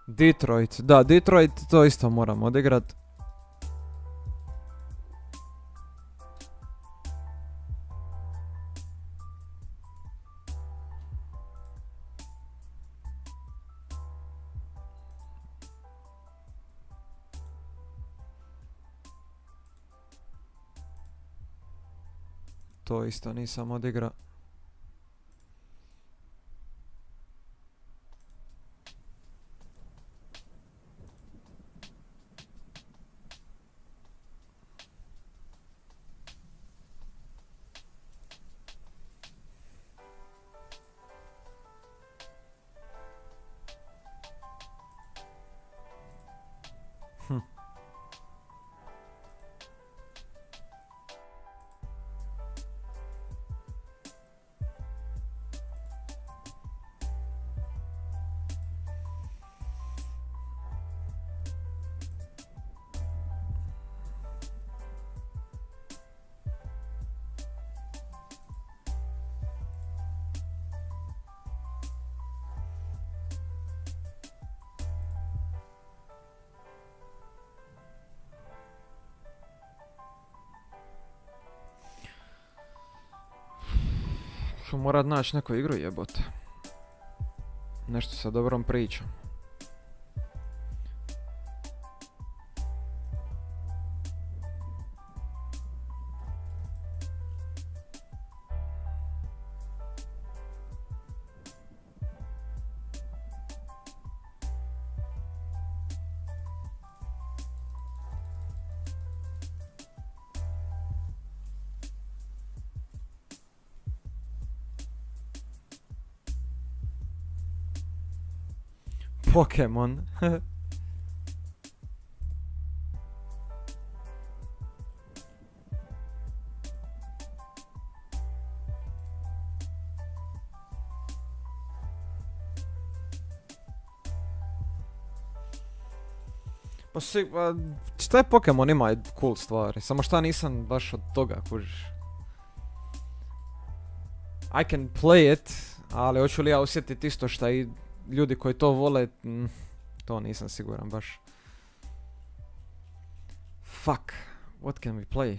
Detroit, da, Detroit to isto moram odigrat. To isto nisam odigrao. Što morat naći neku igru jebote. Nešto sa dobrom pričom. Pokemon. Šta je Pokemon ima cool stvari, samo šta nisam baš od toga, kužiš. I can play it, ali hoću li ja osjetiti isto šta i ljudi koji to vole, to nisam siguran baš. Fuck, what can we play?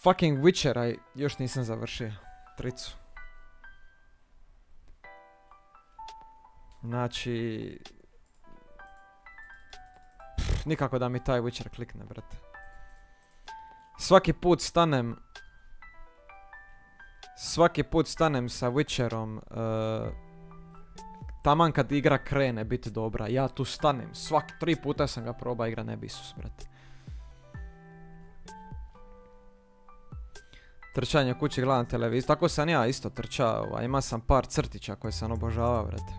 Fucking Witcher, još nisam završio tricu. Znači... nikako da mi taj Witcher klikne, brate. Svaki put stanem sa Witcherom, taman kad igra krene biti dobra, ja tu stanem. 3 puta sam ga probao, igra ne bi Isus, brate. Trčanje kući, gledam televiziju, tako sam ja isto trčao, ima sam par crtića koje sam obožavao, brate.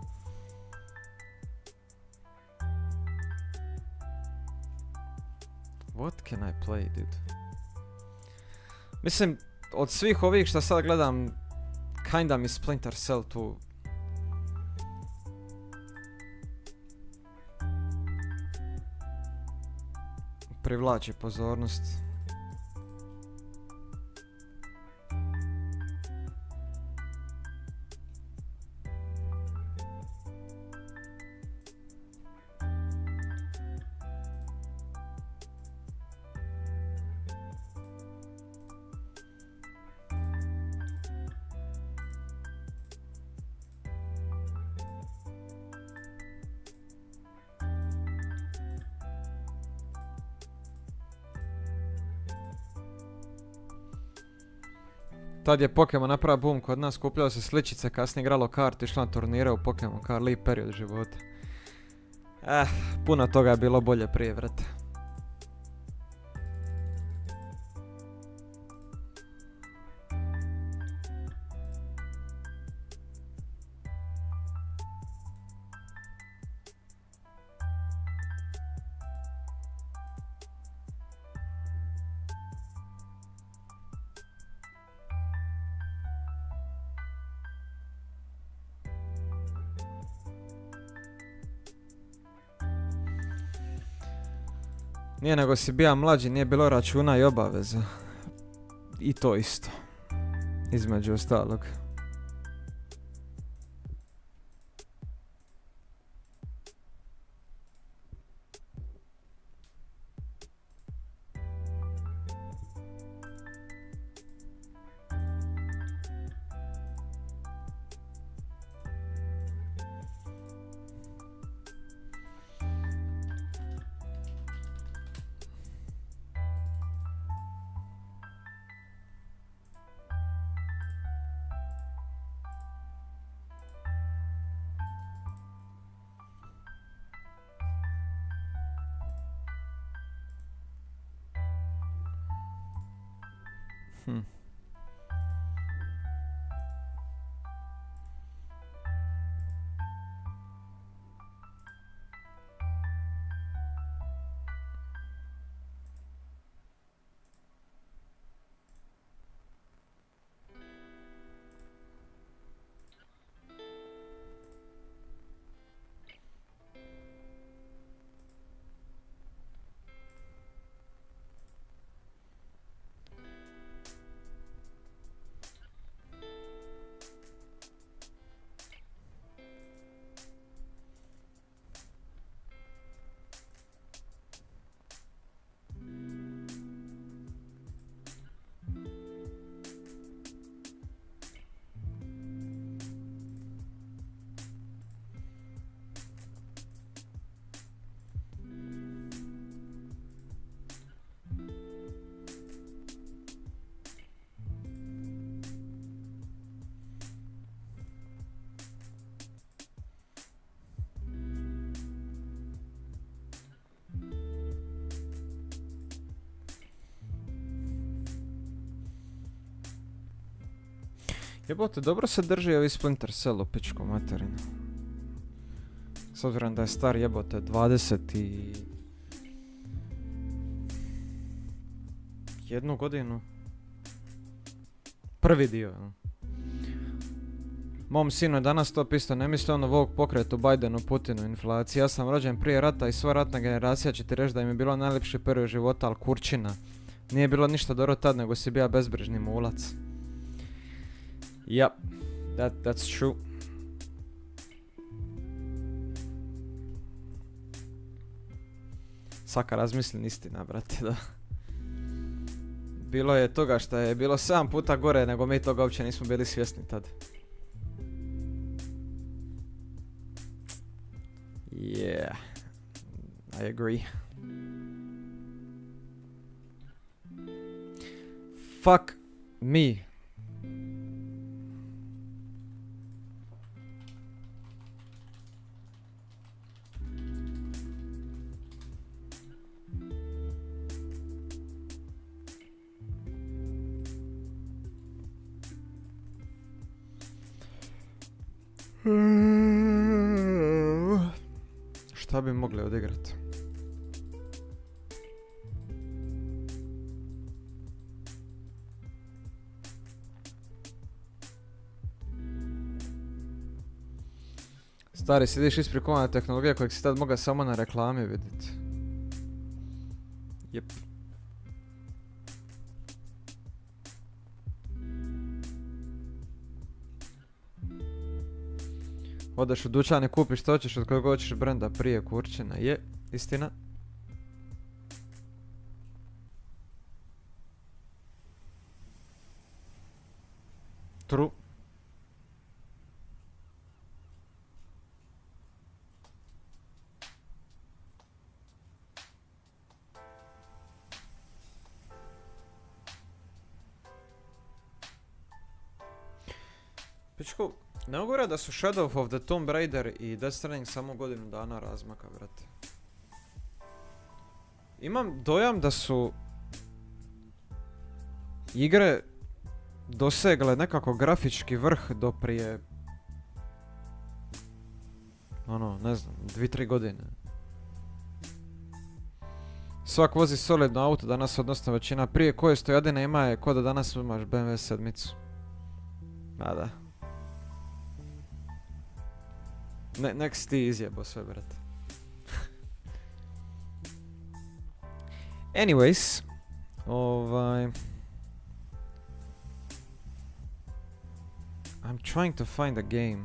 What can I play, dude? Mislim, od svih ovih što sad gledam, kinda mi Splinter Cell tu privlači pozornost. Tad je Pokemon napravio boom kod nas, kupljao se sličice, kasnije igralo kartu, išlo na turnire u Pokemon kart, lijep period života. Puno toga je bilo bolje prije, vrate. Nije nego si bija mlađi, nije bilo računa i obaveza. I to isto. Između ostalog. Jebote, dobro se drži ovi Splinter Cell u pičku materinu. S obzirom da je star jebote 21 godinu. Prvi dio. Mom sinu je danas to pisto, ne misli ono ovog pokretu Bidenu, Putinu, inflaciji. Ja sam rođen prije rata i sva ratna generacija će ti reći da im je bilo najljepši period života, ali kurčina. Nije bilo ništa dobro tad, nego si bio bezbrižni mulac. Yep, that's true. Svaka razmislim istina, brate, da. Bilo je toga što je bilo 7 puta gore, nego mi toga uopće nismo bili svjesni tad. Yeah, I agree. Fuck me. Šta bi mogli odigrati? Stari, sidiš ispred komada tehnologija kojeg si tad mogao samo na reklami vidjeti. Jep. Odeš u dućan i kupiš što hoćeš od kojeg hoćeš brenda prije kurčina. Je, istina. True. Pičku, ne mogu reći da su Shadow of the Tomb Raider i Death Stranding samo godinu dana razmaka, brate. Imam dojam da su igre dosegle nekako grafički vrh do prije, ono, ne znam, 2-3 godine. Svak vozi solidno auto danas, odnosno većina prije koje stojadine ima je ko da danas imaš BMW 7. A da. Nek si ti izjebo sve, brate. Anyways. I'm trying to find a game.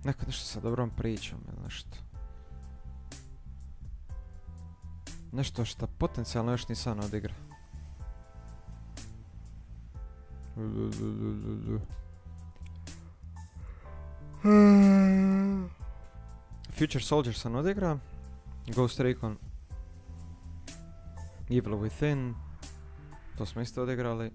Neko nešto sa dobrom pričom ili nešto. Nešto što potencijalno još nisam odigra. Future Soldier sam odigra. Ghost Recon Evil Within. To smo isto odigrali.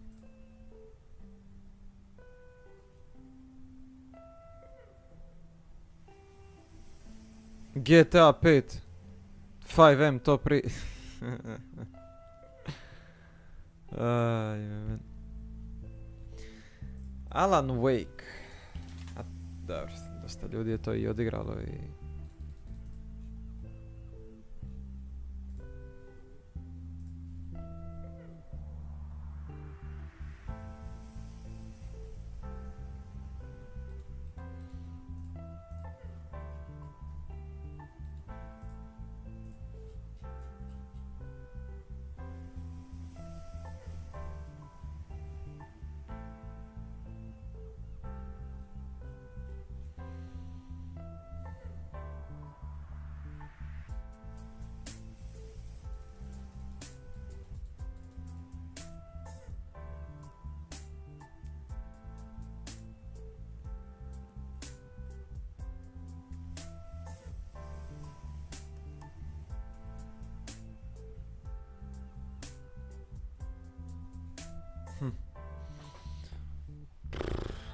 GTA 5 5M to pri... Alan Wake. Dobro, dosta ljudi je to i odigralo i...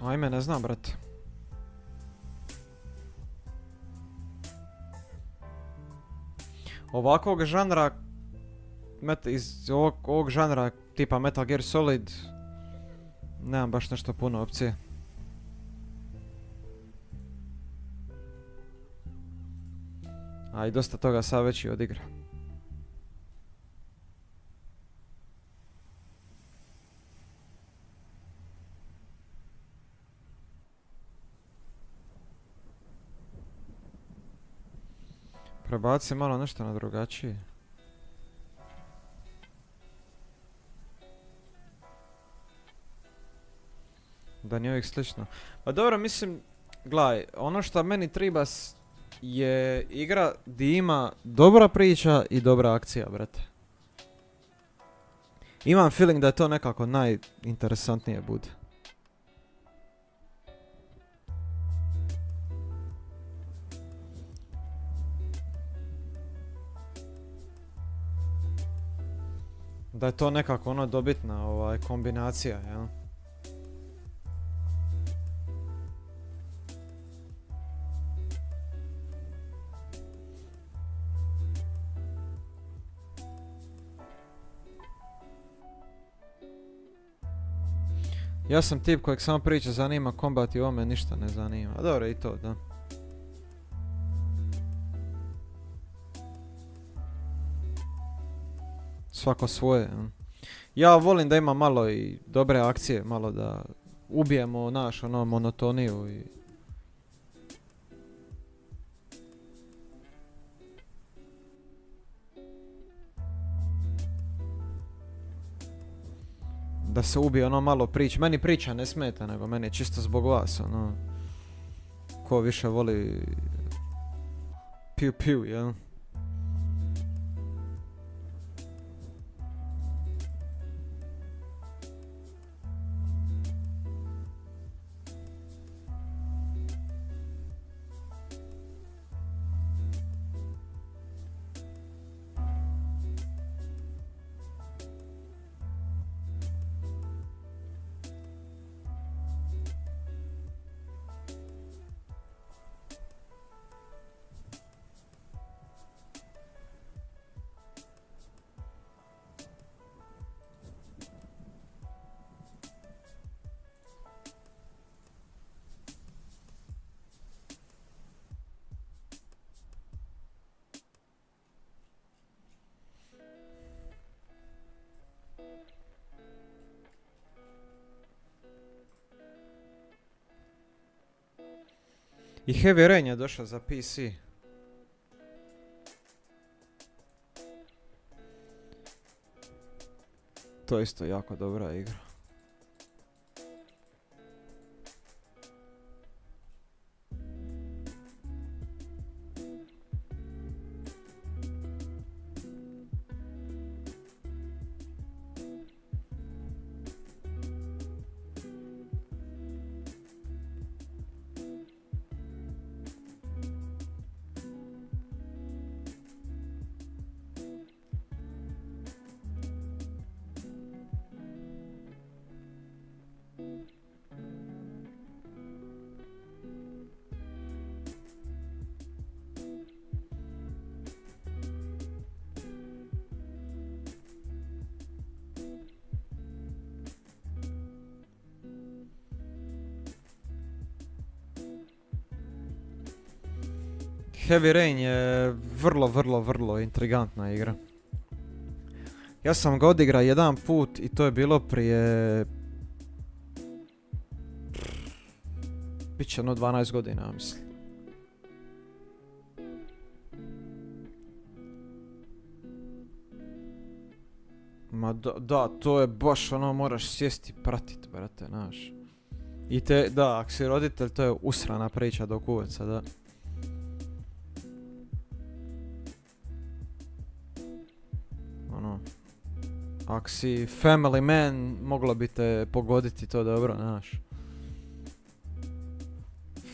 Ajme, ne znam, brate. Ovakvog žanra, iz ovog žanra tipa Metal Gear Solid, nemam baš nešto puno opcije. A i dosta toga sad već i odigra. Prebaci malo nešto na drugačije. Da nije uvijek slično. Pa dobro, mislim, gledaj, ono što meni treba je igra gdje ima dobra priča i dobra akcija, brate. Imam feeling da je to nekako najinteresantnije bude. Da je to nekako ono dobitna kombinacija, jel? Ja sam tip kojeg samo priča zanima, kombat i ome ništa ne zanima. A dobro i to, da. Svako svoje. Ja volim da ima malo i dobre akcije, malo da ubijemo naš monotoniju i... Da se ubije malo priča. Meni priča ne smeta, nego meni je čisto zbog vas, ko više voli piu piu, jel? I Heavy Rain je došao za PC. To je isto jako dobra igra. Heavy Rain je vrlo intrigantna igra. Ja sam ga odigrao jedan put i to je bilo prije... Biće 12 godina, mislim. Ma da, to je baš moraš sjesti i pratit, brate, znaš. I da, ako si roditelj, to je usrana priča do kuveca, da. Ako si family man, moglo bi te pogoditi to dobro, znaš.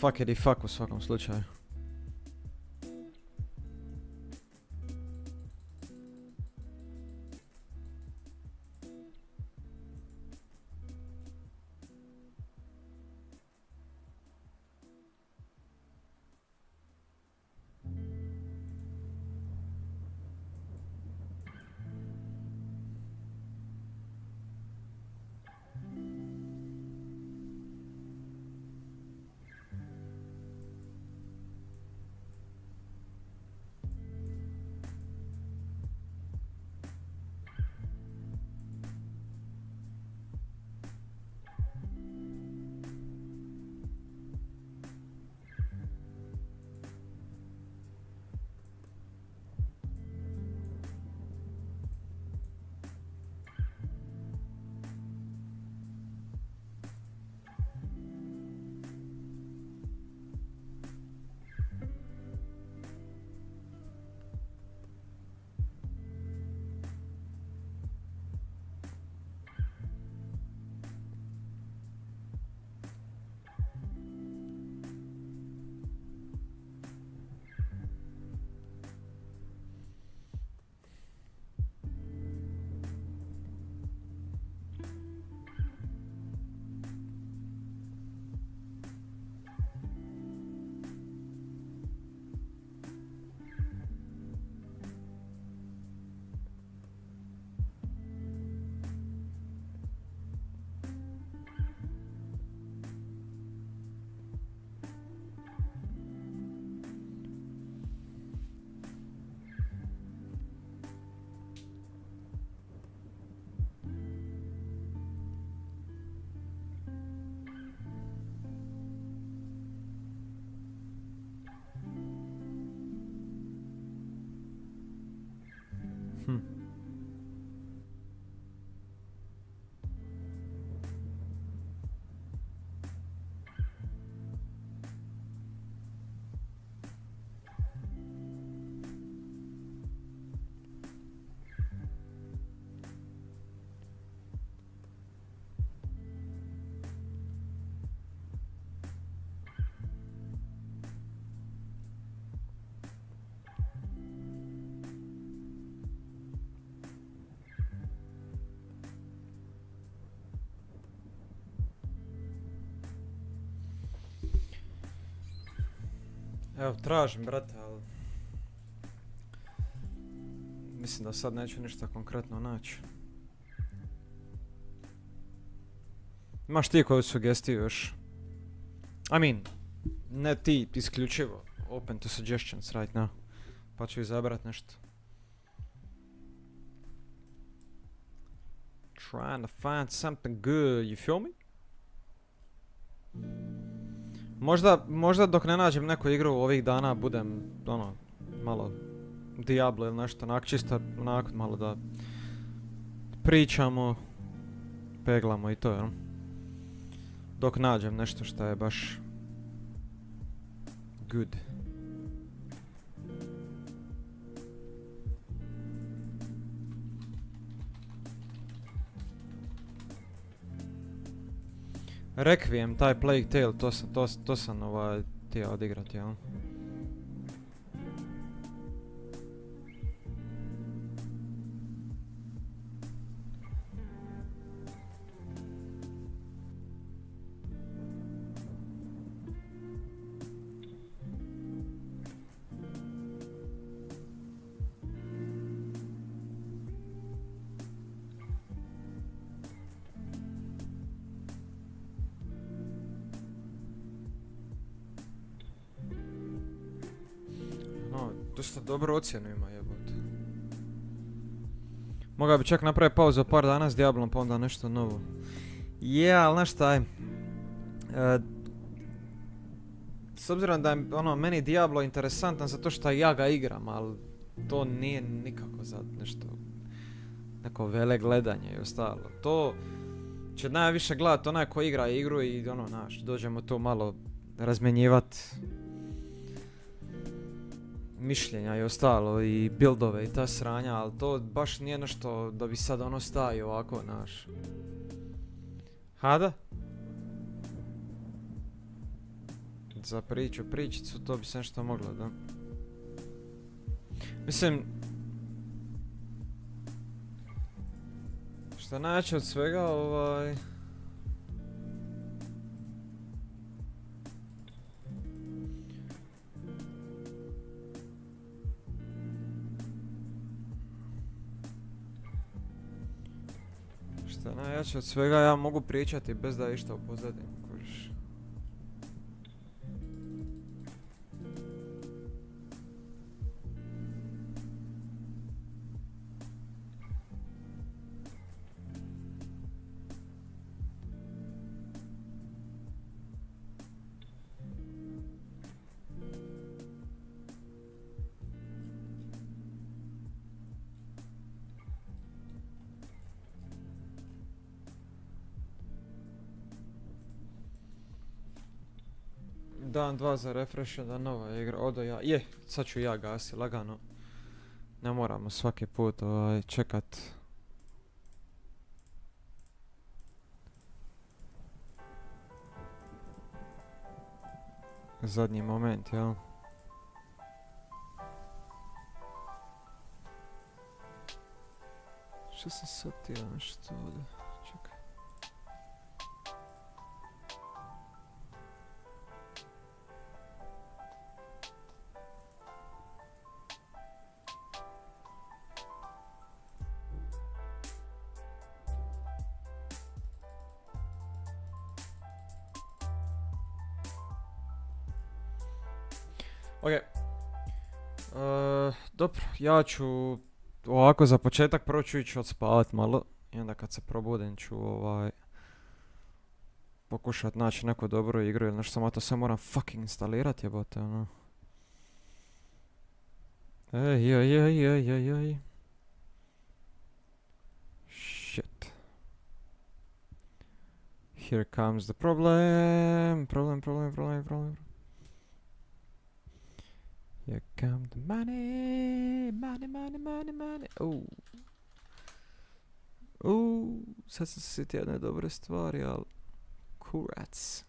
Fuck it i fuck u svakom slučaju. Evo, tražim, brate, ali... Mislim da sad neću ništa konkretno naći. Imaš ti koju sugestiju još? I mean, ne ti isključivo. Open to suggestions right now. Pa ću izabrat nešto. Trying to find something good, you feel me? Možda dok ne nađem neku igru ovih dana budem, ono, malo Diablo ili nešto, onak čisto, onako malo da pričamo, peglamo i to, jel? Dok nađem nešto što je baš good. Requiem, taj Plague Tale, to sam htio odigrati, jel? Dosta dobru ocjenu ima, jebote. Mogao bi čak napraviti pauzu par dana s Diablom pa onda nešto novo. Ali znaš šta, s obzirom da je meni Diablo interesantan zato što ja ga igram, ali to nije nikako za nešto, neko vele gledanje i ostalo. To će najviše gledat onaj ko igra igru i znaš, dođemo tu malo razmjenjivat mišljenja i ostalo i buildove i ta sranja, ali to baš nije nešto da bi sad staje ovako, znaš. Hada? Za pričicu, to bi se nešto moglo, da. Mislim, šta najjače od svega, najjače od svega ja mogu pričati bez da išta u pozadini, kužiš. Dan 2 za refresh, da nova igra, sad ću ja gasi, lagano. Ne moramo svaki put čekat. Zadnji moment, jel? Što sam sad htio nešto ovdje? Čekaj. Dobro, ja ću ovako za početak prvo ću ići odspavat malo i onda kad se probudim ću pokušat naći neku dobru igru ili nešto, samo to sve moram fucking instalirati, jebote, ono. Ej. Shit. Here comes the problem. Here come the money. Sad sam se sjetio jedne dobre stvari, ali kurats.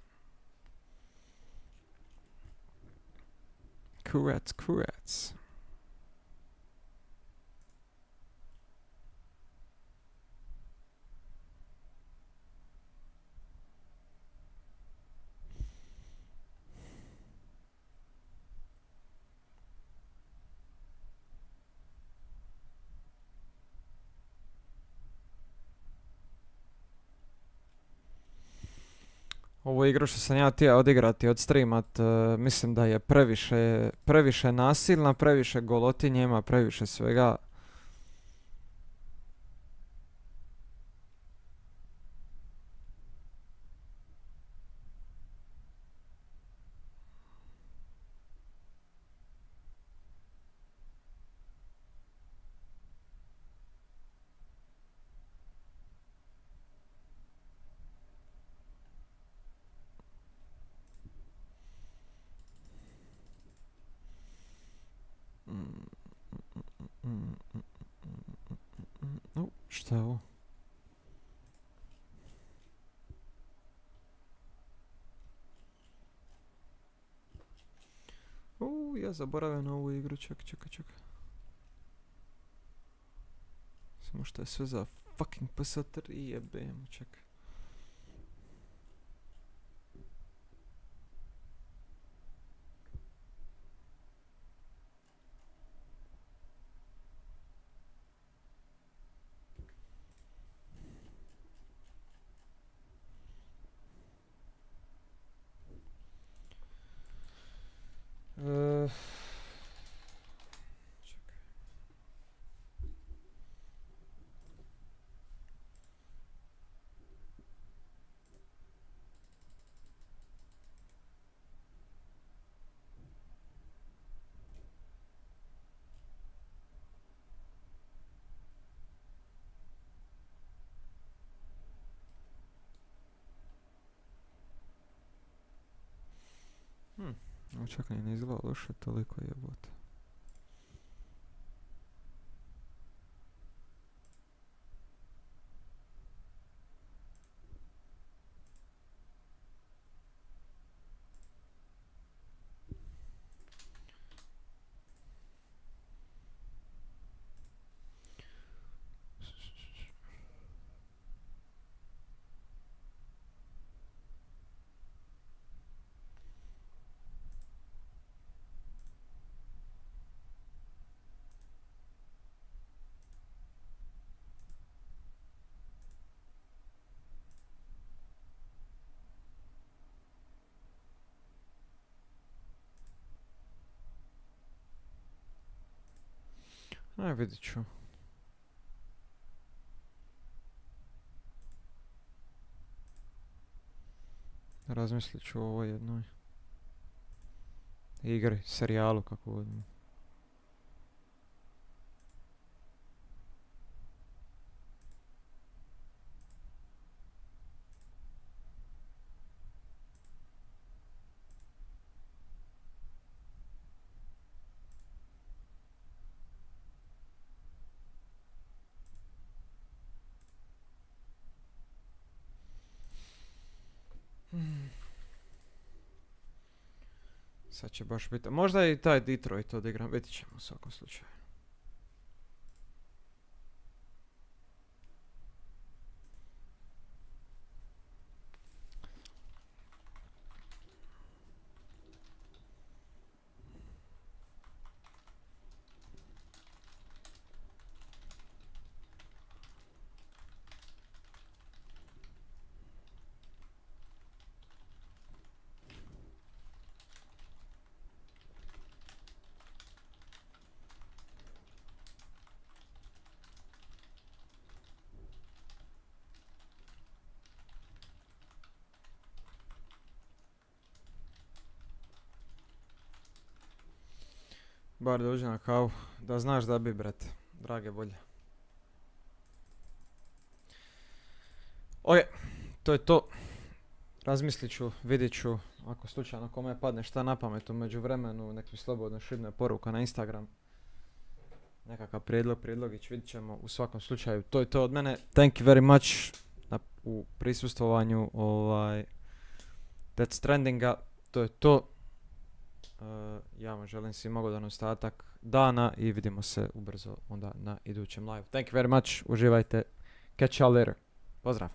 Ovu igru što sam ja htio odigrati, odstreamat, mislim da je previše nasilna, previše golotinje ima, previše svega. Šta je ovo? Ja zaboravim na ovu igru, čekaj. Samo što je sve za fucking PS3, jebem, čekaj. Čak ne izgleda loše toliko jebote. Aj, vidit ću. Razmislit ću o ovoj jednoj igri, serijalu, kako god. Sad će baš biti, možda i taj Detroit odigram, vidit ćemo u svakom slučaju. Bar dođi na kavu, da znaš da bi, brate, drage volje. Oje, to je to. Razmislit ću, vidit ću, ako slučajno kome padne šta na pamet u međuvremenu, nek mi slobodno šibne poruka na Instagram. Nekakav prijedlogić, vidit ćemo u svakom slučaju. To je to od mene. Thank you very much u prisustvovanju Death Strandinga. To je to. Ja vam želim svima ugodan ostatak dana i vidimo se ubrzo onda na idućem live. Thank you very much, uživajte, catch you later, pozdrav.